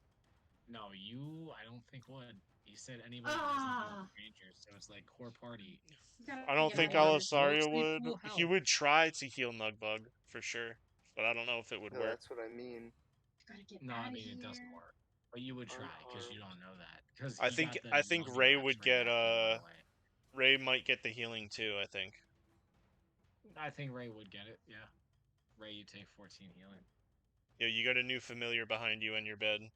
E: No, you. I don't think would. You said anybody that doesn't
C: Ah.
E: know Rangers, so it's like core party.
A: I don't
C: Get
A: think
C: out of here.
A: Alisario
E: Mostly
A: would.
E: full
A: He
E: health.
A: would try to heal Nugbug for sure, but I don't know if it would
B: Yeah,
A: work.
B: that's what I mean.
C: Gotta get
E: No,
C: out
E: I
C: of
E: mean it doesn't
C: here.
E: work. But you would try because you don't know that. Because
A: I think Ray would get Ray might get the healing too, I think.
E: I think Ray would get it. Yeah. Ray, you take 14 healing.
A: Yeah, you got a new familiar behind you in your bed.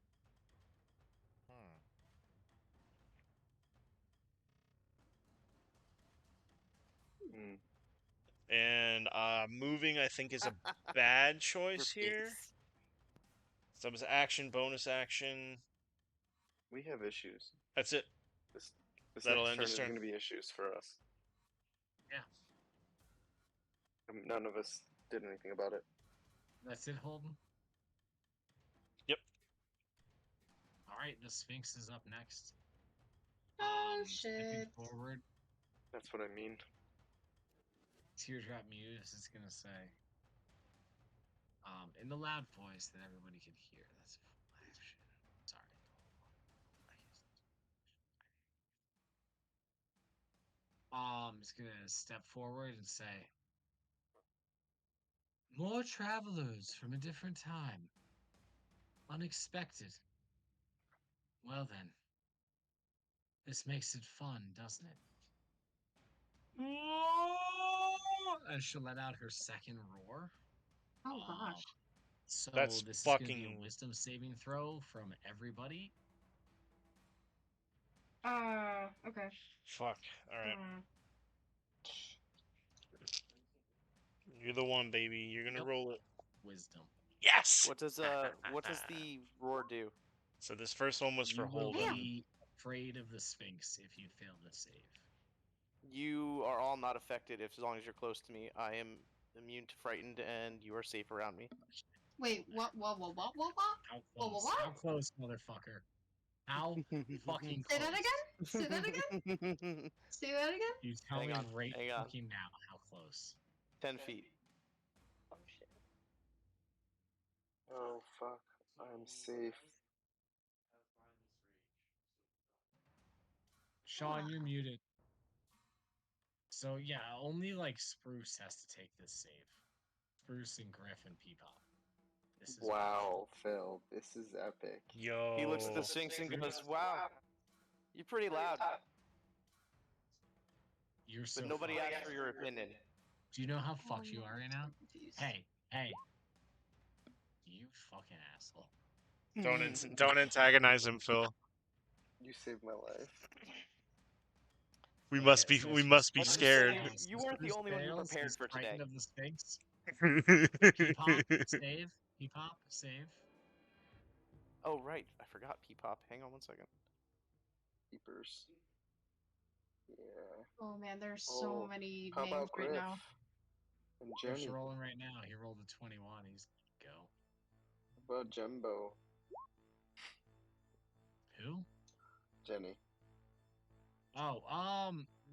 A: And moving, I think, is a bad choice here. So it was action, bonus action.
B: We have issues.
A: That's it.
B: This
A: That'll
B: next
A: end
B: turn
A: his
B: is
A: turn.
B: going to be issues for us.
E: Yeah.
B: None of us did anything about it.
E: That's it, Holden?
A: Yep.
E: Alright, the Sphinx is up next.
C: Oh
E: Stepping
C: shit.
E: forward,
B: That's what I mean.
E: Teardrop Muse is gonna say, in the loud voice that everybody can hear. That's shit. Sorry. It's gonna step forward and say, more travelers from a different time. Unexpected. Well then. This makes it fun, doesn't it? And she'll let out her second roar.
C: Oh gosh.
E: So
A: That's
E: this is gonna be
A: fucking-
E: a wisdom saving throw from everybody.
C: Okay.
A: Fuck. All right.
C: Uh,
A: You're the one, baby. You're gonna
E: Yep.
A: roll it.
E: Wisdom.
A: Yes.
F: What does the roar do?
A: So this first one was
E: You
A: for
E: will
A: Holden.
E: be afraid of the Sphinx if you fail the save.
F: You are all not affected as long as you're close to me. I am immune to frightened, and you are safe around me.
C: wait, what?
E: How
C: Whoa,
E: close?
C: what?
E: How close, motherfucker? How fucking
C: Say
E: close?
C: that again? Say that again? Say that again?
E: You tell
F: Hang
E: me
F: on,
E: right
F: hang on.
E: fucking now how close.
F: 10 feet.
H: Oh shit.
B: Oh fuck. I'm safe.
E: Sean, you're muted. So yeah, only like Spruce has to take this save. Spruce and Griff and Peepop. This is
B: Wow, Phil. This is epic.
A: Yo.
F: He looks at the Sphinx and goes, "Wow, you're pretty loud."
E: You're so
F: But nobody
E: fucked.
F: asked for your opinion.
E: Do you know how fucked you are right now?
C: Confused.
E: Hey, you fucking asshole.
A: Don't antagonize him, Phil.
B: You saved my life.
A: We
E: Okay,
A: must be
E: so
A: we
E: Spruce
A: must be
F: Let's just
A: scared.
F: say you weren't the only one who
E: fails,
F: prepared
E: he's
F: for today.
E: frightened of the Sphinx. Peepop, save. Peepop, save.
F: Oh right, I forgot Peepop. Hang on one second.
B: Keepers. Yeah.
C: Oh man, there's so
B: Oh,
C: many
B: how
C: names
B: about
C: right
B: Griff
C: now.
B: and
E: Griff's
B: Jenny?
E: rolling right now. He rolled a 21. He's go.
B: How about Jembo?
E: Who?
B: Jenny.
E: Oh,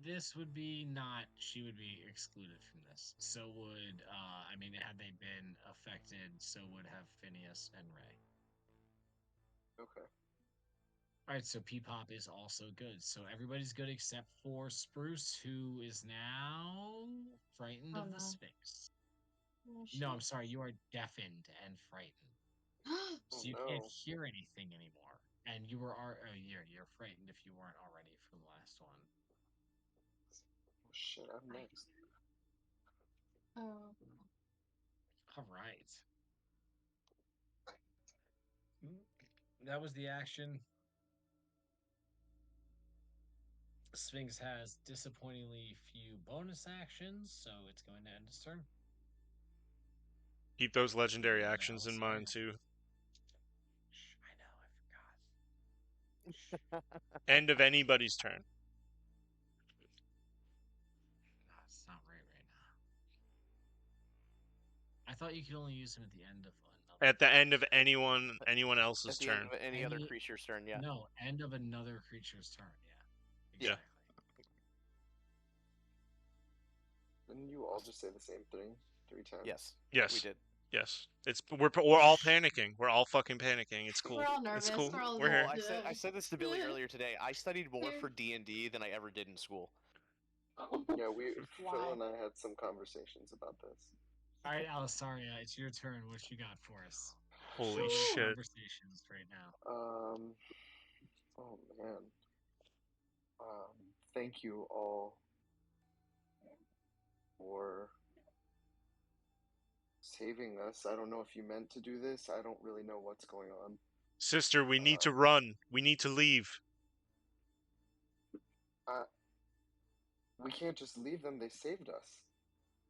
E: this would be not. She would be excluded from this. So would I mean, had they been affected, so would have Phineas and Ray.
B: Okay.
E: All right, so Peepop is also good. So everybody's good except for Spruce, who is now frightened
C: Oh,
E: of the
C: no.
E: Sphinx.
C: Oh,
E: No, I'm
C: shit.
E: sorry, you are deafened and frightened,
B: Oh
E: so you can't
B: no.
E: hear anything anymore. And you were you're frightened if you weren't already from the last one.
B: Oh, shit, I'm next.
C: Oh.
E: All right. That was the action. Sphinx has disappointingly few bonus actions, so it's going to end its turn.
A: Keep those legendary
E: And
A: actions in mind too.
E: I know, I forgot.
A: End of anybody's turn.
E: No, it's not right now. I thought you could only use him at the end of another.
A: At the end of anyone else's
F: At the
A: turn.
F: end of any other creature's turn, yeah.
E: No, end of another creature's turn, yeah.
A: Yeah.
E: Exactly.
B: Didn't you all just say the same thing 3 times?
F: Yes.
A: Yes.
F: We did.
A: Yes. We're all panicking. We're all fucking panicking. It's cool.
C: We're all nervous.
A: It's cool.
C: We're all
A: We're here.
F: Well, I said this to Billy earlier today. I studied more for D&D than I ever did in school.
B: Yeah,
C: Why?
B: Phil and I had some conversations about this.
E: All right, Alice, sorry, it's your turn. What you got for us?
A: Holy
E: Show
A: shit.
E: Conversations right now.
B: Oh man. Thank you all for saving us. I don't know if you meant to do this. I don't really know what's going on.
A: Sister, we need to run. We need to leave.
B: We can't just leave them. They saved us.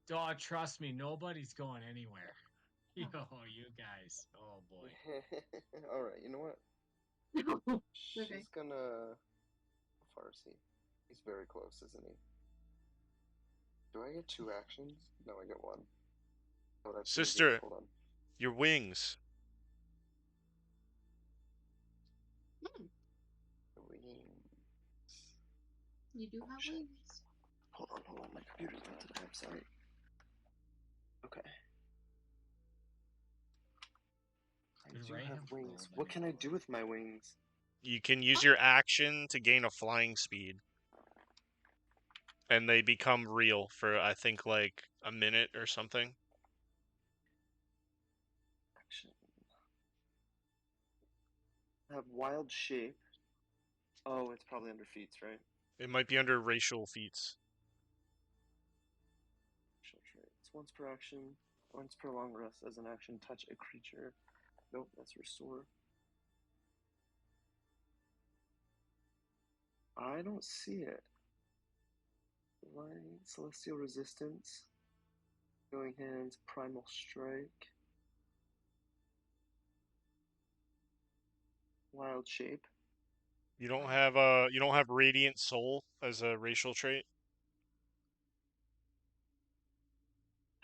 E: Dog, trust me, nobody's going anywhere. Yo, you guys. Oh boy.
B: All right, you know what?
C: Okay.
B: She's gonna. How far is he? He's very close, isn't he? Do I get 2 actions? No, I get 1. Oh, that's easy.
A: Sister,
B: Hold on.
A: your wings.
B: Wings.
C: You do have
B: Shit.
C: wings.
B: Hold on. My computer's not today. I'm sorry. Okay. I
E: Did
B: do
E: Ray
B: have
E: have
B: wings.
E: rolled
B: What can I
E: anymore?
B: do with my wings?
A: You can use your action to gain a flying speed. And they become real for, I think, like a minute or something.
B: Action. I have wild shape. Oh, it's probably under feats, right?
A: It might be under racial feats.
B: Racial traits. Once per action. Once per long rest as an action, touch a creature. Nope, that's restore. I don't see it. Light, celestial resistance. Going hands, primal strike. Wild shape.
A: You don't have radiant soul as a racial trait?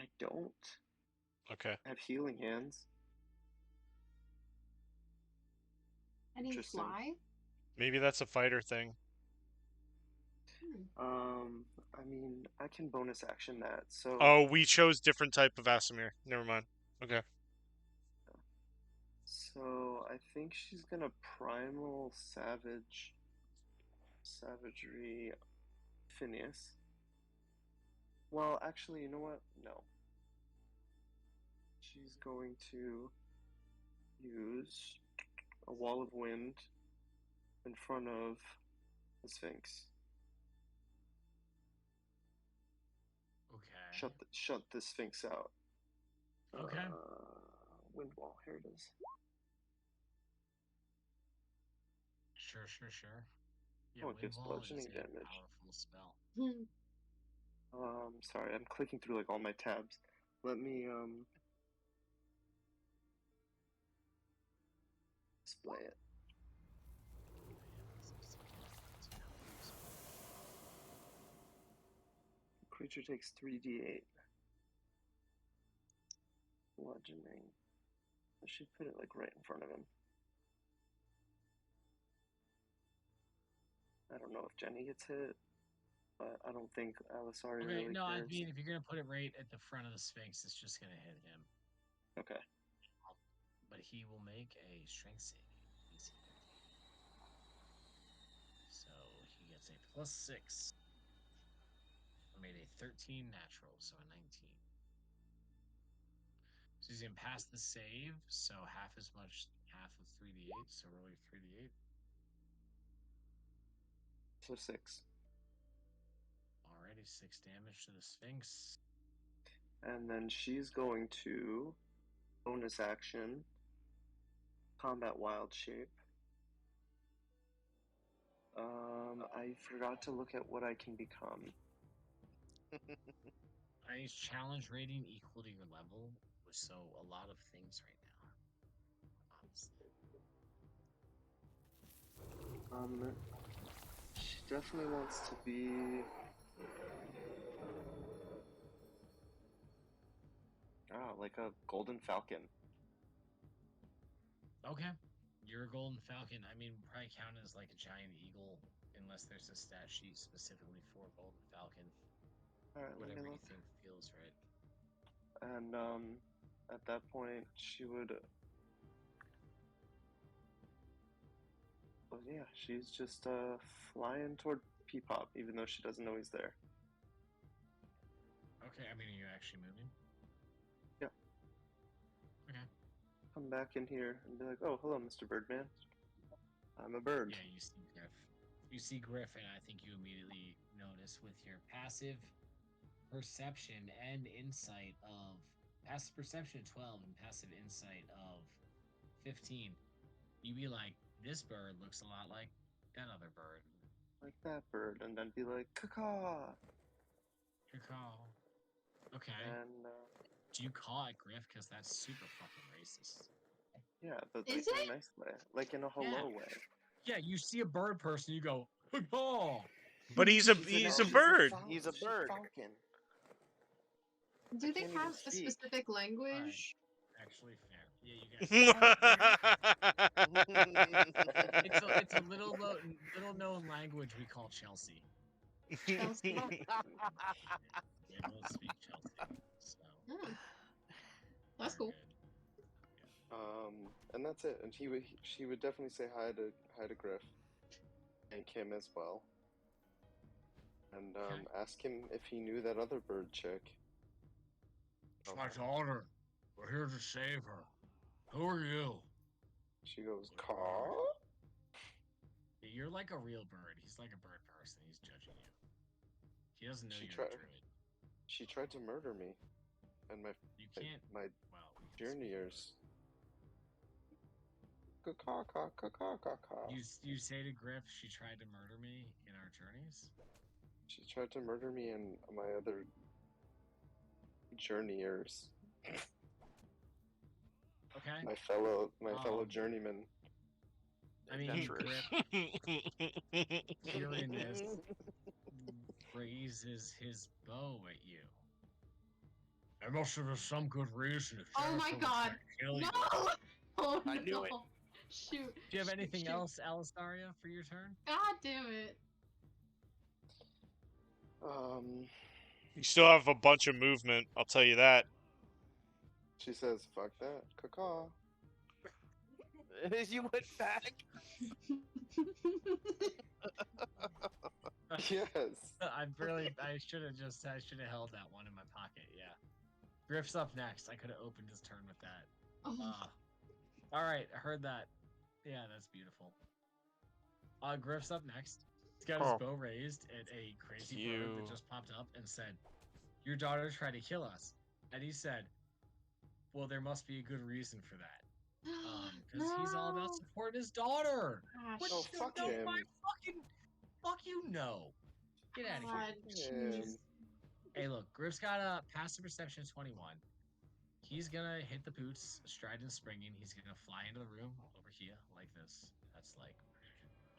B: I don't.
A: Okay.
B: I have healing hands.
C: Any
B: Interesting.
C: fly?
A: Maybe that's a fighter thing.
B: I mean, I can bonus action that, so...
A: Oh, we chose different type of Asimir. Never mind. Okay.
B: So, I think she's gonna primal savagery Phineas. Well, actually, you know what? No. She's going to use a wall of wind in front of the Sphinx.
E: Okay.
B: Shut the Sphinx out.
E: Okay.
B: Wind wall. Here it is.
E: Sure. Yeah,
B: Oh, it gives
E: Wind Wall
B: bludgeoning
E: is a
B: damage.
E: powerful spell.
B: Sorry, I'm clicking through like all my tabs. Let me display it. Creature takes 3d8. Bludgeoning. I should put it like right in front of him. I don't know if Jenny gets hit, but I don't think Alisari
E: Okay,
B: really
E: no, I
B: cares.
E: mean if you're gonna put it right at the front of the Sphinx, it's just gonna hit him.
B: Okay.
E: But he will make a strength save. DC 13. So he gets a +6. I made a 13 natural, so a 19. So he's gonna pass the save, so half as much, half of 3d8, so roll your 3d8.
B: So 6.
E: Alrighty, 6 damage to the Sphinx.
B: And then she's going to bonus action combat wild shape. I forgot to look at what I can become.
E: He's challenge rating equal to your level, so a lot of things right now.
B: She definitely wants to be. Like a golden falcon.
E: Okay. You're a golden falcon. I mean, probably count as like a giant eagle, unless there's a stat sheet specifically for golden falcon.
B: Alright, let me
E: Whatever you
B: look.
E: think feels right.
B: And at that point, she would. Well, yeah, she's just flying toward Peepop, even though she doesn't know he's there.
E: Okay, I mean, are you actually moving?
B: Yeah.
E: Okay.
B: Come back in here and be like, "Oh, hello, Mr. Birdman. I'm a bird."
E: Yeah, you see Griff. You see Griff, and I think you immediately notice with your passive perception and insight of passive perception 12 and passive insight of 15, you be like, this bird looks a lot like that other bird.
B: Like that bird, and then be like, "Caw."
E: Good call. Okay.
B: And
E: Do you call it Griff? Because that's super fucking racist.
B: yeah, but
C: Is
B: like in
C: it?
B: a nice way, like in a hello way.
E: Yeah, you see a bird person, you go, oh.
A: But he's a
B: She's
A: bird.
F: He's a
B: She's
F: bird.
B: falcon.
C: Do they
B: can't even
C: have a
B: speak.
C: specific language?
E: Actually, fair. Yeah, you guys. It's a little known language we call Chelsea.
C: Chelsea.
E: They both speak Chelsea. So
C: Hmm. That's
E: they're
C: cool.
E: good.
B: And that's it. And she would definitely say hi to Griff, and Kim as well, and
E: Okay.
B: ask him if he knew that other bird chick.
E: It's my daughter. We're here to save her. Who are you?
B: She goes, "Caw."
E: You're like a real bird. He's like a bird person. He's judging you. He doesn't know
B: She
E: you're
B: tried-
E: a druid.
B: She tried to murder me, and
E: You can't.
B: my
E: Well,
B: journeyers. Caw, caw, caw, caw, caw, caw.
E: you say to Griff, she tried to murder me in our journeys.
B: She tried to murder me and my other journeyers.
E: Okay.
B: My fellow journeymen.
E: I mean,
F: Adventurers.
E: Griff, hearing this, raises his bow at you. There must have been some good reason.
C: Oh my god!
E: Kill you.
C: No! Oh
F: I knew
C: no!
F: it.
C: Shoot.
E: Do you have
C: shoot,
E: anything
C: shoot.
E: else, Alistaria, for your turn?
C: God damn it.
A: You still have a bunch of movement, I'll tell you that.
B: She says, "Fuck that, caw."
F: You went back.
B: Yes.
E: I should have held that one in my pocket. Yeah. Griff's up next. I could have opened his turn with that.
C: Oh.
E: All right, I heard that. Yeah, that's beautiful. Griff's up next. He's got his bow raised at a crazy bird that just popped up and said, "Your daughter tried to kill us." And he said, "Well, there must be a good reason for that." Because he's all about supporting his daughter.
C: Gosh.
E: What
B: Oh,
E: you
B: fuck
E: know,
B: him.
E: fuck you, no. Get out of here.
C: God, jeez.
E: Hey, look, Griff's got a passive perception of 21. he's gonna hit the boots, stride and springing. He's gonna fly into the room over here like this. That's like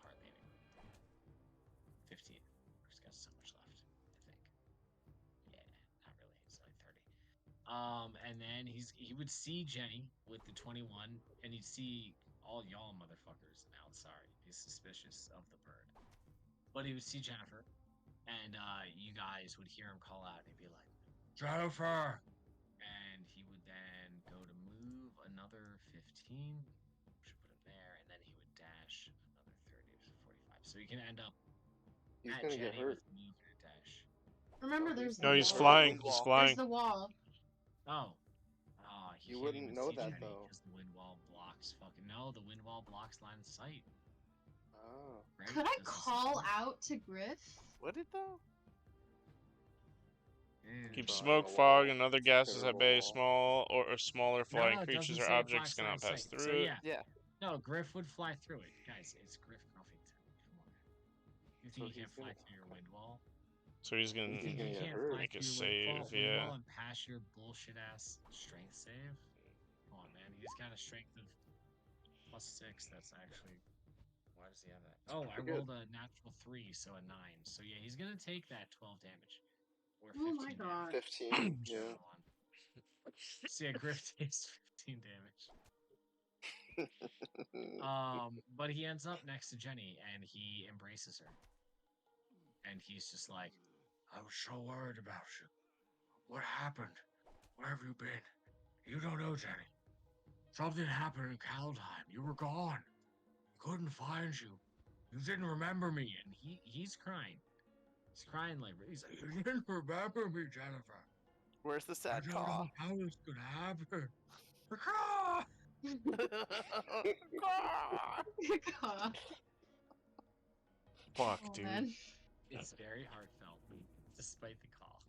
E: hardly anything. 15. He's got so much left, I think. Yeah, not really. It's only 30. And then he would see Jenny with the 21, and he'd see all y'all motherfuckers. Now, sorry, he's suspicious of the bird, but he would see Jennifer, and you guys would hear him call out, and he'd be like, Jennifer! And he would then go to move another 15. Should put him there, and then he would dash another 30 to 45. So he can end up
B: He's
E: at
B: gonna get
E: Jenny
B: hurt.
E: with a move and a dash.
C: Remember, there's
A: No,
C: the
A: he's
C: wall.
A: flying. He's
B: Wall.
A: flying.
C: There's the wall.
E: Oh.
B: You
E: can't
B: wouldn't
E: even
B: know
E: see
B: that,
E: Jenny
B: though.
E: because the wind wall blocks fucking. No, the wind wall blocks line of sight.
B: Oh.
E: Right?
C: Could I
E: Doesn't see
C: call
E: Jenny.
C: out to Griff?
F: Would it though?
A: Keep
B: Drawing
A: smoke,
B: a
A: fog,
B: wall.
A: and other gases at
B: Terrible
A: bay.
B: wall.
A: Small or smaller flying
E: No, it
A: creatures
E: doesn't
A: or
E: say it
A: objects
E: blocks line
A: cannot
E: of
A: pass
E: sight.
A: through
E: So
A: it.
E: yeah.
F: Yeah.
E: No, Griff would fly through it. Guys, it's Griff Gruffington. Come on. You
B: So
E: think you
B: he's
E: can't fly
B: gonna-
E: through your wind wall?
A: So he's
B: You
A: gonna
B: think
E: You
B: gonna get
E: can't
B: hurt.
E: fly
A: make a
E: through your
A: save,
E: wind
A: yeah.
E: wall and pass your bullshit ass strength save? Come on, man. He's got a strength of +6. That's actually. Why does he have that? Oh, I
B: pretty good.
E: rolled a natural 3, so a 9. So yeah, he's gonna take that 12 damage. Or
C: Oh
E: 15
C: my
E: damage.
C: god.
B: 15. Yeah.
E: whichever one. So yeah, Griff takes 15 damage. But he ends up next to Jenny and he embraces her. And he's just like, I was so worried about you. What happened? Where have you been? You don't know, Jenny. Something happened in Kaldheim. You were gone. Couldn't find you. You didn't remember me. And he's crying. He's crying like he's like, you didn't remember me, Jennifer.
F: Where's the
E: I
F: sad
E: don't know
F: caw?
E: how this could happen. Caw!
C: God.
A: fuck,
C: Oh,
A: dude.
C: man.
E: It's very heartfelt, despite the call.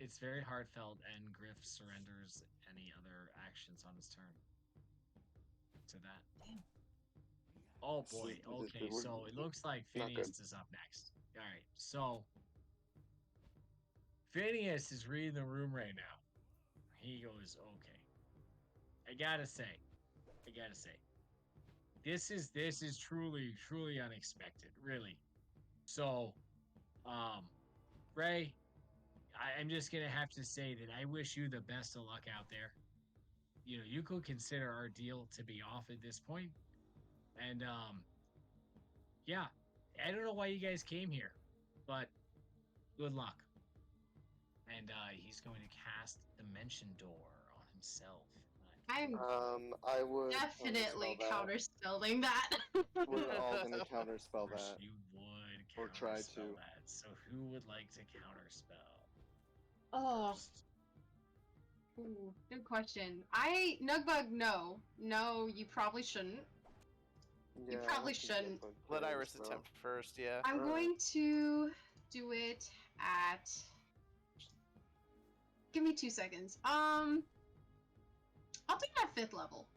E: It's very heartfelt, and Griff surrenders any other actions on his turn to that. Oh
B: This is-
E: boy.
B: this is-
E: Okay,
B: we're
E: so it looks like
B: not good.
E: Phineas is up next. All right, so Phineas is reading the room right now. He goes, okay. I gotta say, this is truly unexpected, really. So, Ray, I'm just gonna have to say that I wish you the best of luck out there. You know, you could consider our deal to be off at this point. And yeah, I don't know why you guys came here, but good luck. And he's going to cast Dimension Door on himself.
C: I'm
B: I would
C: definitely
B: counterspell
C: counterspelling that.
B: that. We're all gonna counterspell
E: Of course
B: that.
E: you would
B: Or try
E: counterspell
B: to.
E: that. So who would like to counterspell?
C: Oh,
E: first?
C: ooh, good question. Nugbug, no, you probably shouldn't.
B: Yeah, I
C: probably
B: think
C: shouldn't.
B: Nuggbug
F: Let
B: can
F: Iris
B: as well.
F: attempt first, yeah.
C: I'm
B: Alright.
C: going to do it at. Give me 2 seconds. I'll do it at 5th level.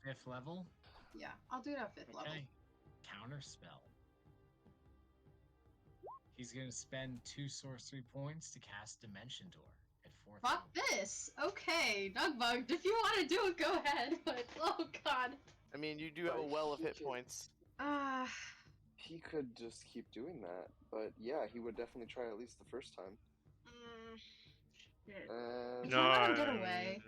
E: 5th level?
C: Yeah, I'll do it at 5th level.
E: Okay. Counterspell. He's gonna spend 2 sorcery points to cast Dimension Door at 4th
C: Fuck
E: level.
C: this. Okay, Nugbug, if you want to do it, go ahead. But oh god.
F: I mean, you do have a well of hit points.
C: Ah.
B: He could just keep doing that, but yeah, he would definitely try at least the first time.
C: Shit.
B: And
C: No,
A: No,
C: let him get away.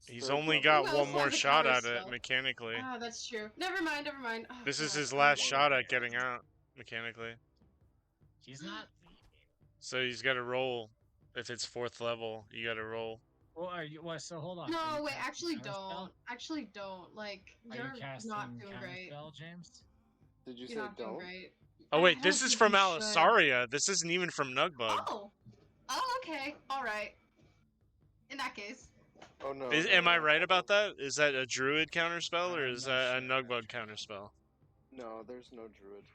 A: he's
B: third
A: only
B: level.
A: got
C: Who
A: one
C: else
A: more
C: has a
A: shot at
C: counterspell?
A: it mechanically.
C: Oh, that's true. Never mind. Oh,
A: This is
C: God.
A: his last shot at getting out mechanically.
E: He's not leaving.
A: So he's got to roll. If it's 4th level, you got to roll.
E: Well, are you? Well, so hold on. Are
C: No,
E: you
C: wait,
E: casting
C: actually
E: Counterspell?
C: don't. Actually don't. Like,
E: Are
C: you're
E: you casting
C: not doing great.
E: Counterspell, James?
B: Did you
C: You're
B: say
C: not doing
B: don't?
C: great.
A: Oh
C: I
A: wait, this
C: don't
A: is
C: think
A: from
C: you should.
A: Alisaria. This isn't even from Nugbug.
C: Oh! Oh, okay. Alright. In that case.
B: Oh no.
A: Am I
B: no.
A: right about that? Is that a druid counterspell or
E: I'm
A: is
E: not
A: that a
E: sure,
A: Nugbug
E: actually.
A: counterspell?
B: No, there's no druid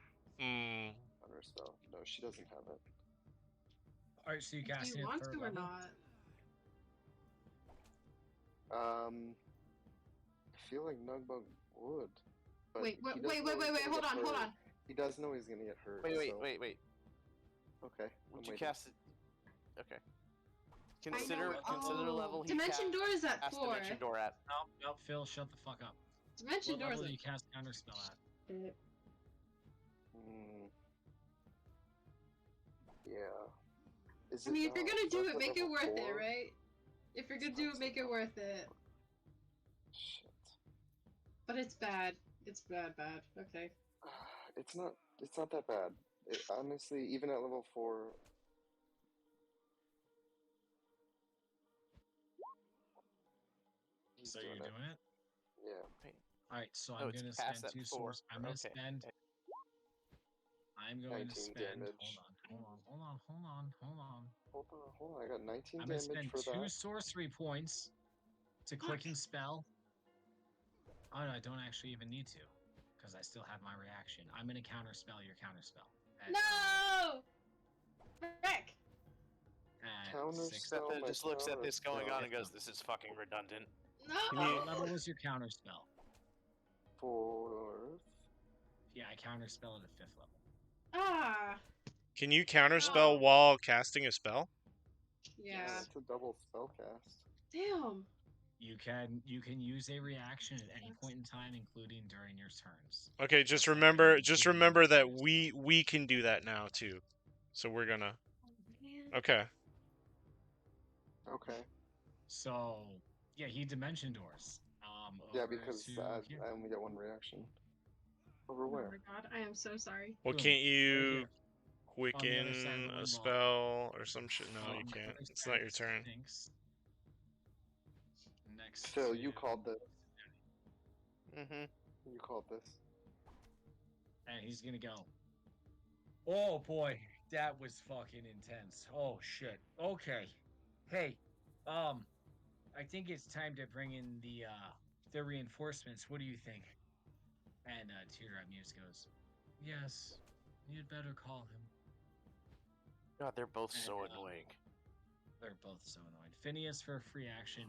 A: Hmm.
B: counterspell. No, she doesn't have it.
E: Alright, so you
C: Do
E: casting
C: you
E: at
C: want
E: 3rd
C: to or
E: level?
C: not?
B: I feel like Nugbug would. But
C: Wait,
B: he
C: wait,
B: does
C: wait,
B: know
C: wait,
B: he's
C: wait,
B: gonna
C: hold
B: get
C: on, hold
B: hurt.
C: on.
B: He does know he's gonna get hurt.
F: Wait.
B: so- Okay.
F: Would
B: I'm
F: you
B: waiting.
F: cast it? Okay. Consider
C: know.
F: consider the
C: Oh,
F: level he
C: Dimension Door is at
F: cast
C: 4.
F: Dimension Door at.
E: Nope, Phil, shut the fuck up.
C: Dimension
E: What
C: Door is
E: level
C: at
E: do you cast Counterspell at?
B: Yeah. Is
C: I mean, if you're gonna do
B: is
C: it,
B: that
C: make it
B: level
C: worth it,
B: 4?
C: right? If you're gonna do it, make it worth it.
B: Shit.
C: But it's bad. It's bad. Okay.
B: It's not that bad. Honestly, even at level 4. He's
E: So you're
B: doing it.
E: doing it?
B: Yeah.
E: All right. So
F: Oh,
E: I'm
F: it's
E: gonna
F: cast
E: spend
F: at
E: 2
F: 4.
E: source. I'm gonna
F: Okay.
E: spend. I'm going to
B: 19
E: spend.
B: damage.
E: Hold on.
B: Hold on. I got 19
E: I'm gonna
B: damage
E: spend
B: for
E: 2
B: that.
E: sorcery points to click and spell. Oh no, I don't actually even need to, because I still have my reaction. I'm gonna counterspell your counterspell.
C: No! Frick!
B: Counterspell
F: Seth
B: my
F: just looks at this going
B: counterspell.
F: on and goes, "This is fucking redundant."
C: No!
E: What level was your counterspell?
B: 4th.
E: Yeah, I counterspell it at 5th level.
C: Ah!
A: Can you counterspell
C: Oh.
A: while casting a spell?
C: Yeah.
B: It's a double spell cast.
C: Damn.
E: You can use a reaction at any point in time, including during your turns.
A: Okay, just
E: That's like
A: remember
E: including
A: that
E: your
A: we can do that now too. So we're gonna.
C: Man.
A: Okay.
B: Okay.
E: So yeah, he dimension doors.
B: Yeah,
E: over
B: because
E: to here.
B: I only get one reaction. Over
C: Oh
B: where?
C: my god, I am so sorry.
A: Well,
E: Boom,
A: can't
E: right
A: you
E: here. On the other side of
A: quicken
E: the
A: a
E: wind wall.
A: spell or some shit? No, you
E: On the
A: can't.
E: other
A: It's
E: side
A: not
E: of
A: your turn.
E: Sphinx, next
B: Phil,
E: to...
B: you called this.
F: Mm-hmm.
B: You called this.
E: And he's gonna go. Oh boy, that was fucking intense. Oh shit. Okay. Hey, I think it's time to bring in the reinforcements. What do you think? And Teardrop Muse goes, yes, you'd better call him.
F: God, they're both so
E: And,
F: annoying.
E: They're both so annoying. Phineas, for a free action,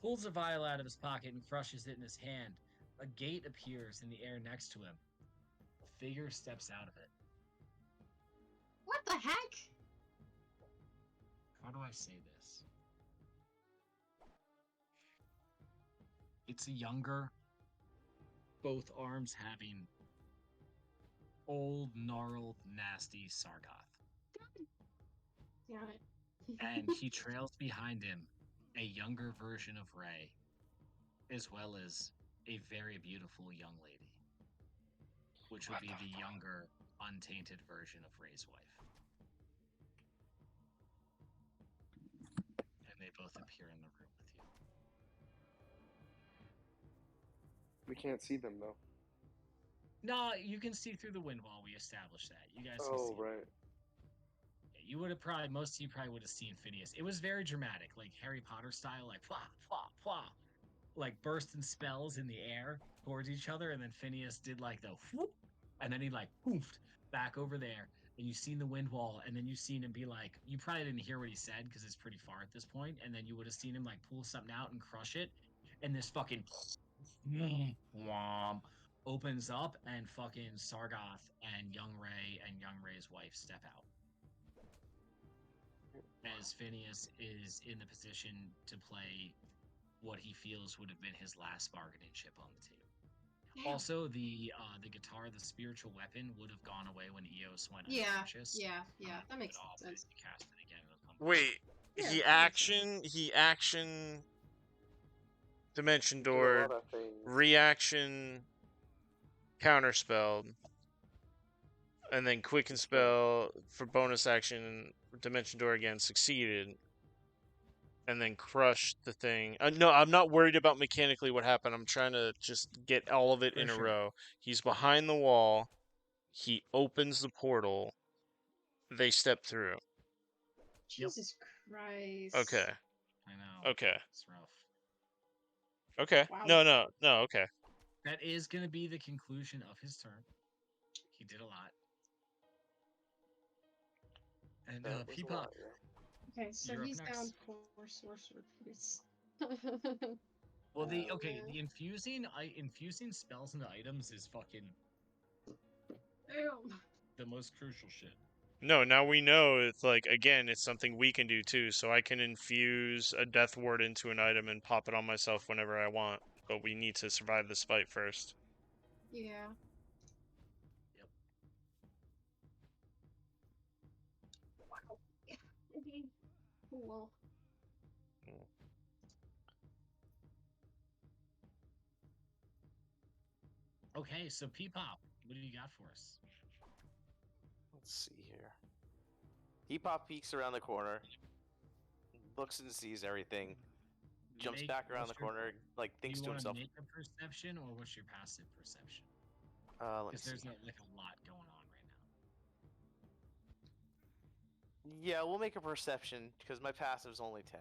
E: pulls a vial out of his pocket and crushes it in his hand. A gate appears in the air next to him. A figure steps out of it.
C: What the heck?
E: How do I say this? It's a younger, both arms having old, gnarled, nasty Sargoth.
C: Damn it.
E: And he trails behind him a younger version of Rey, as well as a very beautiful young lady, which would be the younger, untainted version of Rey's wife. And they both appear in the room with you.
B: We can't see them though.
E: No, you can see through the wind wall. We established that. You guys can
B: Oh,
E: see.
B: right.
E: You would have probably, most of you probably would have seen Phineas. It was very dramatic, like Harry Potter style, like pwah, pwah, pwah, like bursting spells in the air towards each other, and then Phineas did like the whoop, and then he like poofed back over there, and you seen the wind wall, and then you seen him be like, you probably didn't hear what he said because it's pretty far at this point, and then you would have seen him like pull something out and crush it, and this fucking whomp opens up, and fucking Sargoth and young Rey and young Rey's wife step out. As Phineas is in the position to play what he feels would have been his last bargaining chip on the table.
C: Damn.
E: Also, the guitar, the spiritual weapon, would have gone away when Eos went
C: Yeah,
E: unconscious.
C: that makes
E: It off,
C: sense.
E: You cast it again. It'll come
A: Wait,
C: Yeah,
A: he action Dimension
B: Did a
A: Door,
B: lot of things.
A: reaction counterspelled, and then quicken spell for bonus action Dimension Door again succeeded, and then crushed the thing. No, I'm not worried about mechanically what happened. I'm trying to just get all of it
E: For
A: in a
E: sure.
A: row. He's behind the wall. He opens the portal. They step through.
C: Jesus Christ.
A: Okay.
E: I know.
A: Okay.
E: It's rough.
A: Okay.
C: Wow.
A: No. Okay.
E: That is going to be the conclusion of his turn. He did a lot. And
B: That was a
E: Peapod,
B: lot, yeah.
C: Okay, so
E: You're up
C: he's
E: next.
C: down 4 sorcerer points.
E: well, the
C: Oh,
E: okay,
C: man.
E: the infusing spells into items is fucking
C: Damn.
E: the most crucial shit.
A: No, now we know it's like, again, it's something we can do too. So I can infuse a death ward into an item and pop it on myself whenever I want. But we need to survive this fight first.
C: Yeah.
G: Yep.
C: Yeah. Okay. Cool.
E: Okay, so P-Pop, what do you got for us?
F: Let's see here. He-Pop peeks around the corner, looks and sees everything, jumps back around the corner, like
E: Do
F: thinks
E: you
F: to
E: want to
F: himself.
E: make a perception, or what's your passive perception?
F: Let's
E: Because there's
F: see.
E: like a lot going on right now.
F: Yeah, we'll make a perception because my passive's only 10.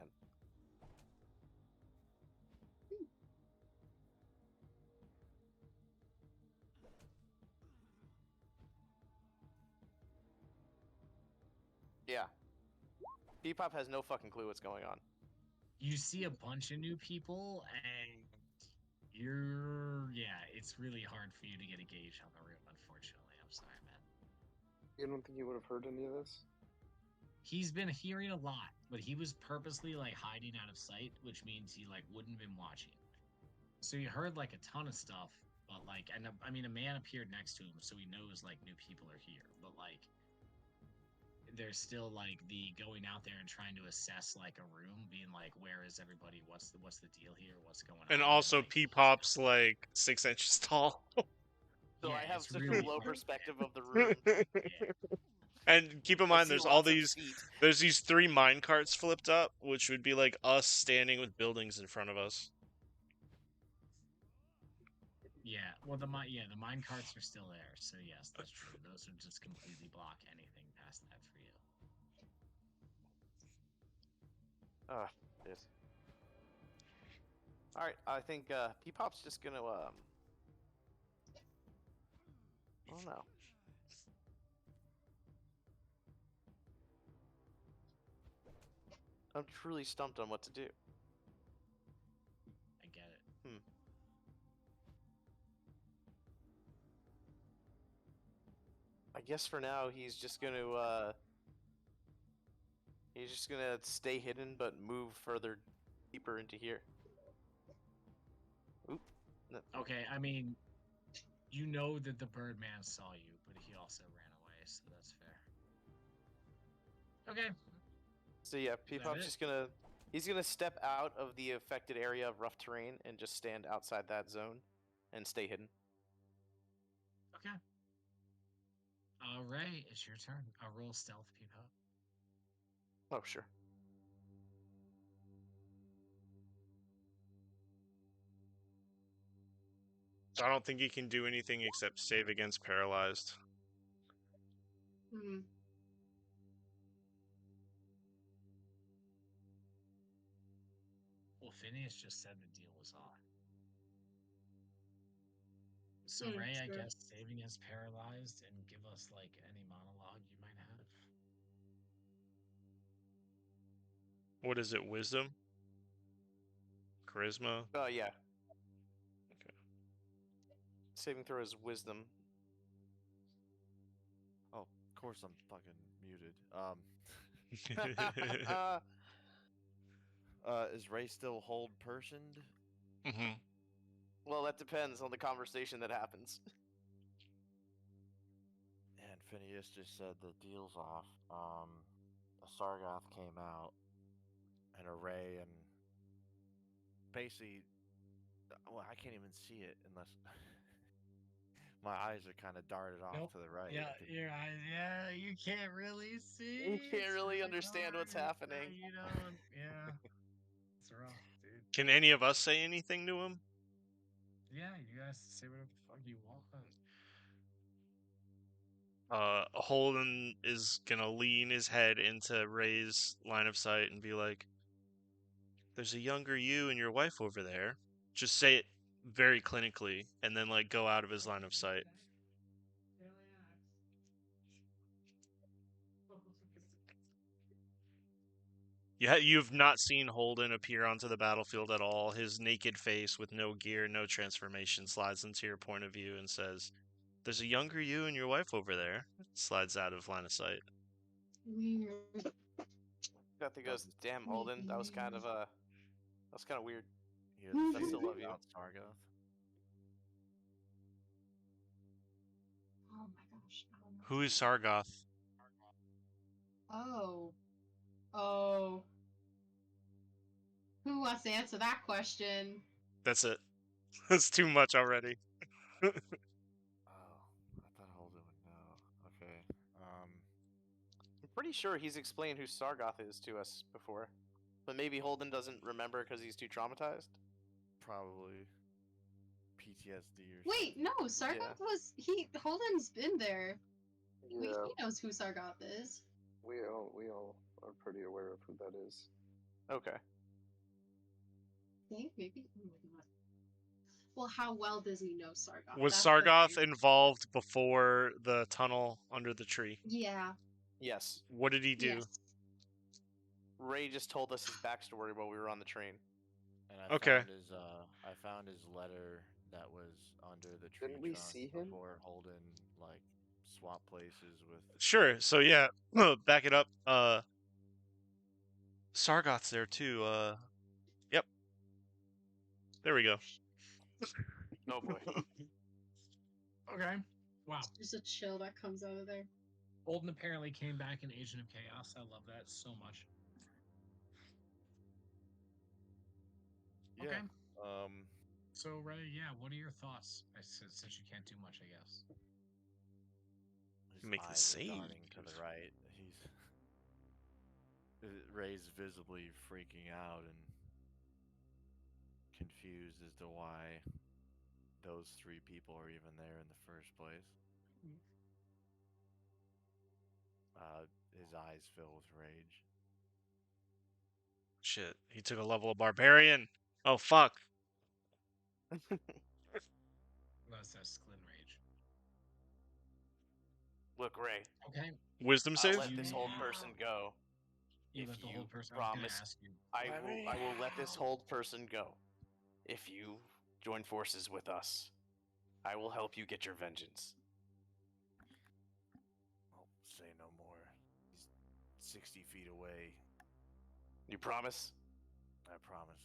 F: Yeah. P-Pop has no fucking clue what's going on.
E: You see a bunch of new people, and it's really hard for you to get a gauge on the room, unfortunately. I'm sorry, man.
B: You don't think he would have heard any of this?
E: He's been hearing a lot, but he was purposely like hiding out of sight, which means he like wouldn't have been watching. So he heard like a ton of stuff, but like, and I mean, a man appeared next to him, so he knows like new people are here. But like, there's still like the going out there and trying to assess like a room, being like, where is everybody? What's the deal here? What's going on?
A: And
E: here?
A: also,
E: Like,
A: P-Pop's like 6 inches tall.
F: So
E: yeah,
F: I have
E: it's
F: such
E: really
F: a low
E: hard.
F: perspective of the room.
A: And keep in
F: I
A: mind,
F: see
A: there's all
F: lots of
A: these,
F: feet.
A: there's these 3 mine carts flipped up, which would be like us standing with buildings in front of us.
E: Yeah, well, the mine carts are still there, so yes, that's true. Those would just completely block anything past that for you.
F: Yes. All right, I think P-Pop's just gonna I don't know. I'm truly stumped on what to do.
E: I get it.
F: I guess for now he's just gonna stay hidden but move further deeper into here. Oop. No.
E: Okay, I mean, you know that the Birdman saw you, but he also ran away, so that's fair. Okay.
F: So yeah,
E: that
F: P-Pop's
E: it?
F: just he's gonna step out of the affected area of rough terrain and just stand outside that zone and stay hidden.
E: Okay. All right, it's your turn. I'll roll stealth, P-Pop.
F: Oh, sure.
A: I don't think he can do anything except save against paralyzed.
C: Hmm.
E: Well, Phineas just said the deal was off. So
C: Hmm,
E: Ray, I
C: sure.
E: guess, saving as paralyzed and give us like any monologue you might have.
A: What is it? Wisdom? Charisma?
F: Yeah.
A: Okay.
F: Saving throw is wisdom.
J: Oh, of course I'm fucking muted. Is Ray still hold personed?
A: Mm-hmm.
F: Well, that depends on the conversation that happens.
J: And Phineas just said the deal's off. A Sargoth came out, and a Ray, and basically, well, I can't even see it unless my eyes are kind of darted off
E: Nope.
J: to the right.
E: Yeah, your eyes. Yeah, you can't really see.
F: You can't
E: It's
F: really understand what's
E: hard.
F: happening.
E: You don't. Yeah, it's rough, dude.
A: Can any of us say anything to him?
E: Yeah, you guys say whatever the fuck you want.
A: Holden is gonna lean his head into Ray's line of sight and be like, "There's a younger you and your wife over there." Just say it very clinically, and then like go out of his line of sight. You've not seen Holden appear onto the battlefield at all. His naked face with no gear, no transformation slides into your point of view and says, "There's a younger you and your wife over there." Slides out of line of sight.
C: Weird.
F: Bethany goes, "Damn, Holden, that was kind of weird."
J: You
C: Mhm.
J: had
F: I still love you.
J: about Sargoth?
C: Oh my gosh. I don't know.
A: Who is Sargoth?
C: Oh. Oh. Who wants to answer that question?
A: That's it. That's too much already.
J: Oh, I thought Holden would know. Okay.
F: I'm pretty sure he's explained who Sargoth is to us before, but maybe Holden doesn't remember because he's too traumatized.
J: Probably PTSD or
C: Wait,
J: something.
C: no, Sargoth was Holden's been there.
B: Yeah,
C: He knows who Sargoth is.
B: we all are pretty aware of who that is.
F: Okay.
C: I think maybe. Oh my god. Well, how well does he know Sargoth?
A: Was
C: That's the
A: Sargoth
C: thing.
A: involved before the tunnel under the tree?
C: Yeah.
F: Yes.
A: What did he do?
C: Yes.
F: Ray just told us his backstory while we were on the train.
J: And I
A: Okay.
J: found his letter that was under the tree
B: Didn't we
J: trunk
B: see him?
J: before Holden like swapped places with.
A: Sure. So yeah, back it up. Sargoth's there too. Yep. There we go.
F: Oh boy.
E: Okay. Wow.
C: There's a chill that comes out of there.
E: Holden apparently came back in Agent of Chaos. I love that so much.
J: Yeah.
E: Okay. So Ray, yeah, what are your thoughts? Since you can't do much, I guess.
J: His
A: Make the
J: eyes are
A: save.
J: darting to the right. Ray's visibly freaking out and confused as to why those three people are even there in the first place. His eyes fill with rage.
A: Shit. He took a level of barbarian. Oh fuck.
E: That's Glyn Rage.
F: Look, Ray.
E: Okay.
A: Wisdom
F: I'll
A: save.
F: let this whole person go.
E: You
F: If
E: let the
F: you
E: whole person. I was gonna
F: promise,
E: ask you.
F: I will let this whole person go. If you join forces with us, I will help you get your vengeance.
J: I'll say no more. He's 60 feet away.
F: You promise?
J: I promise.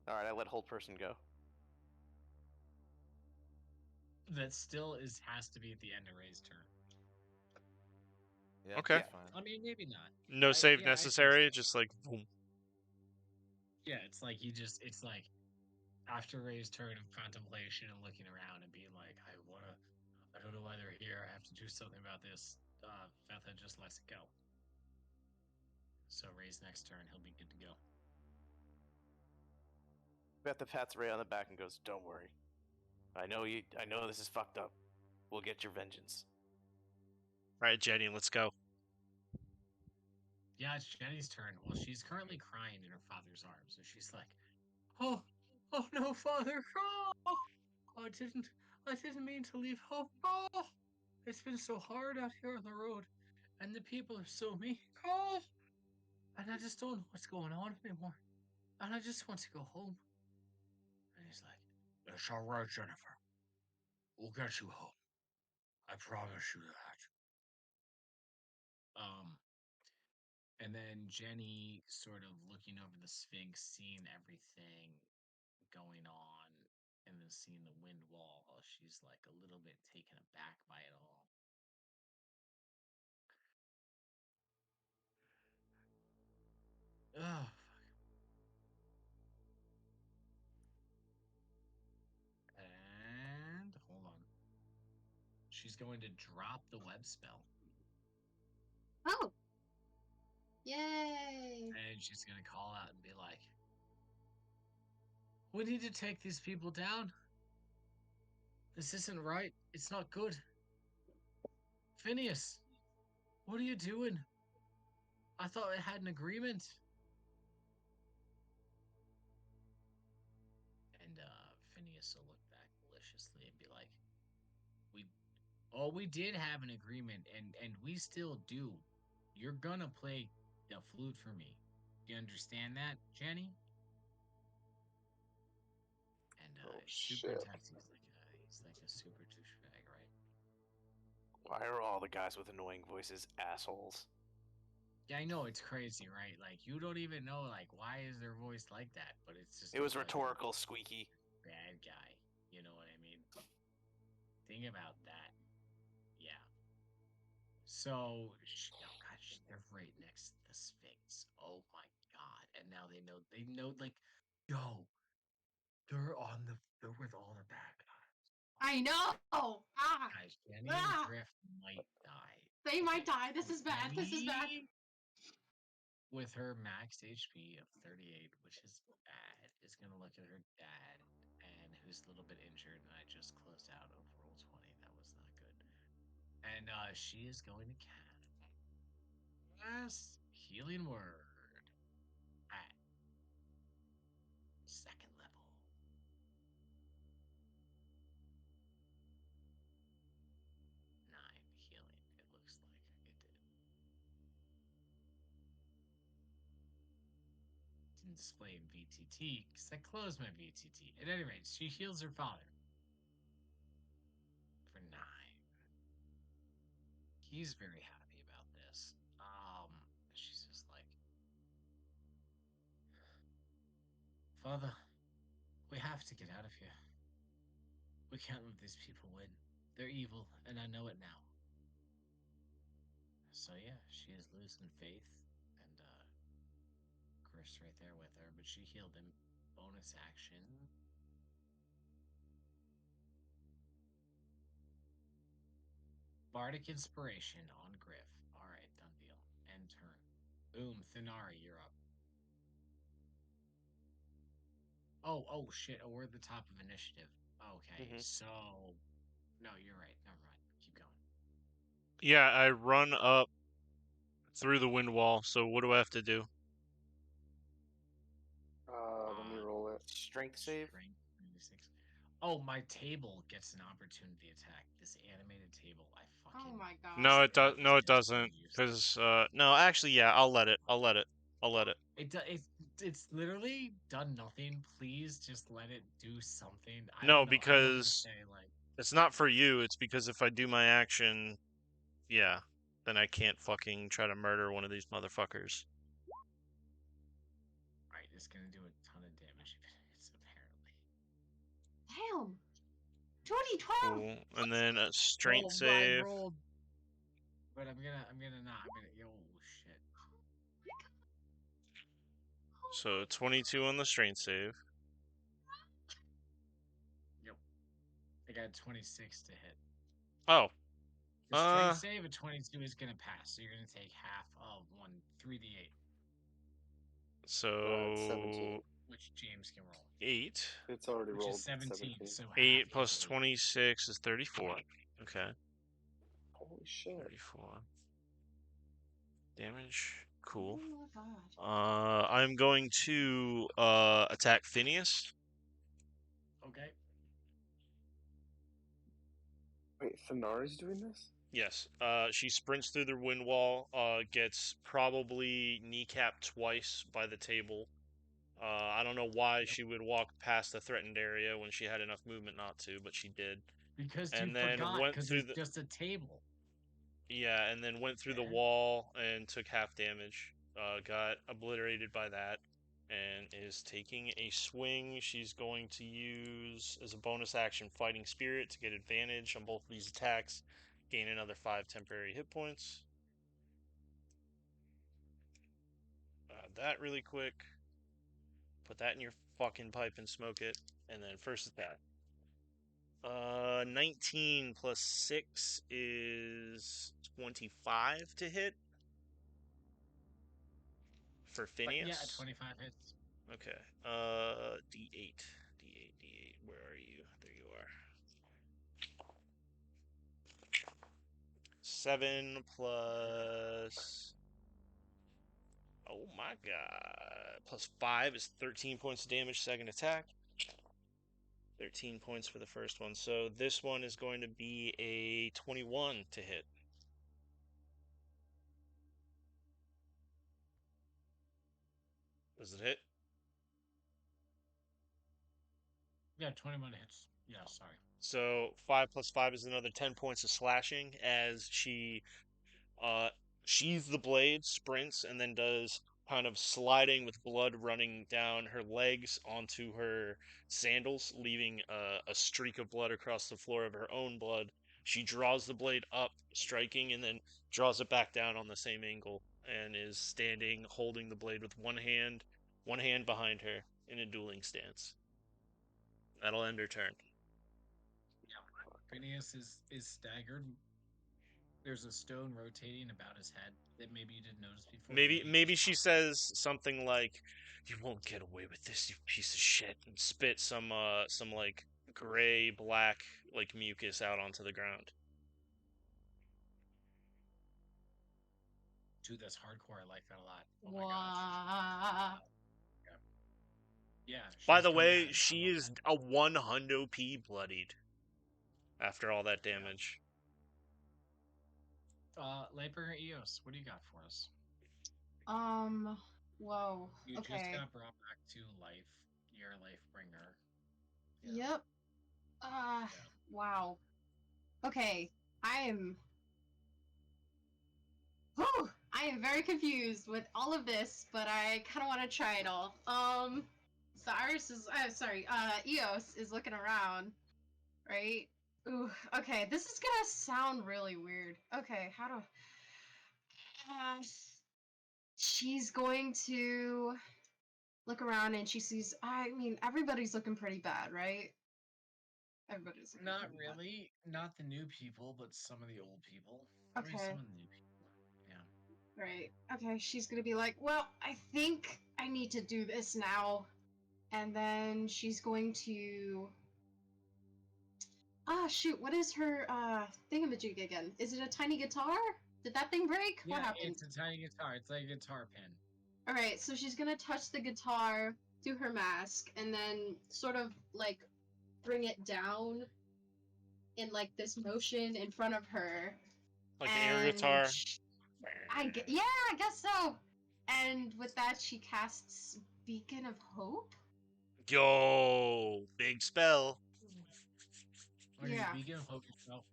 F: All right, I let whole person go.
E: That still has to be at the end of Ray's turn.
J: Yeah,
A: Okay.
J: that's fine.
E: I mean, maybe not.
A: No save
E: yeah, I think
A: necessary.
E: so.
A: Just like boom.
E: Yeah, it's like it's like after Ray's turn of contemplation and looking around and being like, I don't know why they're here. I have to do something about this. Betha just lets it go. So Ray's next turn, he'll be good to go.
F: Betha pats Ray on the back and goes, "Don't worry. I know this is fucked up. We'll get your vengeance."
A: All right, Jenny, let's go.
E: Yeah, it's Jenny's turn. Well, she's currently crying in her father's arms, and she's like, "Oh no, father! Oh, I didn't mean to leave home. Oh, it's been so hard out here on the road, and the people are so mean. Oh, and I just don't know what's going on anymore, and I just want to go home." And he's like, "It's all right, Jennifer. We'll get you home. I promise you that." And then Jenny sort of looking over the Sphinx, seeing everything going on, and then seeing the wind wall, she's like a little bit taken aback by it all. Ugh. And hold on. She's going to drop the web spell.
C: Oh. Yay.
E: And she's going to call out and be like, "We need to take these people down. This isn't right. It's not good. Phineas, what are you doing? I thought I had an agreement." And Phineas will look back maliciously and be like, we did have an agreement, and we still do. You're gonna play the flute for me. Do you understand that, Jenny?" And super
B: shit.
E: intense. He's like a super douchebag, right?
F: Why are all the guys with annoying voices assholes?
E: Yeah, I know it's crazy, right? Like you don't even know like why is their voice like that, but it's just
F: It was
E: because
F: rhetorical, Squeaky.
E: bad guy. You know what I mean? Think about that. Yeah. So, oh gosh, they're right next to the Sphinx. Oh my god! And now they know. They know, like, yo, they're with all the bad guys.
C: I know. Ah,
E: Guys, Jenny and
C: ah.
E: Griff might die.
C: They might
E: Okay,
C: die. This
E: so
C: is bad. This is bad.
E: Jenny, with her max HP of 38, which is bad, is gonna look at her dad, and who's a little bit injured. And I just closed out of roll 20. That was not good. And she is going to cast Healing Word at second level. 9 healing, it looks like it did. Didn't display in VTT because I closed my VTT. At any rate, she heals her father for 9. He's very happy about this. She's just like, Father, we have to get out of here. We can't let these people win. They're evil, and I know it now. So yeah, she is losing faith, and Chris right there with her, but she healed him. Bonus action. Bardic Inspiration on Griff. Alright, done deal. End turn. Boom, Thanari, you're up. Oh shit, we're at the top of initiative. Okay, so no, you're right. Never mind. Keep going.
A: Yeah, I run up through the wind wall. So what do I have to do?
B: Let me roll it.
F: Strength save.
E: Strength 96. Oh, my table gets an opportunity attack. This animated table, I fucking.
C: Oh my god.
A: No, it does. No, it
E: It's so
A: doesn't.
E: useless.
A: Because no, actually, yeah, I'll let it. I'll let it. I'll let it.
E: It's literally done nothing. Please just let it do something. I
A: No,
E: don't know. I don't want to
A: because
E: say like.
A: it's not for you. It's because if I do my action, yeah, then I can't fucking try to murder one of these motherfuckers.
E: Alright, it's gonna do a ton of damage if it hits, apparently.
C: Damn. 2012.
A: Cool. And then a strength
E: I
A: save.
E: rolled. But I'm gonna not. Yo, shit.
A: So 22 on the strength save.
E: Yep. I got 26 to hit.
A: Oh.
E: The strength save at 22 is gonna pass, so you're gonna take half of 3d8.
A: So
B: 17.
E: Which James can roll.
A: 8.
B: It's already
E: Which
B: rolled.
E: is 17,
B: 17.
E: so half
A: 8 plus
E: easily.
A: 26 is 34. Okay.
B: Holy shit.
A: 34. Damage. Cool.
C: Oh my god.
A: I'm going to attack Phineas.
E: Okay.
B: Wait, Thanari's doing this?
A: Yes. She sprints through the wind wall, gets probably kneecapped twice by the table. I don't know why she would walk past the threatened area when she had enough movement not to, but she did.
E: Because
A: And
E: you
A: then
E: forgot,
A: went
E: because
A: through
E: it's
A: the
E: just a table.
A: yeah, and then went through the
E: Yeah.
A: wall and took half damage. Got obliterated by that, and is taking a swing. She's going to use as a bonus action Fighting Spirit to get advantage on both of these attacks. Gain another 5 temporary hit points. That really quick. Put that in your fucking pipe and smoke it. And then first attack. 19 plus 6 is 25 to hit. For Phineas?
E: Yeah, 25 hits.
A: Okay. D8. D8. Where are you? There you are. 7 plus. Oh my god. Plus 5 is 13 points of damage, second attack. 13 points for the first one. So this one is going to be a 21 to hit. Does it hit?
E: Yeah, 21 hits. Yeah, sorry.
A: So 5 plus 5 is another 10 points of slashing as she sheathes the blade, sprints, and then does kind of sliding with blood running down her legs onto her sandals, leaving a streak of blood across the floor of her own blood. She draws the blade up, striking, and then draws it back down on the same angle, and is standing holding the blade with one hand behind her in a dueling stance. That'll end her turn.
E: Phineas is staggered. There's a stone rotating about his head that maybe you didn't notice before.
A: Maybe she says something like, "You won't get away with this, you piece of shit," and spit some like gray black like mucus out onto the ground.
E: Dude, that's hardcore. I like that a lot. Oh my gosh. Yeah.
A: By
E: she's
A: the
E: coming
A: way,
E: at it.
A: she is a 100 P bloodied after all that damage.
E: Lightbringer Eos, what do you got for us?
C: Whoa.
E: You just
C: Okay.
E: got brought back to life. You're a Lightbringer.
C: Yep. Wow. Okay. Whew, I am very confused with all of this, but I kind of want to try it all. So Iris is, Eos is looking around, right? Ooh, okay, this is gonna sound really weird. Okay, how do... she's going to look around and she sees, I mean, everybody's looking pretty bad, right? Everybody's looking
E: Not
C: pretty bad.
E: really. Not the new people, but some of the old people.
C: Okay.
E: Maybe some of the new people. Yeah.
C: Right. Okay, she's gonna be like, well, I think I need to do this now. And then she's going to... shoot, what is her, thingamajig again? Is it a tiny guitar? Did that thing break?
E: Yeah,
C: What happened?
E: it's a tiny guitar. It's like a guitar pin.
C: Alright, so she's gonna touch the guitar to her mask, and then sort of, like, bring it down in, like, this motion in front of her.
A: Like an air guitar.
C: Yeah, I guess so. And with that, she casts Beacon of Hope.
A: Yo, big spell.
C: Yeah.
E: Beacon of Hope yourself.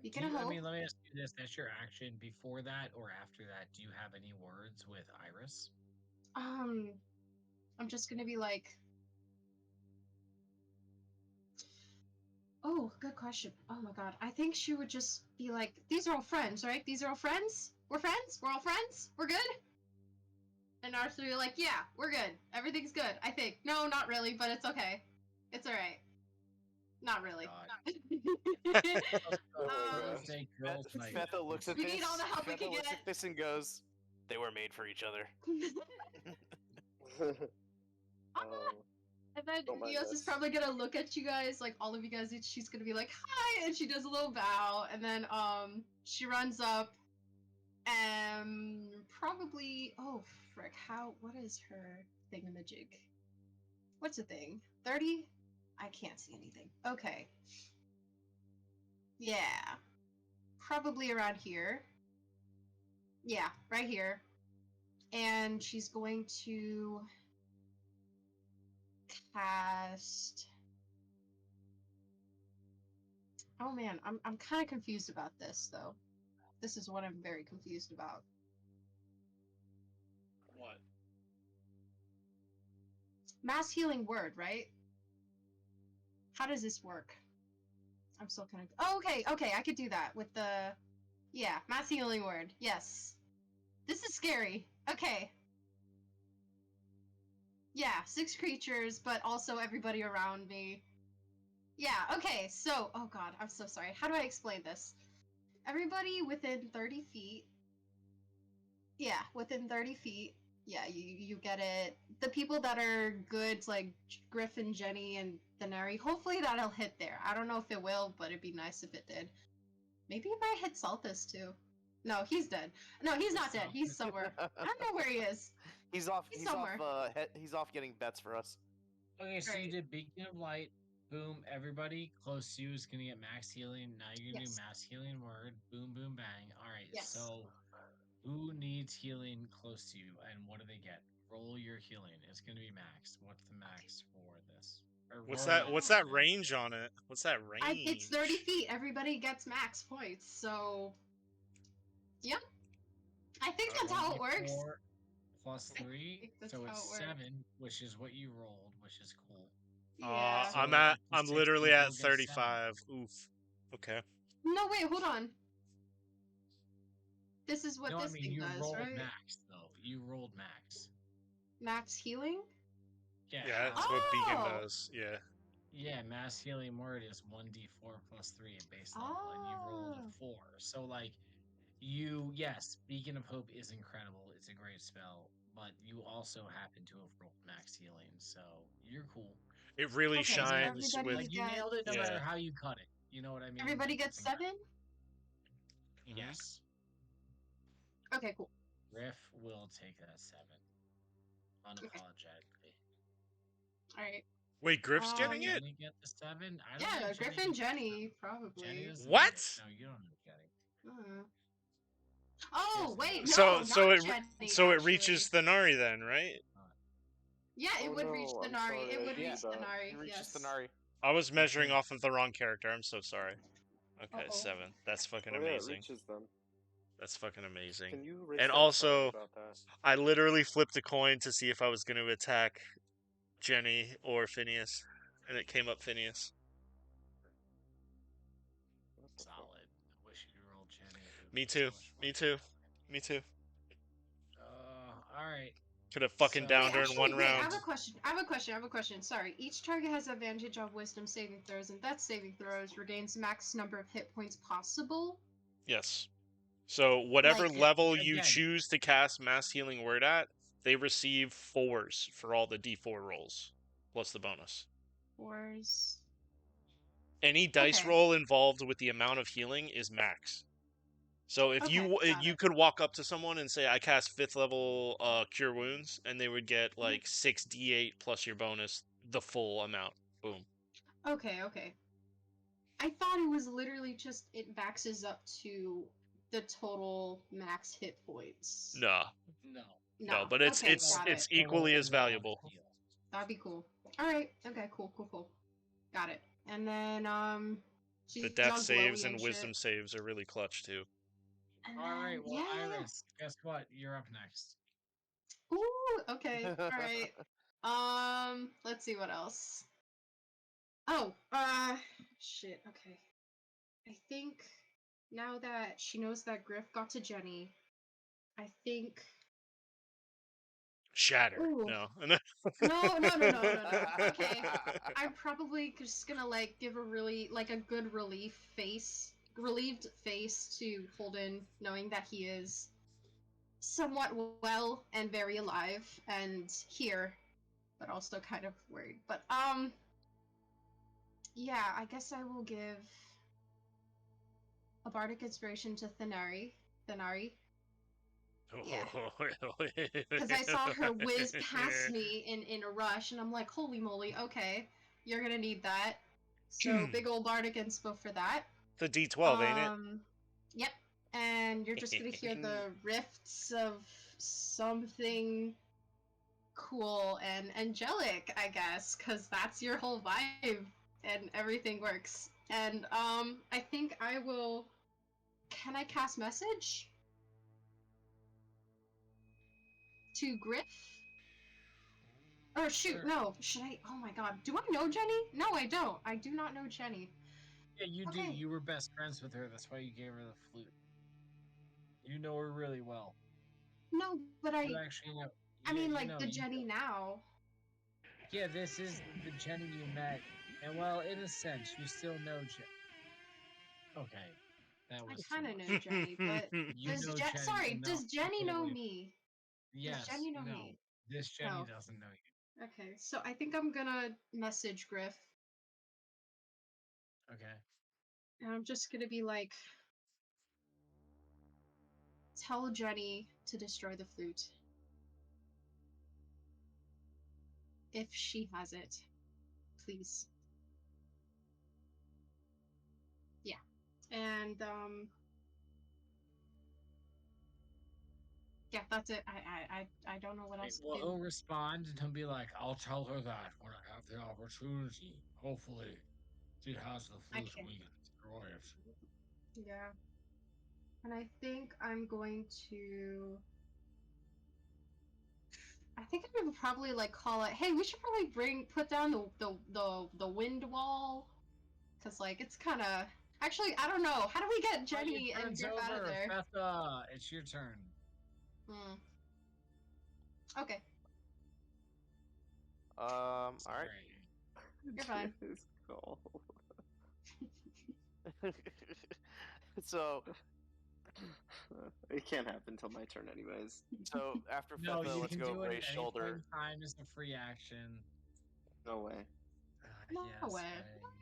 C: Beacon of Hope.
E: I mean, let me ask you this: that's your action. Before that or after that, do you have any words with Iris?
C: I'm just gonna be like, oh, good question. Oh my god. I think she would just be like, these are all friends, right? These are all friends? We're friends? We're all friends? We're good? And Arthur would be like, yeah, we're good. Everything's good, I think. No, not really, but it's okay. It's alright. Not really.
F: Fetha looks at
C: we
F: this.
C: need all the help we
F: Fetha
C: can
F: looks
C: get.
F: at this and goes, "They were made for each other."
C: And then
B: Don't mind
C: Eos is
B: us.
C: probably gonna look at you guys, like all of you guys, and she's gonna be like, hi, and she does a little bow, and then she runs up and probably, oh frick, what is her thingamajig? What's the thing? 30? I can't see anything. Okay. Yeah. Probably around here. Yeah, right here. And she's going to cast... Oh man, I'm kind of confused about this, though. This is what I'm very confused about.
A: What?
C: Mass healing word, right? How does this work? I'm still kind of... Oh, okay, I could do that with the... Yeah, mass healing word, yes. This is scary. Okay. Yeah, 6 creatures, but also everybody around me. Yeah, okay, so... Oh god, I'm so sorry. How do I explain this? Everybody within 30 feet... Yeah, within 30 feet. Yeah, you get it. The people that are good, like Griffin, Jenny, and Denari, hopefully that'll hit there. I don't know if it will, but it'd be nice if it did. Maybe it might hit Salthus too. No, he's dead. No, he's not dead. He's somewhere. I don't know where he is.
F: He's off.
C: He's
F: He's
C: somewhere.
F: off. He's off getting bets for us.
E: Okay, so you
C: Right.
E: did Beacon of Light. Boom. Everybody close to you is gonna get max healing. Now you're gonna
C: Yes.
E: do mass healing word. Boom, boom, bang. All right.
C: Yes.
E: So, who needs healing close to you, and what do they get? Roll your healing. It's gonna be max. What's the max for this? Or
A: What's
E: roll
A: that?
E: it.
A: What's that range on it? What's that range?
C: It's 30 feet. Everybody gets max points, so... Yep. I think that's how it works.
E: 1d4 plus
C: I
E: 3,
C: think that's
E: so
C: how
E: it's
C: it works.
E: 7, which is what you rolled, which is cool.
C: Yeah.
E: So
A: I'm
E: if the
A: I'm
E: 6
A: literally
E: people
A: at
E: get a 7.
A: 35. Oof. Okay.
C: No, wait, hold on. This is what
E: No, I
C: this
E: mean
C: thing
E: you
C: does,
E: rolled
C: right?
E: max though. You rolled max.
C: Max healing?
E: Yeah.
A: Yeah, that's what Beacon
C: Oh!
A: does. Yeah.
E: Yeah, mass healing word is 1d4 plus 3 at base level, and you rolled
C: Oh.
E: a 4. So like, yes, Beacon of Hope is incredible. It's a great spell, but you also happen to have rolled max healing, so you're cool.
A: It really
C: Okay, so
A: shines
C: everybody
A: with.
E: Like you
C: gets
E: nailed it no
A: Yeah.
E: matter how you cut it. You know what I mean?
C: everybody
E: Like,
C: gets
E: it's incredible.
C: 7?
E: Yes.
C: Okay, cool.
E: Griff will take that 7. Unapologetically.
C: Alright.
A: Wait, Griff's getting
C: Um,
A: it?
E: Jenny get the 7? I don't
C: Yeah,
E: know if Jenny
C: Griffin
E: gets the
C: Jenny,
E: 7. Jenny
C: probably.
E: doesn't
A: What?
E: get it. No, you don't know getting.
C: Oh,
E: Yes,
C: wait,
E: it
C: no,
A: So
C: not
A: it
C: Jenny,
A: so it
C: actually.
A: reaches Thenari then, right?
C: Yeah, it
B: Oh,
C: would
B: no,
C: reach
B: I'm
C: Thenari.
B: sorry,
C: It
B: I
C: would
B: did
C: reach
B: that.
C: Thenari,
F: He reaches
C: yes.
F: Thenari.
A: I was measuring off of the wrong character. I'm so sorry. Okay,
C: Uh-oh.
A: 7. That's fucking
B: Oh yeah, it
A: amazing.
B: reaches them.
A: That's fucking amazing.
B: Can you erase
A: And
B: that?
A: also,
B: Sorry about that.
A: I literally flipped a coin to see if I was going to attack Jenny or Phineas, and it came up Phineas.
B: What the fuck?
E: Solid. I wish you rolled Jenny. It would've
A: Me
E: been so
A: too.
E: much fun.
A: Me too. Me too.
E: Alright.
A: Could have fucking
E: So-
A: downed her in
C: Actually,
A: one
C: wait, I
A: round.
C: have a question. Sorry. Each target has advantage on wisdom saving throws and death saving throws, regains max number of hit points possible.
A: Yes. So whatever
C: Like,
A: level you
E: again.
A: choose to cast Mass Healing Word at, they receive 4s for all the D4 rolls, plus the bonus.
C: 4s.
A: Any dice
C: Okay.
A: roll involved with the amount of healing is max. So if
C: Okay, got
A: you
C: it.
A: could walk up to someone and say, I cast 5th level Cure Wounds, and they would get like 6d8 plus your bonus, the full amount. Boom.
C: Okay. I thought it was literally just it maxes up to the total max hit points.
A: No.
E: No.
A: But it's
C: Okay, got
A: it's
C: it.
A: equally as valuable.
C: That'd be cool. Alright, okay, cool. Got it. And then, she's
A: The death
C: all
A: saves
C: glowy
A: and wisdom
C: shit.
A: saves are really clutch too.
C: And
E: Alright,
C: then,
E: well,
C: yeah.
E: Iris, guess what? You're up next.
C: Ooh, okay, alright. Let's see what else. Oh, shit, okay. I think now that she knows that Griff got to Jenny, I think...
A: Shatter.
C: Ooh.
A: No.
C: No. Okay. I'm probably just gonna, like, give a really, like, a good relieved face to Holden, knowing that he is somewhat well and very alive and here, but also kind of worried. But, yeah, I guess I will give a bardic inspiration to Thenari. Yeah. Because I saw her whiz past me in a rush, and I'm like, holy moly, okay, you're gonna need that. So, big ol' bardic inspo for that.
A: The D12, ain't it?
C: Yep. And you're just gonna hear the rifts of something cool and angelic, I guess, because that's your whole vibe, and everything works. And, I think I will... Can I cast message? To Griff? Or shoot,
E: Sure.
C: no. Should I? Oh my god. Do I know Jenny? No, I don't. I do not know Jenny.
E: Yeah, you do.
C: Okay.
E: You were best friends with her. That's why you gave her the flute. You know her really well.
C: No, but
E: You actually know.
C: I mean,
E: you
C: like,
E: know,
C: the
E: you
C: Jenny
E: know.
C: now.
E: Yeah, this is the Jenny you met. And well, in a sense, you still know Jenny. Okay. That
C: I
E: was
C: kind of
E: too
C: know
E: much.
C: Jenny, but
E: You
C: does
E: know
C: Jenny?
E: Jenny
C: Sorry,
E: enough
C: does
E: to
C: Jenny
E: get
C: know
E: away-
C: me?
E: Yes.
C: Does Jenny know
E: no.
C: me?
E: This Jenny
C: No.
E: doesn't know you.
C: Okay, so I think I'm gonna message Griff,
E: Okay.
C: and I'm just gonna be like, tell Jenny to destroy the flute. If she has it, please. Yeah. And, yeah, that's it. I don't know what else to
E: Well,
C: do.
E: he'll respond and he'll be like, I'll tell her that when I have the opportunity. Hopefully, she has the flute
C: Okay.
E: and we can destroy it.
C: Yeah. And I think I'm going to. I think I would probably like call it. Hey, we should probably put down the wind wall, cause like it's kind of. Actually, I don't know. How do we get Jenny
E: Your
C: and
E: turn's
C: Griff out of
E: over,
C: there?
E: Fetha. It's your turn.
C: Hmm. Okay,
F: All right.
C: you're fine.
B: It's cold.
F: So
B: It can't happen till my turn, anyways.
F: after
E: No,
F: Fetha,
E: you
F: let's
E: can
F: go
E: do it
F: Ray's
E: at any point
F: shoulder.
E: in time as a free action.
B: No way.
C: No
E: yes,
C: way.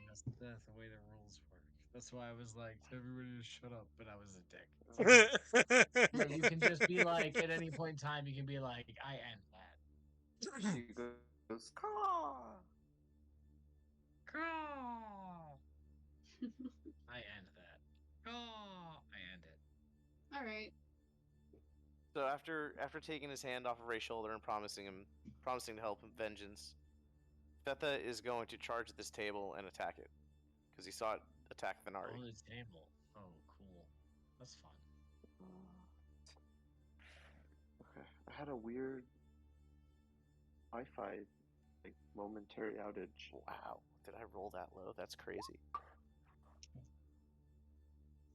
E: That's the way the rules work. That's why I was like, everybody just shut up, but I was a dick. But you can just be like, at any point in time, you can be like, I end that.
B: She goes, caw.
E: Caw. I end that. Caw. I end it.
C: All right.
F: So after taking his hand off of Ray's shoulder and promising to help him vengeance, Fetha is going to charge at this table and attack it because he saw it attack Thenari.
E: Oh, the table. Oh, cool. That's fun.
B: Okay. I had a weird Wi-Fi like momentary outage.
F: Wow, did I roll that low? That's crazy.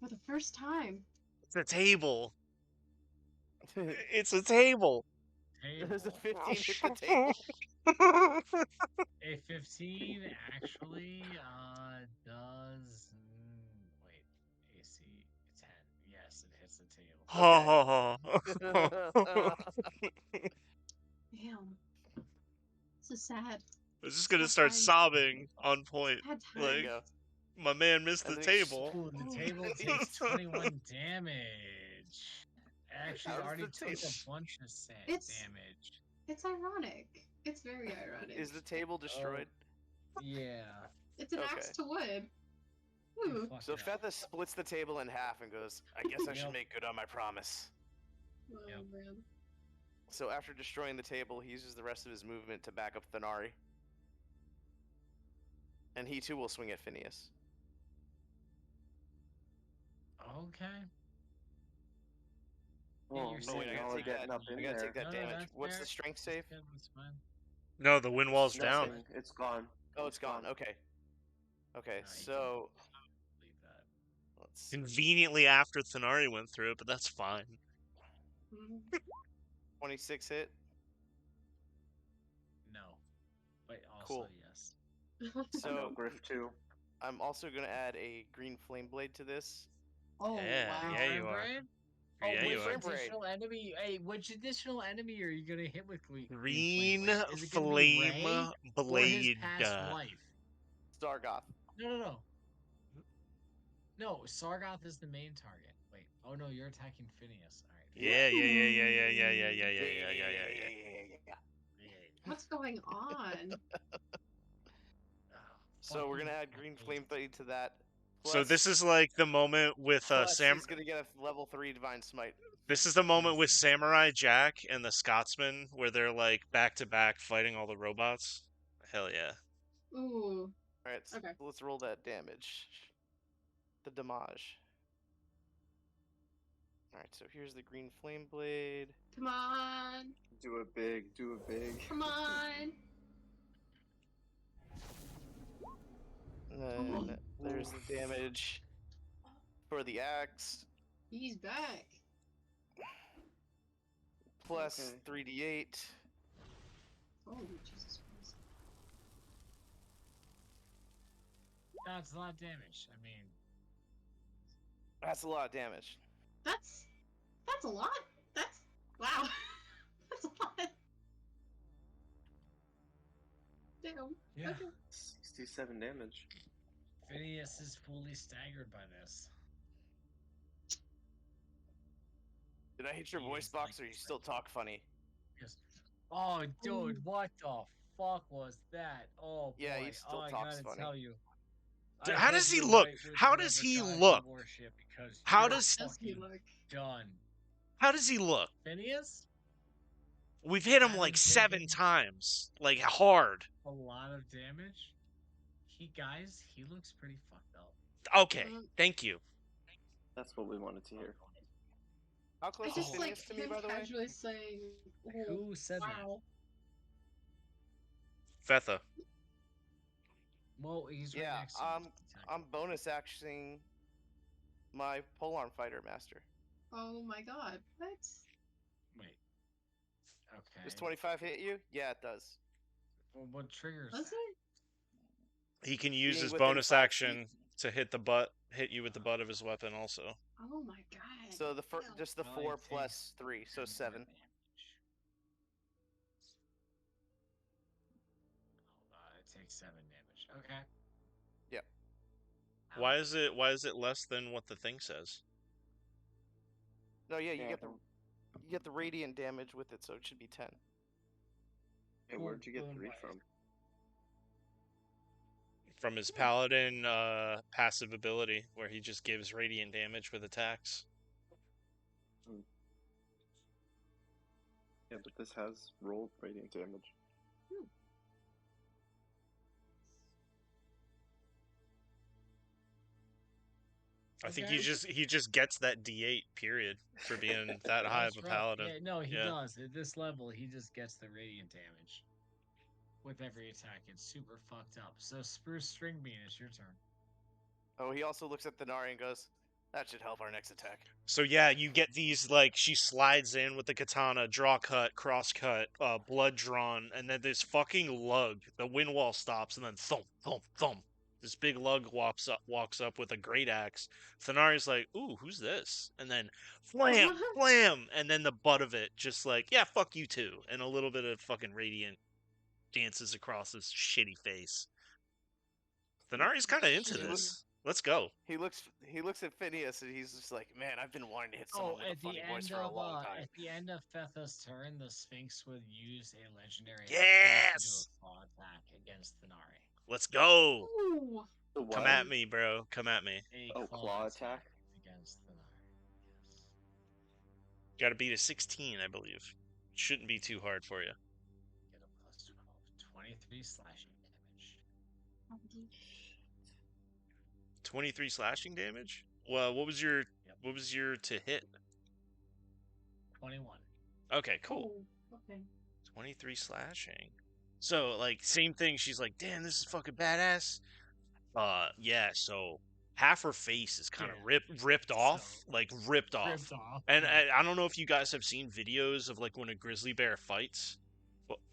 C: For the first time.
A: It's a table. It's a table.
F: There's a
E: Table.
F: 15 hit the table.
E: A 15 actually does. Wait, AC 10. Yes, it hits the table.
C: Damn. This is sad.
A: I was just gonna
C: Sad
A: start
C: times.
A: sobbing on point.
C: Sad
F: There you
A: Like,
F: go.
A: my man missed
F: And
A: the
F: then he
A: table.
E: Ooh, the table takes 21 damage. Actually,
F: How's
E: already
F: the
E: took
F: table-
E: a bunch of
C: It's-
E: damage.
C: It's ironic. It's very ironic.
F: Is the table destroyed?
E: Yeah.
C: It's an axe
F: Okay.
C: to wood.
E: You
C: Ooh.
E: fucked
F: So
E: it up.
F: Fetha splits the table in half and goes, I guess I should
E: Yep.
F: make good on my promise.
C: Oh,
E: Yep.
C: man.
F: So after destroying the table, he uses the rest of his movement to back up Thenari. And he too will swing at Phineas.
E: Okay.
B: Oh,
E: you're
B: man,
E: saying
F: wait, I
B: y'all
F: gotta
B: are
F: take
B: getting
F: that.
B: up in
F: I gotta
B: there.
F: take that
E: No,
F: damage.
E: that's
F: What's
E: fair.
F: the strength save?
E: That's good, that's fine.
A: No, the wind wall's down.
B: Nothing. It's gone.
F: Oh, it's gone. Okay. Okay,
E: No, you
F: so
E: Leave that.
F: let's see.
A: Conveniently after Thenari went through it, but that's fine.
C: Mm.
F: 26 hit.
E: No. But also
F: Cool.
E: yes.
B: I know,
F: So
B: Griff too.
F: I'm also gonna add a green flame blade to this.
C: Oh,
A: Yeah,
C: wow.
A: yeah, you are.
E: Oh,
A: Yeah,
E: which
A: you are.
E: additional enemy? Hey, which additional enemy are you gonna hit with
A: Green
E: Blade? Is it gonna be Ray
A: flame
E: or his
A: blade.
E: past life?
F: Stargoth.
E: No. No, Sargoth is the main target. Wait. Oh no, you're attacking Phineas. All right.
A: Yeah.
C: What's going on?
F: So we're gonna
E: Fucking
F: add green
E: hate.
F: flame blade to that.
A: So this is like the moment with
F: plus
A: Sam.
F: he's gonna get a level 3 divine smite.
A: This is the moment with Samurai Jack and the Scotsman where they're like back to back fighting all the robots. Hell yeah.
C: Ooh.
F: All right, so
C: Okay.
F: let's roll that damage. The damage. All right, so here's the green flame blade.
C: Come on.
B: Do it big. Do it big.
C: Come on.
F: And then there's the damage for the axe.
C: He's back.
F: Plus
B: Okay.
F: 3d8.
C: Oh, Jesus Christ.
E: That's a lot of damage. I mean,
F: That's a lot of damage.
C: That's a lot. That's wow. That's a lot. Damn.
E: yeah.
C: Okay.
B: 67 damage.
E: Phineas is fully staggered by this.
F: Did I hit your
E: He
F: voice
E: is
F: box
E: like-
F: or you still talk funny?
E: Yes. Oh, dude, what the fuck was that? Oh,
F: Yeah, he
E: boy.
F: still
E: I
F: talks
E: gotta
F: funny.
E: tell you.
A: Dude,
E: I
A: how
E: hope
A: does he
E: you're
A: look?
E: right with
A: How
E: whatever
A: does he
E: god you
A: look?
E: worship, because
A: How
E: you're
A: does-
C: Does he
E: fucking
C: look?
E: done.
A: How does he look?
E: Phineas?
A: We've hit him
E: Having
A: like 7
E: taken-
A: times. Like hard.
E: A lot of damage. He looks pretty fucked up.
A: Okay,
C: Mm.
A: thank you.
B: That's what we wanted to hear.
F: How
C: I
F: close is
C: just like
F: Phineas to me,
C: him
F: by the way?
C: casually saying, oh,
E: Who said that?
C: wow.
A: Fetha.
E: Well, he's right
F: Yeah,
E: next to me.
F: I'm bonus actioning my polearm fighter master.
C: Oh my god. What?
E: Wait. Okay.
F: Does 25 hit you? Yeah, it does.
E: Well, what triggers
C: Was
E: that?
C: it?
A: He can use
F: Being
A: his
F: within
A: bonus
F: 5
A: action to hit you with the butt of his weapon also.
C: Oh my god.
F: So the
C: Ew.
F: just the
E: Well,
F: 4
E: it
F: plus
E: takes
F: 3, so
E: 10
F: 7.
E: damage. It takes 7 damage. Okay.
F: Yep.
A: Why is it less than what the thing says?
F: No, yeah, you
B: Yeah,
F: get the radiant damage with it, so it should be 10.
B: Hey, where'd you get
E: Boom,
B: 3
E: boom.
B: from?
A: From his paladin passive ability, where he just gives radiant damage with attacks.
B: Yeah, but this has rolled radiant damage.
A: I think
E: Okay.
A: he just gets that D8 period for being that high of
E: That's
A: a
E: right.
A: paladin.
E: Yeah, no, he
A: Yeah.
E: does. At this level, he just gets the radiant damage with every attack. It's super fucked up. So, Spruce Stringbean, it's your turn.
F: Oh, he also looks at Thenari and goes, "That should help our next attack."
A: So yeah, you get these like she slides in with the katana, draw cut, cross cut, blood drawn, and then this fucking lug. The wind wall stops, and then thump, thump, thump. This big lug walks up with a great axe. Thenari's like, "Ooh, who's this?" And then flam, flam, and then the butt of it just like, "Yeah, fuck you too," and a little bit of fucking radiant dances across his shitty face. Thenari's kind of into
F: He looks-
A: this. Let's go.
F: He looks at Phineas and he's just like, "Man, I've been wanting to hit someone with a
E: at the
F: funny voice
E: end
F: for a
E: of
F: long time."
E: at the end of Fetha's turn, the Sphinx would use a legendary
A: Yes!
E: action to do a claw attack against Thenari.
A: Let's go.
C: Ooh.
B: The
A: Come
B: what?
A: at me, bro. Come at me.
E: A
B: Oh, claw attack?
E: against Thenari. Yes.
A: Got to beat a 16, I believe. Shouldn't be too hard for you.
E: Get a plus 12. 23 slashing damage.
A: 23 slashing damage? Well, what was your to hit?
E: 21.
A: Okay, cool.
C: Oh, okay.
A: 23 slashing. So, like, same thing. She's like, damn, this is fucking badass. Yeah, so half her face is kind of
E: Yeah.
A: ripped off.
E: So-
A: Like, ripped off.
E: Ripped off.
A: And
E: yeah.
A: I don't know if you guys have seen videos of, like, when a grizzly bear fights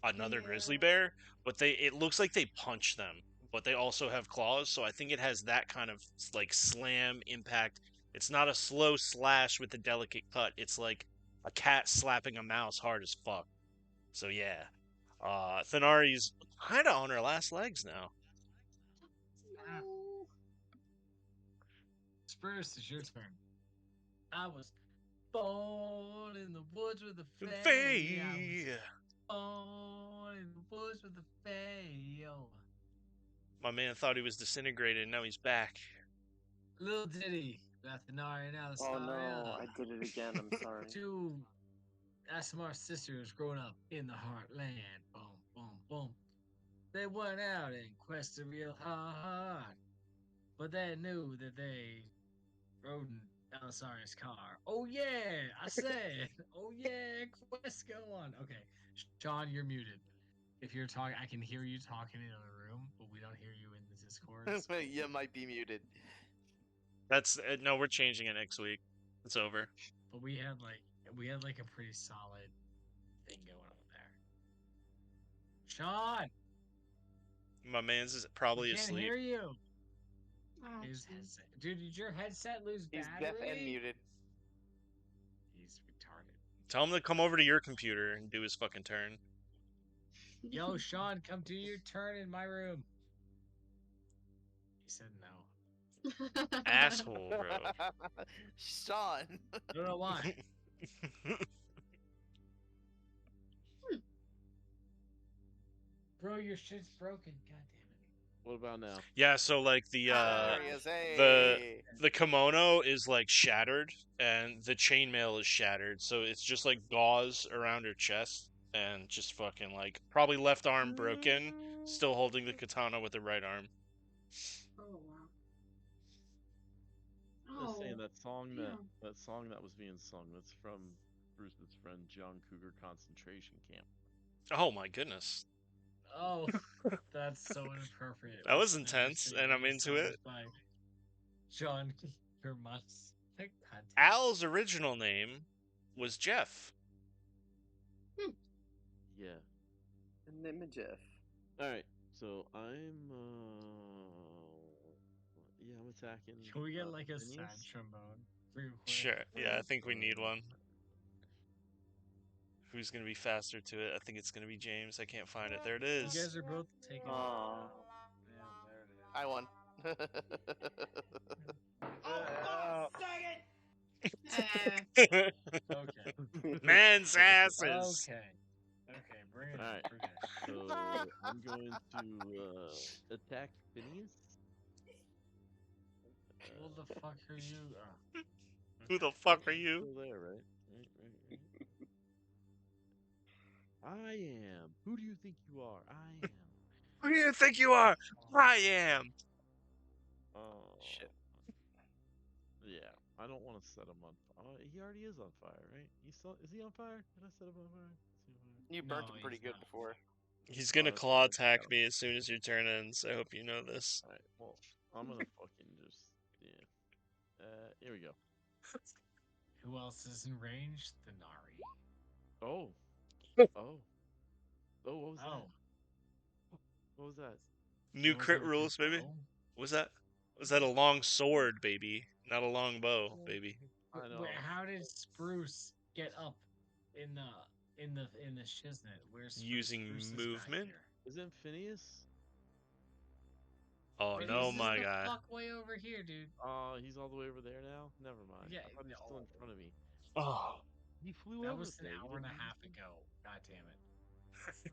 A: another grizzly
C: Yeah.
A: bear, but it looks like they punch them, but they also have claws, so I think it has that kind of, like, slam impact. It's not a slow slash with a delicate cut. It's like a cat slapping a mouse hard as fuck. So, yeah. Thenari's kind of on her last legs now.
C: No.
E: Spruce, it's your turn. I was born in the woods with a fae. I was
A: Faye.
E: born in the woods with a fae. Oh.
A: My man thought he was disintegrated, now he's back.
E: Little Diddy, Bethanari, now the
B: Oh no, I did it again. I'm sorry.
E: Two SMR sisters growing up in the heartland. Boom, boom, boom. They went out and quested real hard, but they knew that they rode in Belisarius' car. Oh yeah, I said. Oh yeah, quest go on. Okay, Sean, you're muted. If you're talking, I can hear you talking in a room, but we don't hear you in the Discord. so-
F: You might be muted.
A: That's no, we're changing it next week. It's over.
E: But we had like a pretty solid thing going on there. Sean,
A: My man's is probably
E: we can't
A: asleep.
E: hear you.
C: Oh,
E: His
C: jeez.
E: headset, dude, did your headset lose
F: He's
E: battery?
F: deaf and muted.
E: He's retarded.
A: Tell him to come over to your computer and do his fucking turn.
E: Yo, Sean, come do your turn in my room. He said no.
A: Asshole, bro.
F: Sean.
E: I don't know why. Bro, your shit's broken. God damn it.
D: What about now?
A: Yeah, so like the
F: There he is. Hey.
A: the kimono is like shattered and the chainmail is shattered, so it's just like gauze around her chest and just fucking like probably left arm broken, still holding the katana with the right arm.
C: Oh wow.
E: Ugh.
D: just saying
C: Oh,
D: that song
C: damn.
D: that was being sung. That's from Bruce's friend John Cougar concentration camp.
A: Oh my goodness.
E: Oh, that's so inappropriate.
A: That
E: We
A: was
E: should never
A: intense,
E: sing
A: and I'm
E: any
A: into it.
E: songs by John Kermas. God damn.
A: Al's original name was Jeff.
D: Yeah.
B: And name of Jeff.
D: All right. So I'm yeah, I'm attacking.
E: Can we get like a
D: Phineas.
E: sad trombone? Real quick?
A: Sure. Yeah, I think we need one. Who's gonna be faster to it? I think it's gonna be James. I can't find it. There it
E: You
A: is.
E: guys are both taking.
B: Aww.
F: I won.
C: Eh,
E: Okay.
A: Man's asses.
E: Okay. Okay, bring it.
D: All right.
E: Bring it.
D: So I'm going to attack Phineas.
E: Who the fuck are you? Oh.
A: Who the fuck are you?
D: Still there, right? I am. Who do you think you are? I am.
A: Who do you think you are? I am.
D: Oh
F: Shit.
D: Yeah, I don't want to set him on fire. He already is on fire, right? Is he on fire? Did I set him on fire? Is he on fire?
F: You burnt
E: No,
F: him pretty
E: he's
F: good
E: not.
F: before.
A: He's gonna
D: that's
A: claw
D: right,
A: attack
D: got him.
A: me as soon as your turn ends. I hope you know this.
D: Alright, well, I'm gonna fucking just yeah. Here we go.
E: Who else is in range? The Nari.
D: Oh. Oh. Oh, what was
E: Oh.
D: that? What was that?
A: New
E: Was
A: crit
E: it a
A: rules, baby.
E: bow?
A: Was that a long sword, baby? Not a long bow, baby.
D: I know.
E: Wait, how did Spruce get up in the shiznit? Where's Spruce?
A: Using
E: Spruce is back
A: movement?
E: here.
D: Isn't Phineas?
A: Oh
E: Phineas
A: no,
E: is
A: my
E: the
A: guy.
E: fuck way over here, dude.
D: He's all the way over there now? Never mind.
E: Yeah,
D: I thought he was still in
E: no.
D: front of me.
A: Oh.
D: He flew
E: That
D: over
E: was an
D: there. You
E: hour and a
D: didn't
E: half
D: notice him?
E: ago. God damn it.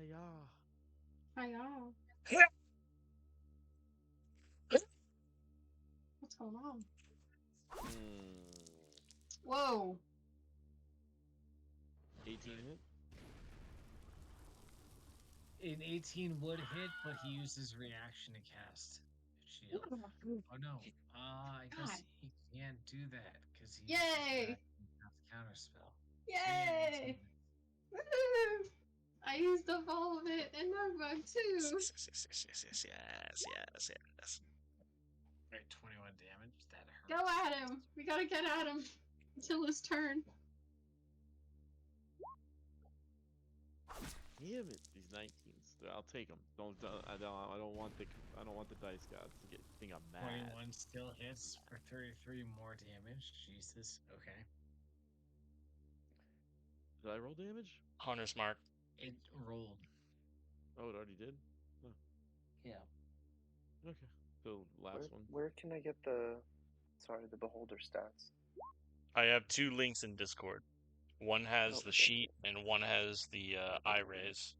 D: Hiya.
C: Hiya. What's going on? Whoa.
D: 18 hit.
E: An 18 would hit, but he uses reaction to cast shield. Oh no. I guess
C: God.
E: he can't do that because he
C: Yay!
E: counter spell.
C: Yay! Woo! I used up all of it and Notebook too.
A: Yes.
E: Right, 21 damage. That hurts.
C: Go at him. We gotta get at him until his turn.
D: Damn it, these 19s. I'll take them. I don't want the dice gods to think I'm mad.
E: 21 still hits for 33 more damage. Jesus. Okay.
D: Did I roll damage?
A: Hunter's mark.
E: It rolled.
D: Oh, it already did? Oh,
E: Yeah.
D: okay. So, last one.
B: Where can I get the beholder stats?
A: I have 2 links in Discord. One has the sheet, and one has the eye rays.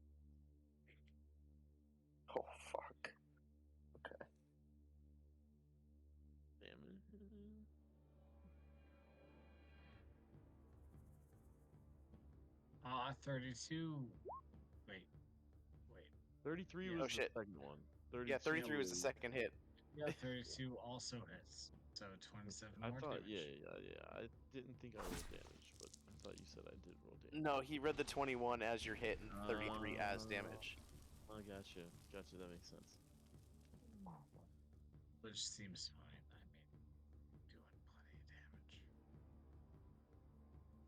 B: Oh fuck. Okay.
D: Damage.
E: 32. Wait.
D: 33
E: Yeah.
D: was
F: Oh,
D: the
F: shit.
D: second one.
F: Yeah, 33 was the second hit.
E: Yeah, 32 also hits. So 27
D: I
E: more
D: thought,
E: damage.
D: yeah. I didn't think I rolled damage, but I thought you said I did roll damage.
F: No, he read the 21 as your hit and 33 as damage.
D: Oh, gotcha. Gotcha, that makes sense.
E: Which seems fine. I mean, doing plenty of damage.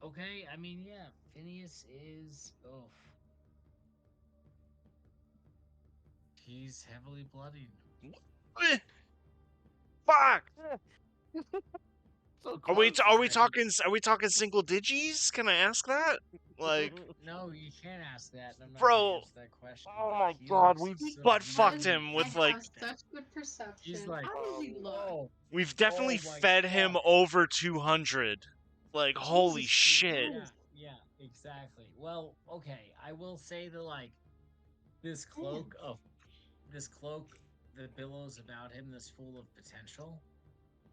E: Okay, I mean, yeah, Phineas is. Oh. He's heavily bloodied.
A: Fuck!
F: So
A: Are we
F: close.
A: talking single digits? Can I ask that? Like,
E: No, you can't ask that. I'm not
A: Bro,
E: gonna answer that question.
A: oh my
E: He
A: God,
E: looks
A: we
E: so
A: butt fucked
E: weird.
A: him with
C: I
A: like.
C: have such good perception.
E: He's like,
C: How does he look?
E: oh,
A: We've definitely
E: oh my
A: fed
E: God.
A: him over 200. Like, holy
C: Jesus
A: shit.
C: Christ.
E: Yeah, exactly. Well, okay, I will say that like this cloak that billows about him that's full of potential.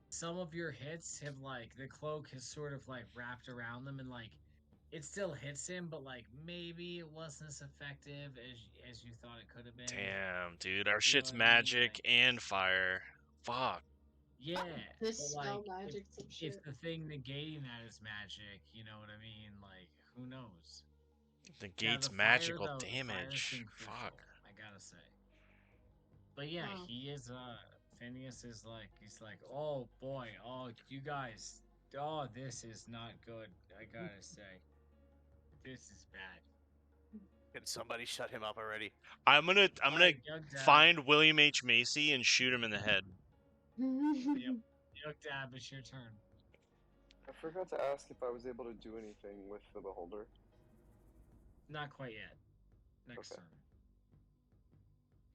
E: Some of your hits have like the cloak has sort of like wrapped around them and like it still hits him, but like maybe it wasn't as effective as you thought it could have been.
A: Damn, dude. Our
E: You know
A: shit's
E: what I mean?
A: magic and fire. Fuck.
E: Yeah,
C: This
E: but,
C: spell
E: like,
C: magic some shit.
E: if the thing negating that is magic, you know what I mean? Like, who knows?
A: The
E: Yeah,
A: gate's
E: the
A: magical
E: fire, though, the fire's
A: damage.
E: been crucial,
A: Fuck.
E: I gotta say. But yeah,
C: Wow.
E: he is. Phineas is like, he's like, oh boy, oh you guys, oh this is not good. I gotta say, this is bad.
F: Can somebody shut him up already?
A: I'm gonna
E: Alright, Young Dab.
A: find William H. Macy and shoot him in the head.
E: Yep. Young Dab, it's your turn.
B: I forgot to ask if I was able to do anything with the beholder.
E: Not quite yet. Next
B: Okay.
E: turn.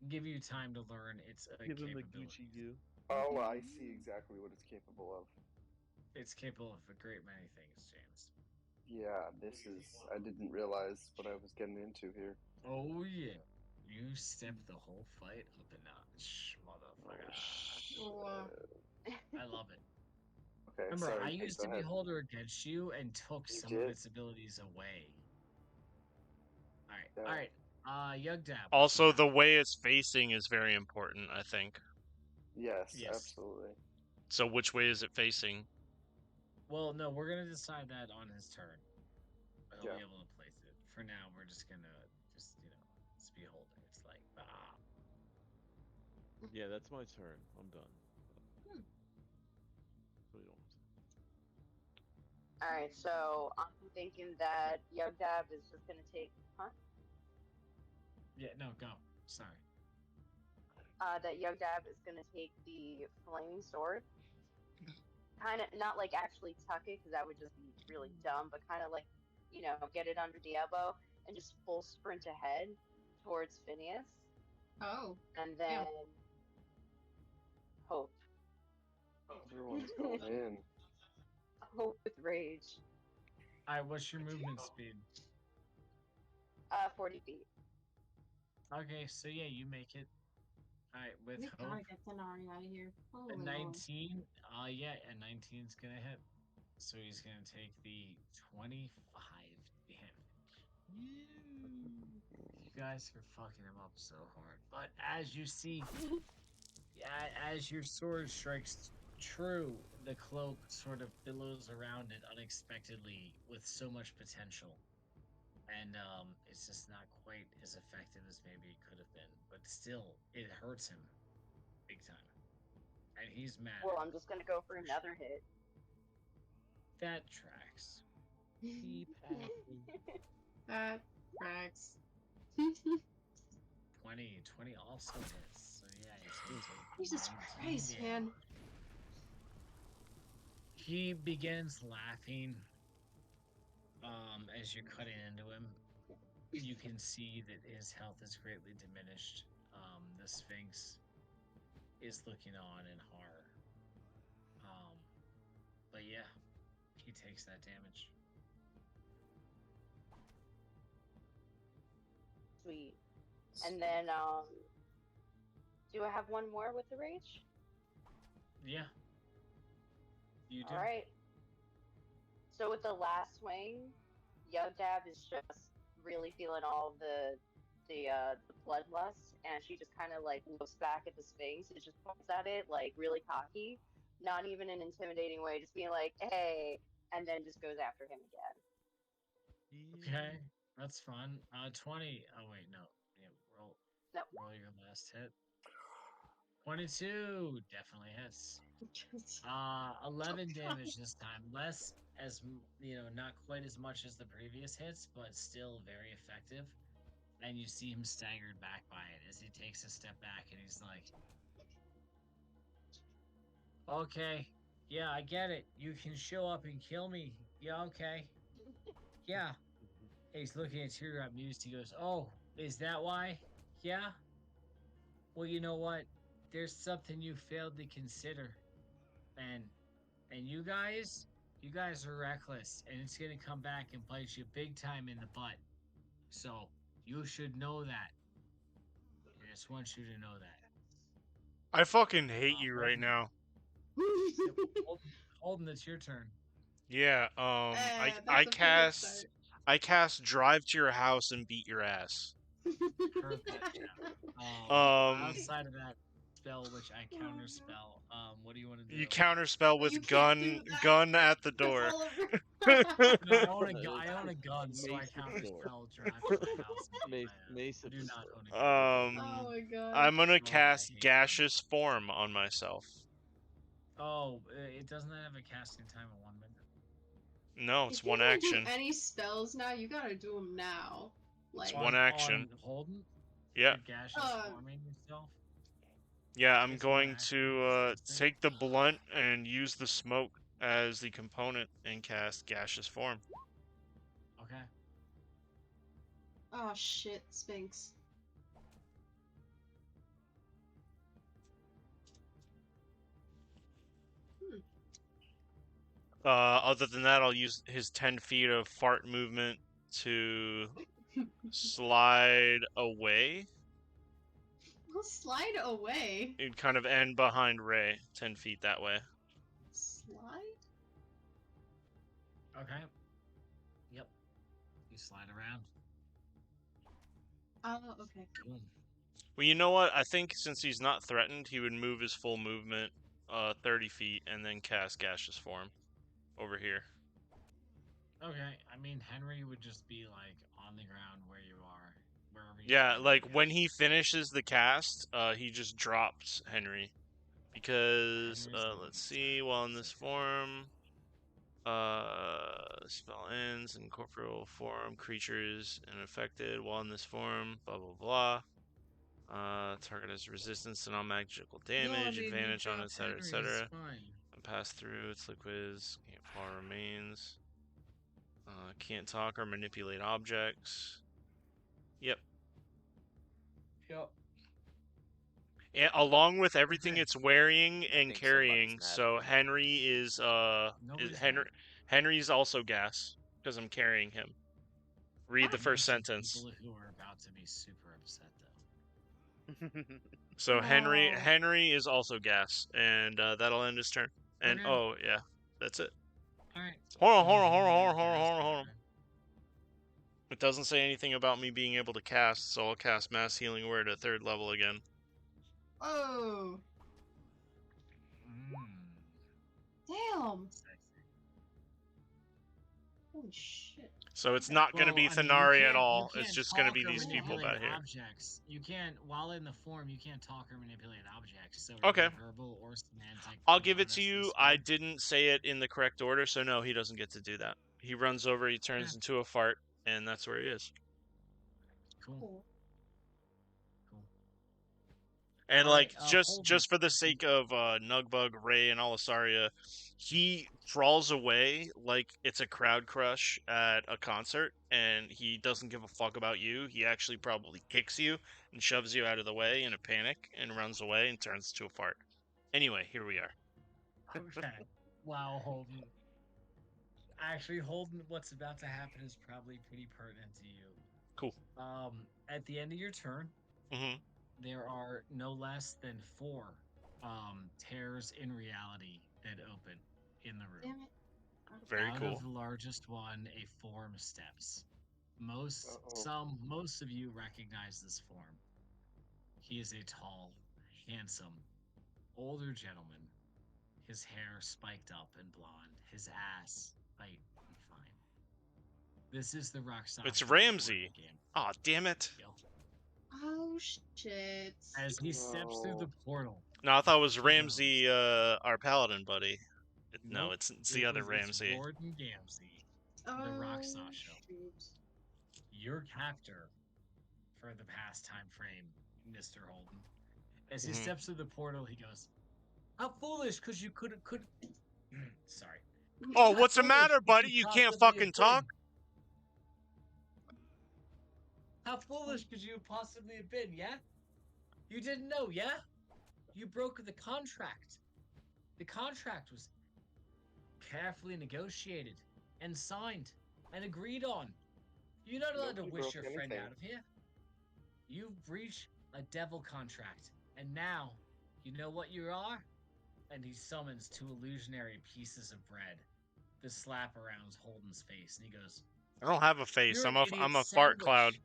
E: Give you time to learn its
D: Give him the
E: capability.
D: Gucci goo.
B: Oh, I see exactly what it's capable of.
E: It's capable of a great many things, James.
B: Yeah, I didn't realize what I was getting into here.
E: Oh yeah. You stepped the whole fight up a notch, motherfucker.
C: Wow.
E: I love it.
B: Okay,
E: Remember,
B: sorry,
E: I
B: Kate,
E: used
B: go
E: the
B: ahead.
E: Beholder against you and took
B: You
E: some
B: did?
E: of its abilities away.
B: Yeah.
E: Alright. Yug Dab.
A: Also, the way it's facing is very important, I think.
B: Yes,
E: Yes.
B: absolutely.
A: So which way is it facing?
E: Well, no, we're gonna decide that on his turn. He'll
B: Yeah.
E: be able to place it. For now, we're just gonna it's Beholder. It's like,
D: Yeah, that's my turn. I'm done. So you don't.
H: Alright, so I'm thinking that Yug Dab is just gonna take. Huh?
E: Yeah, no, go. Sorry.
H: That Yug Dab is gonna take the flaming sword. Kind of not like actually tuck it, because that would just be really dumb, but kind of like, get it under the elbow and just full sprint ahead towards Phineas.
C: Oh.
H: And then hope.
B: Everyone's going in.
H: Hope with rage.
E: Alright, what's your movement speed?
H: 40 feet.
E: Okay, so yeah, you make it. Alright, with
C: We
E: hope.
C: gotta get Denari out of here.
E: A
C: Holy Lord.
E: 19. Yeah, a 19's gonna hit. So he's gonna take the 25 damage. You guys are fucking him up so hard. But as you see, as your sword strikes true, the cloak sort of billows around it unexpectedly with so much potential. And it's just not quite as effective as maybe it could have been. But still, it hurts him big time. And he's mad.
H: Well, I'm just gonna go for another hit.
E: That tracks.
D: Keep acting.
C: That tracks.
E: 20 also hits. So yeah, he's gonna take
C: Jesus
E: 19
C: Christ,
E: damage.
C: man.
E: He begins laughing as you're cutting into him. You can see that his health is greatly diminished. The Sphinx is looking on in horror. But yeah, he takes that damage.
H: Sweet. And then, do I have one more with the rage?
E: Yeah. You do.
H: All right. So with the last swing, Yugdab is just really feeling all the bloodlust, and she just kind of like looks back at the Sphinx and just points at it like really cocky, not even an intimidating way, just being like, "Hey," and then just goes after him again.
E: Okay, that's fun. 20. Oh wait, no. Yeah, roll.
H: No.
E: Roll your last hit. 22 definitely hits. 11 damage this time. Less as not quite as much as the previous hits, but still very effective. And you see him staggered back by it as he takes a step back, and he's like, "Okay, yeah, I get it. You can show up and kill me. Yeah, okay. Yeah." He's looking at Teardrop Muse. He goes, "Oh, is that why? Yeah? Well, you know what? There's something you failed to consider. And you guys are reckless, and it's gonna come back and bite you big time in the butt. So you should know that. I just want you to know that."
A: I fucking hate you right now.
E: Holden, it's your turn.
A: Yeah,
C: That's
A: I cast Drive to Your House and Beat Your Ass.
E: Perfect. Outside of that spell, which I counterspell, what do you want to do?
A: You counterspell with
C: You can't do
A: gun
C: that.
A: at the door.
E: No, I own a gun, so I
D: Mace at the door.
E: counterspell Drive to the House.
D: Mace
E: I
D: at
E: do
D: the
E: not
D: door.
E: own a gun.
C: Oh my god.
A: I'm gonna
E: I
A: cast
E: hate
A: Gaseous Form on myself.
E: Oh, it doesn't have a casting time of 1 minute.
A: No, it's
C: If you
A: one
C: wanna
A: action.
C: do any spells now, you gotta do them now. Like,
A: It's one action.
E: On Holden?
A: Yeah.
E: You're gaseous forming yourself?
A: Yeah, I'm
E: It's one
A: going
E: action,
A: to
E: it's instant.
A: take the blunt and use the smoke as the component and cast Gaseous Form.
E: Okay.
C: oh shit, Sphinx.
A: Other than that, I'll use his 10 feet of fart movement to slide away.
C: We'll slide away.
A: It'd kind of end behind Ray, 10 feet that way.
C: Slide?
E: Okay. Yep. You slide around.
C: Oh, okay.
E: Boom.
A: Well, you know what? I think since he's not threatened, he would move his full movement 30 feet and then cast Gaseous Form over here.
E: Okay. I mean, Henry would just be like on the ground where you are, wherever.
A: Yeah, like when he finishes the cast, he just drops Henry. Because, let's see, while in this form, spell ends in corporeal form, creatures unaffected while in this form, blah blah blah. Target has resistance to non-magical damage, advantage on it, etc. Pass through, its liquids, can't fall, remains. Can't talk or manipulate objects. Yep.
E: Yep.
A: And along with everything it's wearing and
F: think
A: carrying,
F: somebody's mad
A: so
F: at me.
A: Henry is
E: Nobody's
A: Henry's also gas because I'm carrying him. Read the first
E: There's some
A: sentence.
E: People who are about to be super upset, though.
A: So
C: Oh.
A: Henry is also gas, and that'll end his turn. And
E: Okay.
A: oh yeah, that's it.
E: All right.
A: Hold on,
E: So
A: hold on, hold on,
E: Henry
A: hold on, hold on,
E: cast
A: hold on, hold on.
E: Fire.
A: It doesn't say anything about me being able to cast, so I'll cast Mass Healing Word at 3rd level again.
C: Oh. Damn.
E: Sexy.
C: Holy shit.
A: So it's not going to be
E: Well, I mean,
A: Thanari
E: you
A: at all.
E: can't
A: It's just going to
E: talk
A: be
E: or
A: these people
E: manipulate
A: back here.
E: Objects. You can't, while in the form, you can't talk or manipulate objects. So
A: Okay.
E: either verbal or semantic.
A: I'll give it to
E: harness
A: you.
E: this
A: I
E: word.
A: didn't say it in the correct order, so no, he doesn't get to do that. He runs over, he turns
E: Yeah.
A: into a fart, and that's where he is.
E: Cool.
C: Cool.
A: And
E: All
A: like
E: right,
A: just
E: Holden.
A: for the sake of Nugbug, Ray, and Alisaria, he crawls away like it's a crowd crush at a concert, and he doesn't give a fuck about you. He actually probably kicks you and shoves you out of the way in a panic and runs away and turns to a fart. Anyway, here we are.
E: Okay. Wow, Holden. Actually, Holden, what's about to happen is probably pretty pertinent to you.
A: Cool.
E: At the end of your turn,
A: Mm-hmm.
E: there are no less than 4 tears in reality that open in the room.
C: Damn it.
A: Very
E: Out
A: cool.
E: of the largest one, a form steps. Most of you recognize this form. He is a tall, handsome, older gentleman. His hair spiked up and blonde. His ass white and fine. This is the Rockstar.
A: It's Ramsey. Aw, damn it.
C: Oh shit.
E: As he steps through the portal.
A: No, I thought it was Ramsey, our paladin buddy. No,
E: Nope,
A: it's the other
E: it's
A: Ramsey.
E: Gordon Gamsey, the Rock Sasha. Your captor for the past time frame, Mr. Holden. As he steps through the portal, he goes, "How foolish, because you could." Sorry.
A: Oh,
E: How
A: what's the
E: foolish
A: matter,
E: could
A: buddy?
E: you
A: You can't
E: possibly
A: fucking
E: have
A: talk?
E: been? How foolish could you possibly have been, yeah? You didn't know, yeah? You broke the contract. The contract was carefully negotiated and signed and agreed on. You're not allowed to
B: Nobody
E: wish
B: broke
E: your friend
B: anything.
E: out of here. You've breached a devil contract, and now you know what you are? And he summons 2 illusionary pieces of bread to slap around Holden's face, and he goes,
A: I don't have a face.
E: "You're
A: I'm
E: an
A: a
E: idiot
A: fart
E: sandwich."
A: cloud.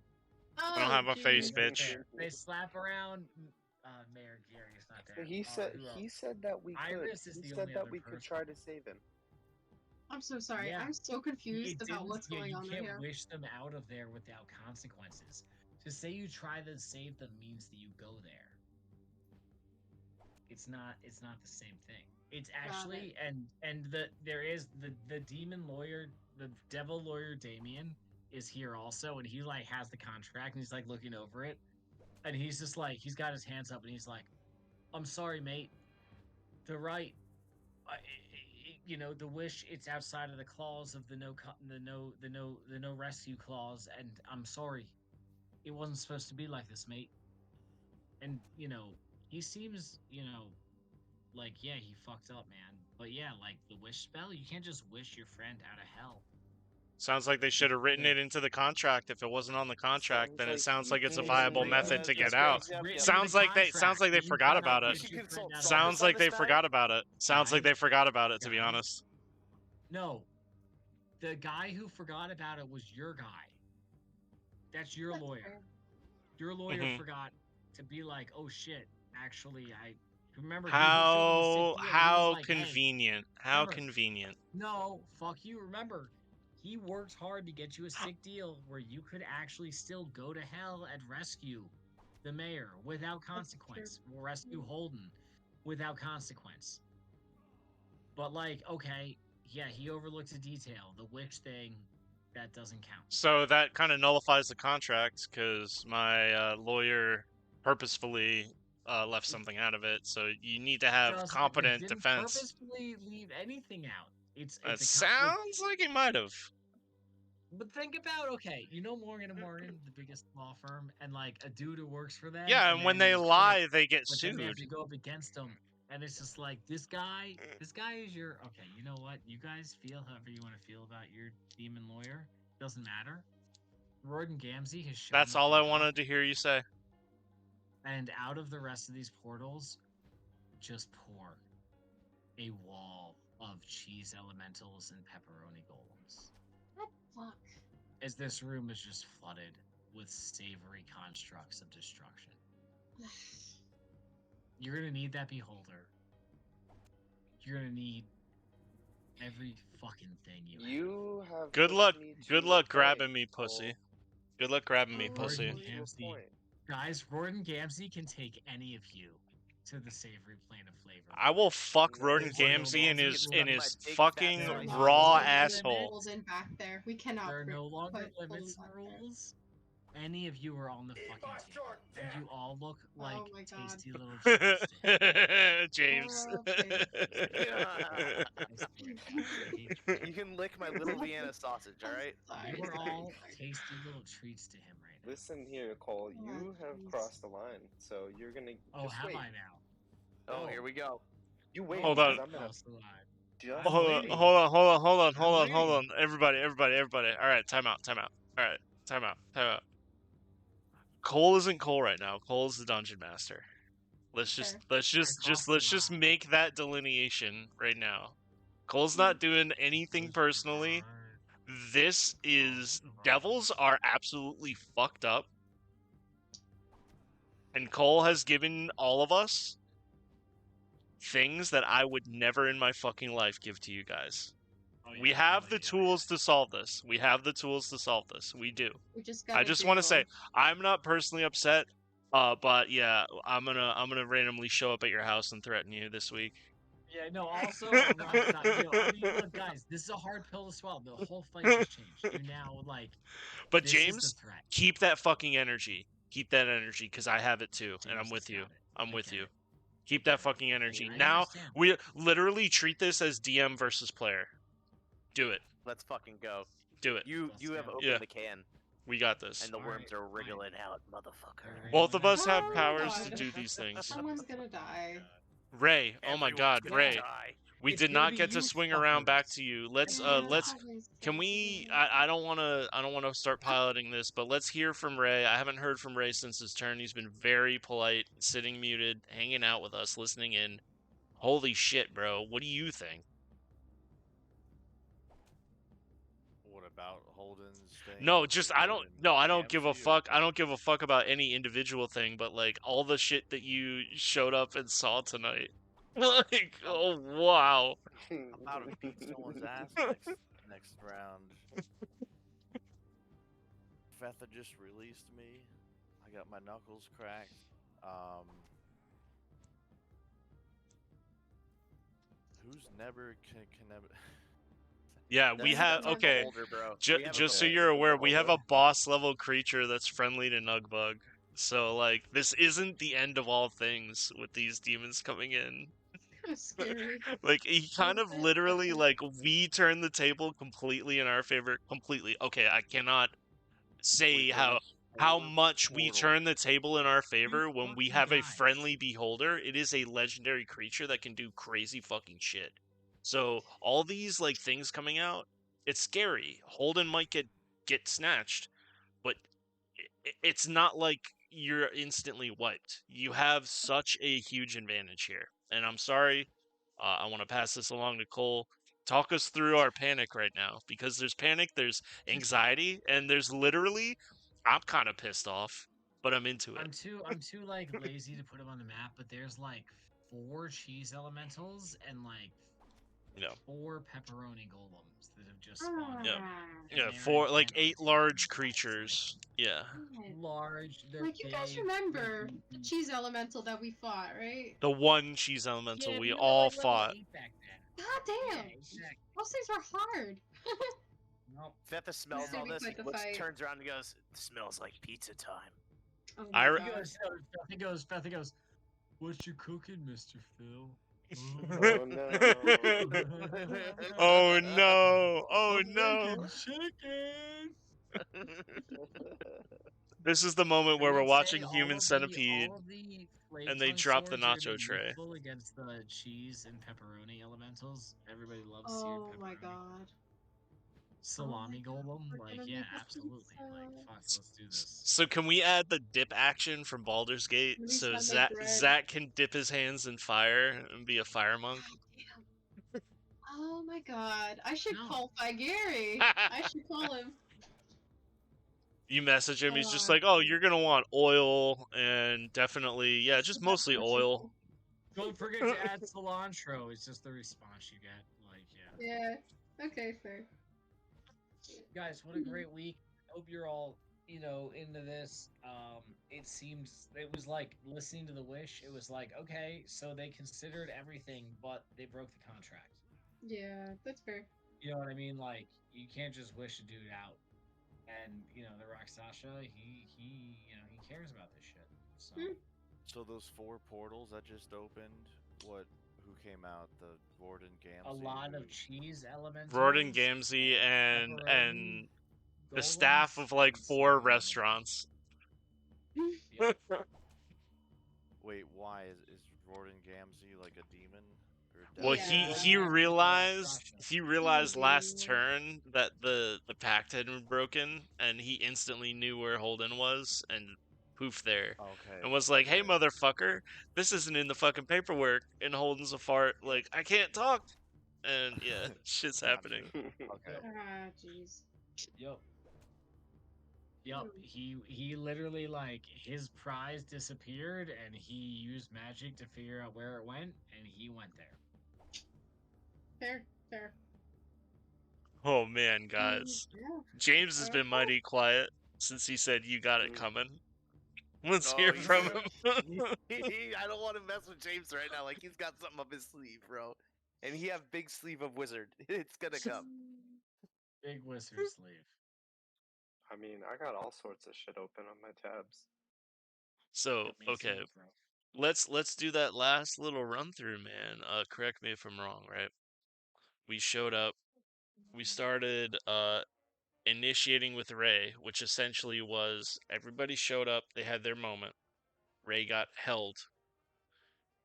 A: I don't
C: Oh,
A: have a
C: geez.
A: face, bitch.
E: They slap around. Mayor Gary's not there.
B: He said
E: who
B: he
E: else?
B: said that we could.
E: Iris is
B: He
E: the
B: said
E: only
B: that
E: other
B: we could
E: person.
B: try to save him.
C: I'm so sorry.
E: Yeah.
C: I'm so
E: You
C: confused about
E: didn't-
C: what's
E: yeah,
C: going
E: you
C: on right
E: can't
C: here.
E: wish them out of there without consequences. To say you try to save them means that you go there. It's not the same thing. It's actually there is the demon lawyer, the devil lawyer Damien is here also, and he like has the contract and he's like looking over it, and he's just like he's got his hands up and he's like, "I'm sorry, mate. The right, you know, the wish, it's outside of the clause of the no rescue clause, and I'm sorry. It wasn't supposed to be like this, mate." And you know, he seems, you know, like, yeah, he fucked up, man. But yeah, like the wish spell, you can't just wish your friend out of hell.
A: Sounds like they should have written it into the contract. If it wasn't on the contract, then it sounds like it's a
B: he
A: viable
B: didn't
A: method
B: write
A: to
B: it.
A: get
B: It's
A: out.
B: written in the
A: Sounds like they
E: contract.
A: forgot about
E: You
A: it.
E: should consult
A: Sounds like they forgot about it. Sounds like they forgot about it, to be
E: Guys?
A: honest.
E: No, the guy who forgot about it was your guy. That's your
C: That's
E: lawyer.
C: fair.
E: Your lawyer
A: Mhm.
E: forgot to be like, "Oh shit, actually, I remember." he showed him a
A: How
E: sick deal. He was like, "Hey,
A: convenient. How
E: remember-
A: convenient.
E: No, fuck you. Remember, he worked hard to get you a sick deal where you could actually still go to hell and rescue the mayor without consequence. Or rescue Holden without consequence. But like, okay, yeah, he overlooked a detail. The witch thing, that doesn't count.
A: So that kind of nullifies the contract because my lawyer purposefully left something out of it. So you need to have
E: Doesn't-
A: competent
E: he didn't
A: defense.
E: purposefully leave anything out. It's
A: It
E: a
A: sounds like he might have.
E: But think about, okay, you know Morgan & Morgan, the biggest law firm, and like a dude who works for them.
A: Yeah, and when
E: then
A: they
E: quit,
A: lie, they get
E: but then they have
A: sued.
E: to go up against them, and it's just like this guy is your okay. You know what? You guys feel however you want to feel about your demon lawyer. Doesn't matter. Gordon Gamsey has shown.
A: That's
E: up
A: all I
E: enough.
A: wanted to hear you say.
E: And out of the rest of these portals, just pour a wall of cheese elementals and pepperoni golems.
C: What the fuck?
E: As this room is just flooded with savory constructs of destruction. You're gonna need that beholder. You're gonna need every fucking thing you have.
B: You have.
A: Good
B: pushed
A: luck.
B: me to
A: Good
B: a
A: luck
B: point,
A: grabbing me,
B: Cole.
A: pussy. Good luck grabbing me,
C: Oh,
A: pussy.
E: Gordon
B: To a
E: Gamsey.
B: point.
E: Guys, Gordon Gamsey can take any of you to the savory plane of flavor.
A: I will fuck
B: No,
A: Rodin
B: there's no
A: Gamsey in
B: longer
A: his
B: rules.
A: in his
F: My big
A: fucking
F: fat
C: There are
E: There
C: not
E: are
A: raw
E: no
C: put
A: asshole.
C: Holden back there. We cannot.
E: There are no longer
C: put Holden
E: limits and
C: back there.
E: rules. Any of you are on the fucking team. And you all look like
C: Oh my God.
E: tasty little treats to him.
A: James.
C: Oh, James.
F: You can lick my little Vienna sausage, all right?
C: Sorry,
E: You are
C: sorry,
E: all
C: sorry.
E: tasty little treats to him right now.
B: Listen here, Cole.
C: Oh,
B: You have
C: jeez.
B: crossed the line, so you're gonna.
E: Oh,
B: just
E: have
B: wait.
E: I now?
F: Oh, here we go.
B: You wait.
A: Hold
B: because
A: on.
B: I'm gonna
E: Cross the line.
B: just
A: Hold on,
B: wait.
A: hold on, hold on, hold on,
E: I'm
A: hold on, hold on.
E: waiting.
A: Everybody. All right, time out. All right, time out. Cole isn't Cole right now. Cole's the dungeon master. Let's just make that delineation right now. Cole's not doing anything personally. This is devils are absolutely fucked up. And Cole has given all of us things that I would never in my fucking life give to you guys. We have the tools to solve this. We do.
C: We just
A: I
C: gotta
A: just
C: do
A: want to
C: them.
A: say I'm not personally upset. But yeah, I'm gonna randomly show up at your house and threaten you this week.
E: Yeah, no, also, I'm not, look, guys, this is a hard pill to swallow. The whole fight just changed. You're now, like,
A: But
E: this is the
A: James,
E: threat.
A: keep that fucking energy. Keep that energy, because I have it too, and I'm
E: James
A: with
E: has
A: you.
E: got it.
A: I'm
E: I
A: with
E: get
A: you.
E: it.
A: Keep that fucking energy.
E: I
A: Now,
E: understand.
A: we literally treat this as DM versus player. Do it.
F: Let's fucking go.
A: Do it.
F: You
E: Let's
F: have
E: go.
F: opened
A: Yeah.
F: the can,
A: We got this.
F: and the
E: All
F: worms
E: right,
F: are
E: fine.
F: wriggling out, motherfucker.
E: Alright.
A: Both of us have
C: Oh,
A: powers to
C: God.
A: do these things.
C: Someone's gonna die.
A: Ray, oh my
F: Everyone's
A: god,
F: gonna
A: Ray.
F: die.
A: We
E: It's
A: did
E: gonna
A: not
E: be
A: get to
E: you
A: swing around back
E: fuckers.
A: to you. Let's
E: Yeah,
A: can we I don't want to start piloting this, but let's hear from Ray. I haven't heard from Ray since his turn. He's been very polite, sitting muted, hanging out with us, listening in. Holy shit, bro. What do you think?
J: What about Holden's thing?
A: No, just I
J: Holden
A: don't give a
J: Gamsey, or
A: fuck. I
J: what?
A: don't give a fuck about any individual thing, but like all the shit that you showed up and saw tonight. Like, oh wow.
J: I'm about to beat someone's ass next round. Fetha just released me. I got my knuckles cracked. Who's never can never.
A: Yeah, we
F: That's
A: have
F: the
A: okay.
F: beholder, bro.
A: Ju-
F: We have a
A: just so
F: beholder.
A: you're aware, we have a boss level creature that's friendly to Nugbug. So like, this isn't the end of all things with these demons coming in.
C: Kind of scary.
A: Like he kind of
C: bit,
A: literally
C: okay.
A: like we turn the table completely in our favor. Completely. Okay, I cannot say how much we turn the table in our favor when we
E: fucking
A: have a
E: guys.
A: friendly beholder. It is a legendary creature that can do crazy fucking shit. So all these like things coming out, it's scary. Holden might get snatched, but it's not like you're instantly wiped. You have such a huge advantage here, and I'm sorry. I want to pass this along to Cole. Talk us through our panic right now, because there's panic, there's anxiety, and there's literally, I'm kind of pissed off, but I'm into
E: I'm
A: it.
E: too like lazy to put them on the map, but there's like 4 cheese elementals and like
A: Yeah.
E: 4 pepperoni golems that have just spawned.
A: Yeah.
E: And
A: Yeah,
E: they're
A: for like
E: intent on
A: 8
E: taking
A: large
E: you guys,
A: creatures. Yeah.
E: Like, large. They're
C: Like, you guys
E: big,
C: remember
E: they're
C: the
E: beefy.
C: cheese elemental that we fought, right?
A: The one cheese elemental
E: Yeah,
A: we
E: they were,
A: all
E: like, level
A: fought.
E: 8 back then.
C: God
E: Yeah,
C: damn!
E: exactly.
C: Those things were hard.
E: Nope.
F: Fetha smells
C: gonna
F: all
C: be
F: this,
C: quite the
F: looks,
C: fight.
F: turns around and goes, "Smells like pizza time."
C: Oh
A: I
C: my
A: re-
C: God.
E: Beth goes, what you cooking, Mr. Phil?
B: Oh no.
A: Oh no! Oh no!
E: Making chicken.
A: This is the moment where
E: I
A: we're
E: will
A: watching
E: say all
A: Human
E: of the-
A: Centipede.
E: all of the Flame
A: and they
E: Tongue
A: drop the
E: swords are
A: nacho
E: gonna be
A: tray.
E: useful against the cheese and pepperoni elementals. Everybody loves seared
C: Oh
E: pepperoni.
C: my God.
E: salami golem.
C: We're
E: Like,
C: gonna
E: yeah,
C: make a
E: absolutely. Like,
C: pizza.
E: fuck, let's do this.
A: So can we add the dip action from Baldur's Gate?
C: At least
A: So
C: I make bread.
A: Zach can dip his hands in fire and be a fire monk.
C: Damn. Oh my god. I should
E: No.
C: call Gary. I should call him.
A: You message him, he's just
C: Oh,
A: like, "Oh, you're gonna want oil and definitely, yeah, just
C: That's
A: mostly
C: what
A: oil."
E: Don't forget to add cilantro. It's just the response you get. Like, yeah.
C: Yeah. Okay, fair.
G: Guys, what a great week. Hope you're all, into this. It was like listening to the wish. It was like, okay, so they considered everything, but they broke the contract.
C: Yeah, that's fair.
G: You know what I mean? Like, you can't just wish a dude out. And the Rock Sasha, he cares about this shit. So
J: So those 4 portals that just opened, who came out? The Warden Gamzee?
G: a lot of
J: who-
G: cheese elementals.
A: Rorden Gamzee and
G: pepperoni
A: the staff
G: golems,
A: of like
G: and
A: 4
G: salami.
A: restaurants.
G: Yep.
J: Wait, why is Warden Gamzee like a demon or a
A: Well,
J: devil?
C: Yeah.
A: he realized last
C: Mhm.
A: turn that the pact had been broken, and he instantly knew where Holden was, and poof there,
J: Okay.
A: and was like, "Hey,
J: okay.
A: motherfucker, this isn't in the fucking paperwork." And Holden's a fart, like, "I can't talk," and yeah, shit's
J: Gotcha.
A: happening.
J: Okay.
C: Ah, jeez.
G: Yep. Yep. He literally, like, his prize disappeared, and he used magic to figure out where it went, and he went there.
C: Fair, fair.
A: Oh man, guys,
C: Yeah.
A: James has been mighty quiet since he said you got it coming. Let's hear
F: he's-
A: from him.
F: I don't want to mess with James right now. Like, he's got something up his sleeve, bro. And he have big sleeve of wizard. It's gonna come.
E: Big wizard sleeve.
B: I mean, I got all sorts of shit open on my tabs.
A: So,
G: Yep, me too,
A: okay,
G: bro.
A: let's do that last little run through, man. Correct me if I'm wrong, right? We showed up. We started initiating with Ray, which essentially was everybody showed up, they had their moment. Ray got held.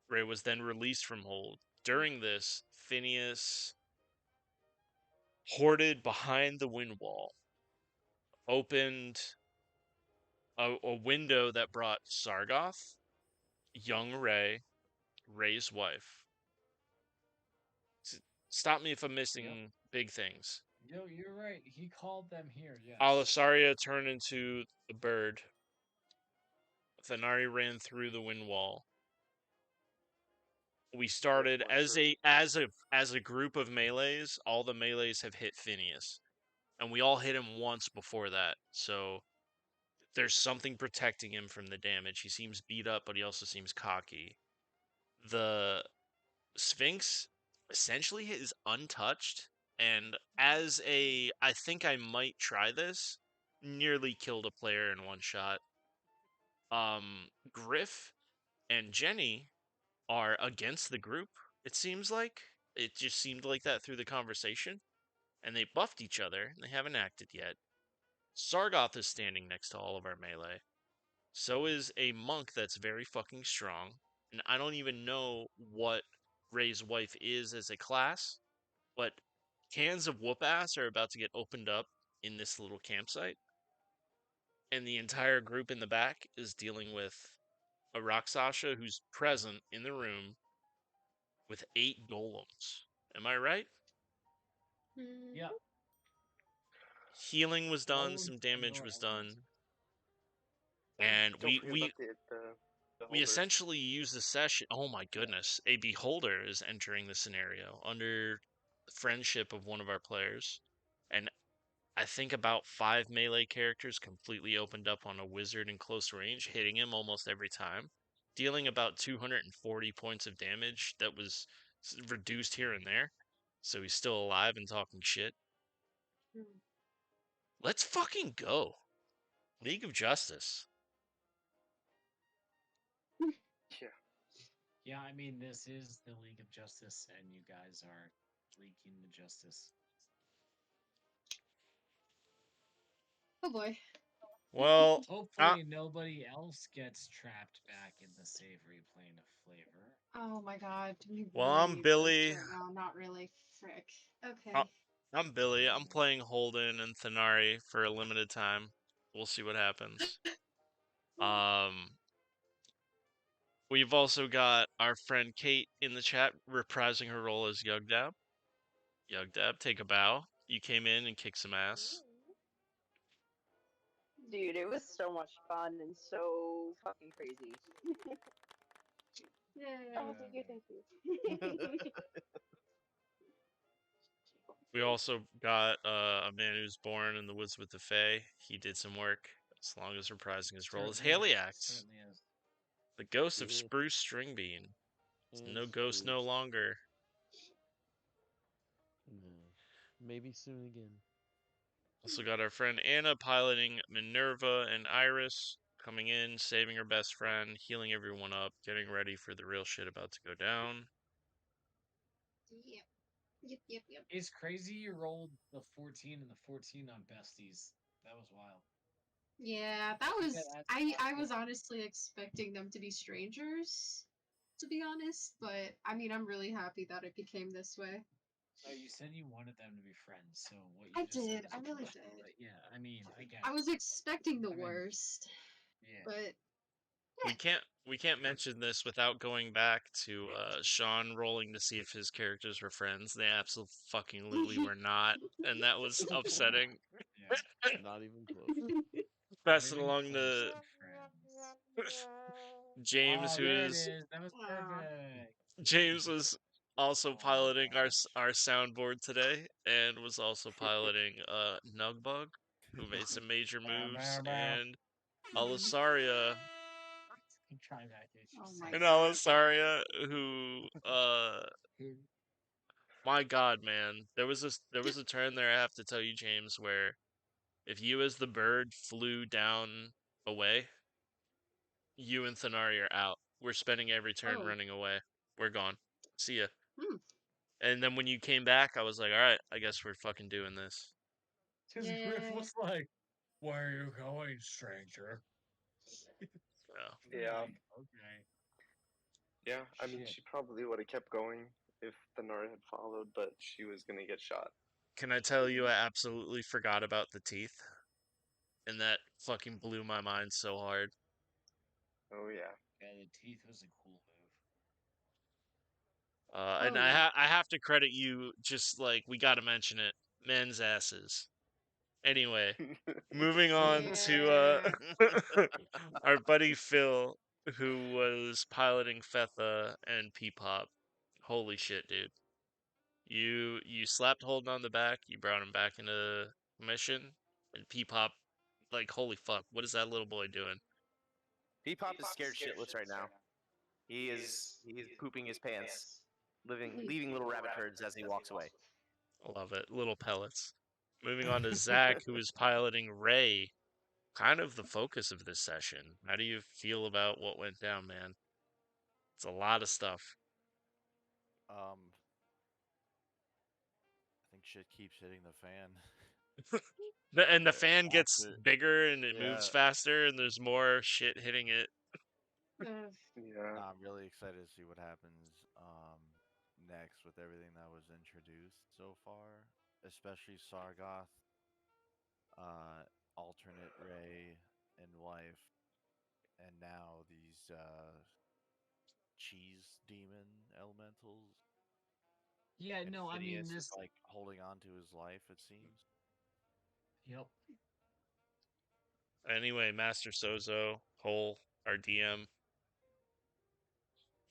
A: Ray was then released from hold. During this, Phineas hoarded behind the wind wall, opened a window that brought Sargoth, young Ray, Ray's wife. Stop me if I'm missing big things.
G: Yo, you're right. He called them here. Yes.
A: Alisaria turned into a bird. Thanari ran through the wind wall. We started as a group of melees. All the melees have hit Phineas, and we all hit him once before that. So there's something protecting him from the damage. He seems beat up, but he also seems cocky. The Sphinx essentially is untouched, and I think I might try this, nearly killed a player in one shot. Griff and Jenny are against the group, it seems like. It just seemed like that through the conversation. And they buffed each other, and they haven't acted yet. Sargoth is standing next to all of our melee. So is a monk that's very fucking strong. And I don't even know what Ray's wife is as a class, but cans of whoop ass are about to get opened up in this little campsite. And the entire group in the back is dealing with a Rakshasa who's present in the room with 8 golems. Am I right?
G: Yep.
A: Healing was done,
G: Golems
A: some
G: and
A: damage
G: more
A: was
G: elements.
A: done. And
B: Don't
A: we
B: forget
A: we
B: about the
A: we
B: holders.
A: essentially use the session. Oh my goodness, a beholder is entering the scenario under the friendship of one of our players, and I think about 5 melee characters completely opened up on a wizard in close range, hitting him almost every time, dealing about 240 points of damage that was reduced here and there. So he's still alive and talking shit. Let's fucking go. League of Justice.
B: Yeah.
G: Yeah, I mean, this is the League of Justice, and you guys are leaking the justice.
C: Oh boy.
A: Well,
G: Hopefully, nobody else gets trapped back in the savory plane of flavor.
C: Oh my god. You
A: Well,
C: really
A: I'm
C: need this
A: Billy.
C: right now. Not really. Frick. Okay.
A: I'm Billy. I'm playing Holden and Thanari for a limited time. We'll see what happens. We've also got our friend Kate in the chat reprising her role as Yugdab. Yugdab, take a bow. You came in and kicked some ass.
H: Dude, it was so much fun and so fucking crazy. Oh, thank you.
A: We also got a man who's born in the woods with the Fae. He did some work as long as reprising his role as Haliax,
G: Certainly is.
A: the ghost of
D: Yeah.
A: Spruce Stringbean. It's
D: And
A: no ghost no
D: Spruce.
A: longer.
D: Yeah. Maybe soon again.
A: Also got our friend Anna piloting Minerva and Iris, coming in, saving her best friend, healing everyone up, getting ready for the real shit about to go down.
C: Yep.
E: It's crazy you rolled the 14 and the 14 on besties. That was wild.
C: Yeah, that was.
E: that's
C: I was honestly expecting them to be strangers, to be honest. But I mean, I'm really happy that it became this way.
E: Oh, you said you wanted them to be friends, so what you
C: I
E: just said
C: did.
E: is
C: I really
E: bullshit,
C: did.
E: But yeah, I mean, I get
C: I
E: it.
C: was expecting the
E: I mean,
C: worst,
E: Yeah.
C: but
A: We can't mention this without going back to Sean rolling to see if his characters were friends. They absolutely were not, and that was upsetting.
E: Yeah.
D: Not even close.
A: Pass it
E: Living
A: along
E: close
A: to
E: friends.
A: James,
E: Oh,
A: who
E: there it
A: is
E: is. That was perfect.
A: James was also
E: Oh,
A: piloting
E: gosh.
A: our soundboard today, and was also piloting Nugbug, who made some major moves, and Alisaria.
E: Try that.
C: oh my
A: And
C: god.
A: Alisaria, who my god, man, there was a turn there, I have to tell you, James, where if you as the bird flew down away, you and Thanari are out. We're spending every turn
C: Oh.
A: running away. We're gone. See ya.
C: Hmm.
A: And then when you came back, I was like, all right, I guess we're fucking doing this.
E: Because Griff was like, "Where are you going, stranger?"
A: Yeah.
B: Yeah.
E: Like, okay.
B: Yeah, I mean,
E: Shit.
B: she probably would have kept going if the Nara had followed, but she was gonna get shot.
A: Can I tell you, I absolutely forgot about the teeth, and that fucking blew my mind so hard.
B: Oh yeah.
E: Yeah, the teeth was a cool move.
A: And
C: Oh, yeah.
A: I have to credit you. Just like we got to mention it, men's asses. Anyway, moving on to our buddy Phil, who was piloting Fetha and Peepop. Holy shit, dude! You slapped Holden on the back. You brought him back into mission, and Peepop, like, holy fuck, what is that little boy doing?
F: Peepop is scared shitless right now. He is pooping his pants, leaving little rabbit turds as he walks away.
A: Love it, little pellets. Moving on to Zach, who is piloting Ray, kind of the focus of this session. How do you feel about what went down, man? It's a lot of stuff.
J: I think shit keeps hitting the fan.
A: And the fan gets
J: After-
A: bigger and it moves
J: yeah.
A: faster, and there's more shit hitting it.
B: Yeah.
J: I'm really excited to see what happens next with everything that was introduced so far, especially Sargoth, alternate Ray and wife, and now these cheese demon elementals.
E: Yeah,
J: And
E: no, I mean
J: Phineas
E: this.
J: is like holding on to his life, it seems.
E: Yep.
A: Anyway, Master Sozo, Hole, our DM.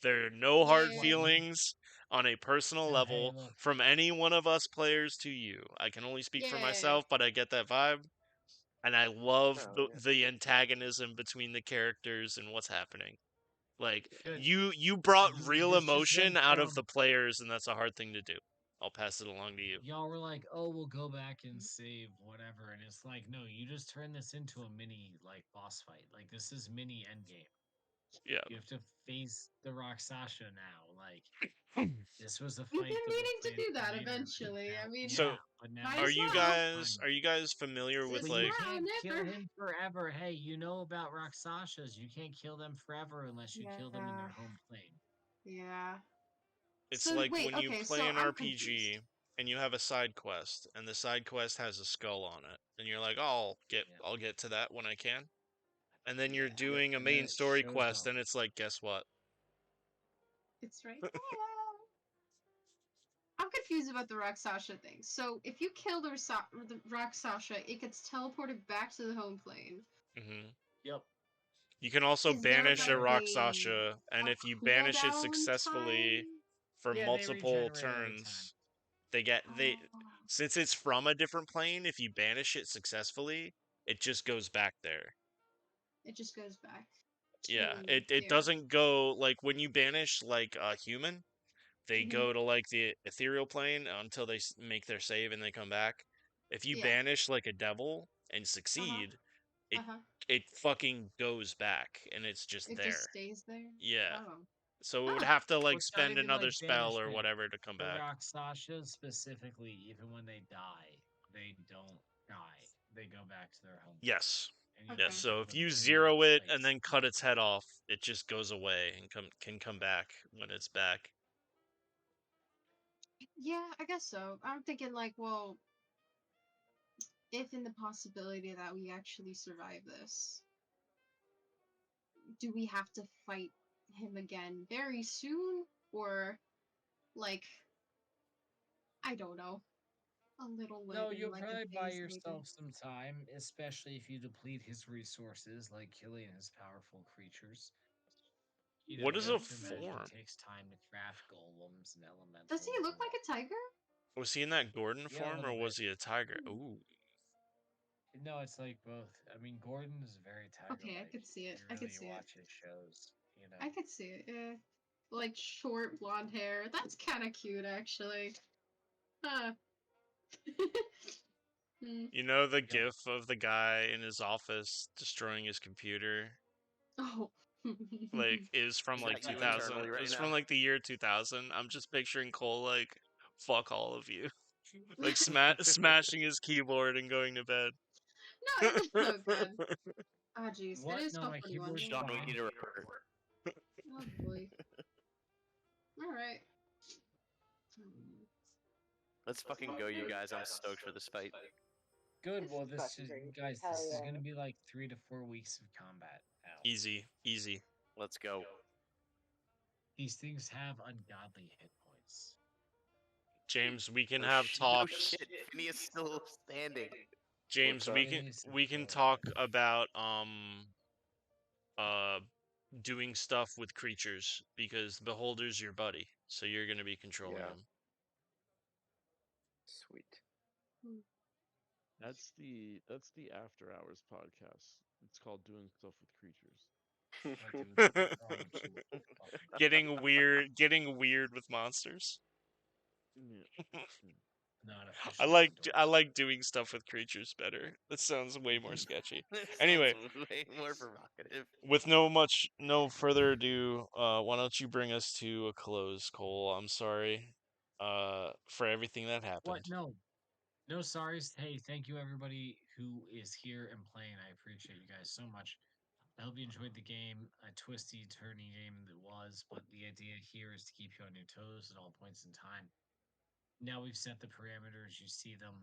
A: There are no hard
C: Yeah.
A: feelings on a personal
E: Yeah,
A: level
E: hey, look.
A: from any one of us players to you. I can only speak for
C: Yeah.
A: myself, but I get that vibe. And I love
B: Oh, yeah.
A: the antagonism between the characters and what's happening. Like,
E: Good.
A: you brought
E: This
A: real
E: just
A: emotion
E: went
A: out of
E: from-
A: the players, and that's a hard thing to do. I'll pass it along to you.
E: Y'all were like, "Oh, we'll go back and save whatever," and it's like, no, you just turn this into a mini like boss fight. Like this is mini endgame.
A: Yeah.
E: You have to face the Roxasha now. Like this was a
C: We've
E: fight.
C: been
E: that was
C: meaning to
E: planned
C: do that
E: later.
C: eventually. I mean,
A: So,
E: yeah, but now
C: might
A: Are
C: as
A: you
C: well.
A: guys familiar with
C: It's
E: But you
A: like
C: now or
E: can't kill
C: never.
E: him forever. Hey, you know about Roxashas. You can't kill them forever unless you kill them in their
C: Yeah.
E: home plane.
C: Yeah.
A: it's
C: So
A: like
C: wait,
A: when you
C: okay,
A: play
C: so
A: an
C: I'm
A: RPG
C: confused.
A: and you have a side quest, and the side quest has a skull on it, and you're like, oh, I'll get to that when I can. And then you're
C: Yeah.
A: doing a
E: And then
A: main
E: it
A: story
E: shows
A: quest,
E: up.
A: and it's like, guess what?
C: It's right there. I'm confused about the Rakshasa thing. So if you kill the Rakshasa, it gets teleported back to the home plane.
A: Hmm
E: Yep.
A: You can also
C: Is there
A: banish
C: like
A: a Rakshasa, and
C: a
A: if you banish it
C: cooldown
A: successfully
C: time?
A: for
E: Yeah, they
A: multiple
E: regenerate over time.
A: turns, they
C: Oh,
A: since it's from a different plane, if you banish it successfully, it just goes back there.
C: it just goes back.
A: Yeah,
C: to
A: it
C: there.
A: doesn't go like when you banish like a human, they
C: Mhm.
A: go to like the ethereal plane until they make their save and they come back. If you
C: Yeah.
A: banish like a devil and succeed, it
C: Uh-huh.
A: it fucking goes back and it's just
C: It
A: there.
C: just stays there.
A: Yeah.
C: Oh.
A: So it would
C: Huh.
A: have to
E: Well,
A: like
E: it's not
A: spend
E: even
A: another
E: like
A: spell or
E: banishment.
A: whatever to come
E: The
A: back.
E: Rakshasas specifically, even when they die, they don't die. They go back to their home.
A: Yes.
E: And you
C: Okay.
A: Yes.
E: can
A: So
E: kill
A: if
E: them
A: you
E: in that
A: zero it and
E: place.
A: then cut its head off, it just goes away and can come back when it's back.
C: Yeah, I guess so. I'm thinking like, well, if in the possibility that we actually survive this, do we have to fight him again very soon? Or like, I don't know. A little
E: No,
C: later,
E: you'll
C: like
E: probably
C: a
E: buy
C: phase later.
E: yourself some time, especially if you deplete his resources, like killing his powerful creatures. You know,
A: What is
E: you
A: a
E: have to imagine
A: form?
E: it takes time to craft golems and elementals.
C: Does he look like a tiger?
A: Was he in that Gordon
E: Yeah, a
A: form or
E: little
A: was
E: bit.
A: he a tiger? Ooh.
E: No, it's like both. I mean, Gordon is very tiger-like.
C: Okay, I could see it.
E: If
C: I
E: you
C: could
E: really
C: see it.
E: watch his shows, you know.
C: I could see it. Yeah, like short blonde hair. That's kind of cute, actually. Huh.
A: You know the
E: Yep.
A: gif of the guy in his office destroying his computer?
C: Oh.
A: Like is from
F: Is
A: like
F: that you
A: 2000.
F: internally right
A: It's
F: now?
A: from like the year 2000. I'm just picturing Cole like fuck all of you. Like smashing his keyboard and going to bed.
C: No, it's so good. Ah, jeez,
E: What?
C: it is
E: No,
C: a
E: my
C: funny one.
E: keyboard's
F: Sean, we
E: fine.
F: need a report.
C: Oh boy. All right.
F: Let's fucking go, you guys. I'm stoked for this fight.
E: Good.
H: This
E: Well,
H: is
E: this
H: fucking
E: is
H: great.
E: guys.
H: Hell
E: This is
H: yeah.
E: gonna be like 3 to 4 weeks of combat now.
A: Easy, easy.
F: Let's go.
E: These things have ungodly hit points.
A: James, we can
F: Oh,
A: have
F: no
A: talks.
F: shit. Phineas is still standing.
A: James,
B: What's
A: we can talk about doing stuff with creatures because Beholder's your buddy, so you're gonna be controlling
B: Yeah.
A: him.
B: Sweet.
D: That's the After Hours podcast. It's called Doing Stuff with Creatures.
A: Getting weird with monsters.
D: Yeah.
E: Not
A: I like doing stuff with creatures better. That sounds way more sketchy.
F: This
A: Anyway,
F: sounds way more provocative.
A: with no further ado, why don't you bring us to a close, Cole? I'm sorry, for everything that happened.
E: What? No. No sorries. Hey, thank you everybody who is here and playing. I appreciate you guys so much. I hope you enjoyed the game, a twisty, turny game that was, but the idea here is to keep you on your toes at all points in time. Now we've set the parameters, you see them,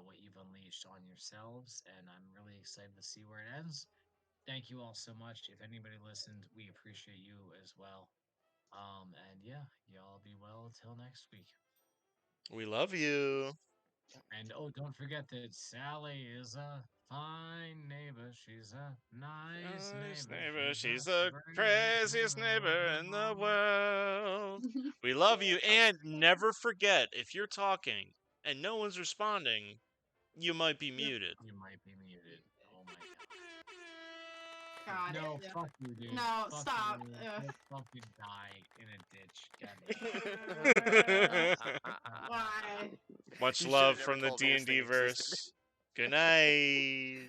E: what you've unleashed on yourselves, and I'm really excited to see where it ends. Thank you all so much. If anybody listened, we appreciate you as well. And yeah, y'all be well till next week.
A: We love you.
E: And oh, don't forget that Sally is a fine neighbor. She's a nice neighbor.
A: She's the craziest neighbor in the world. We love you, and never forget, if you're talking and no one's responding, you might be muted.
E: You might be muted. Oh my
C: God.
E: No,
C: Yeah.
E: fuck you, dude.
C: No,
E: Fuck
C: stop.
E: You.
C: Ugh.
E: Go fucking die in a ditch.
C: Why?
A: Much
F: You
A: love
F: should've
A: from
F: never
A: the
F: told me this
A: D&D
F: thing existed.
A: verse. Good night.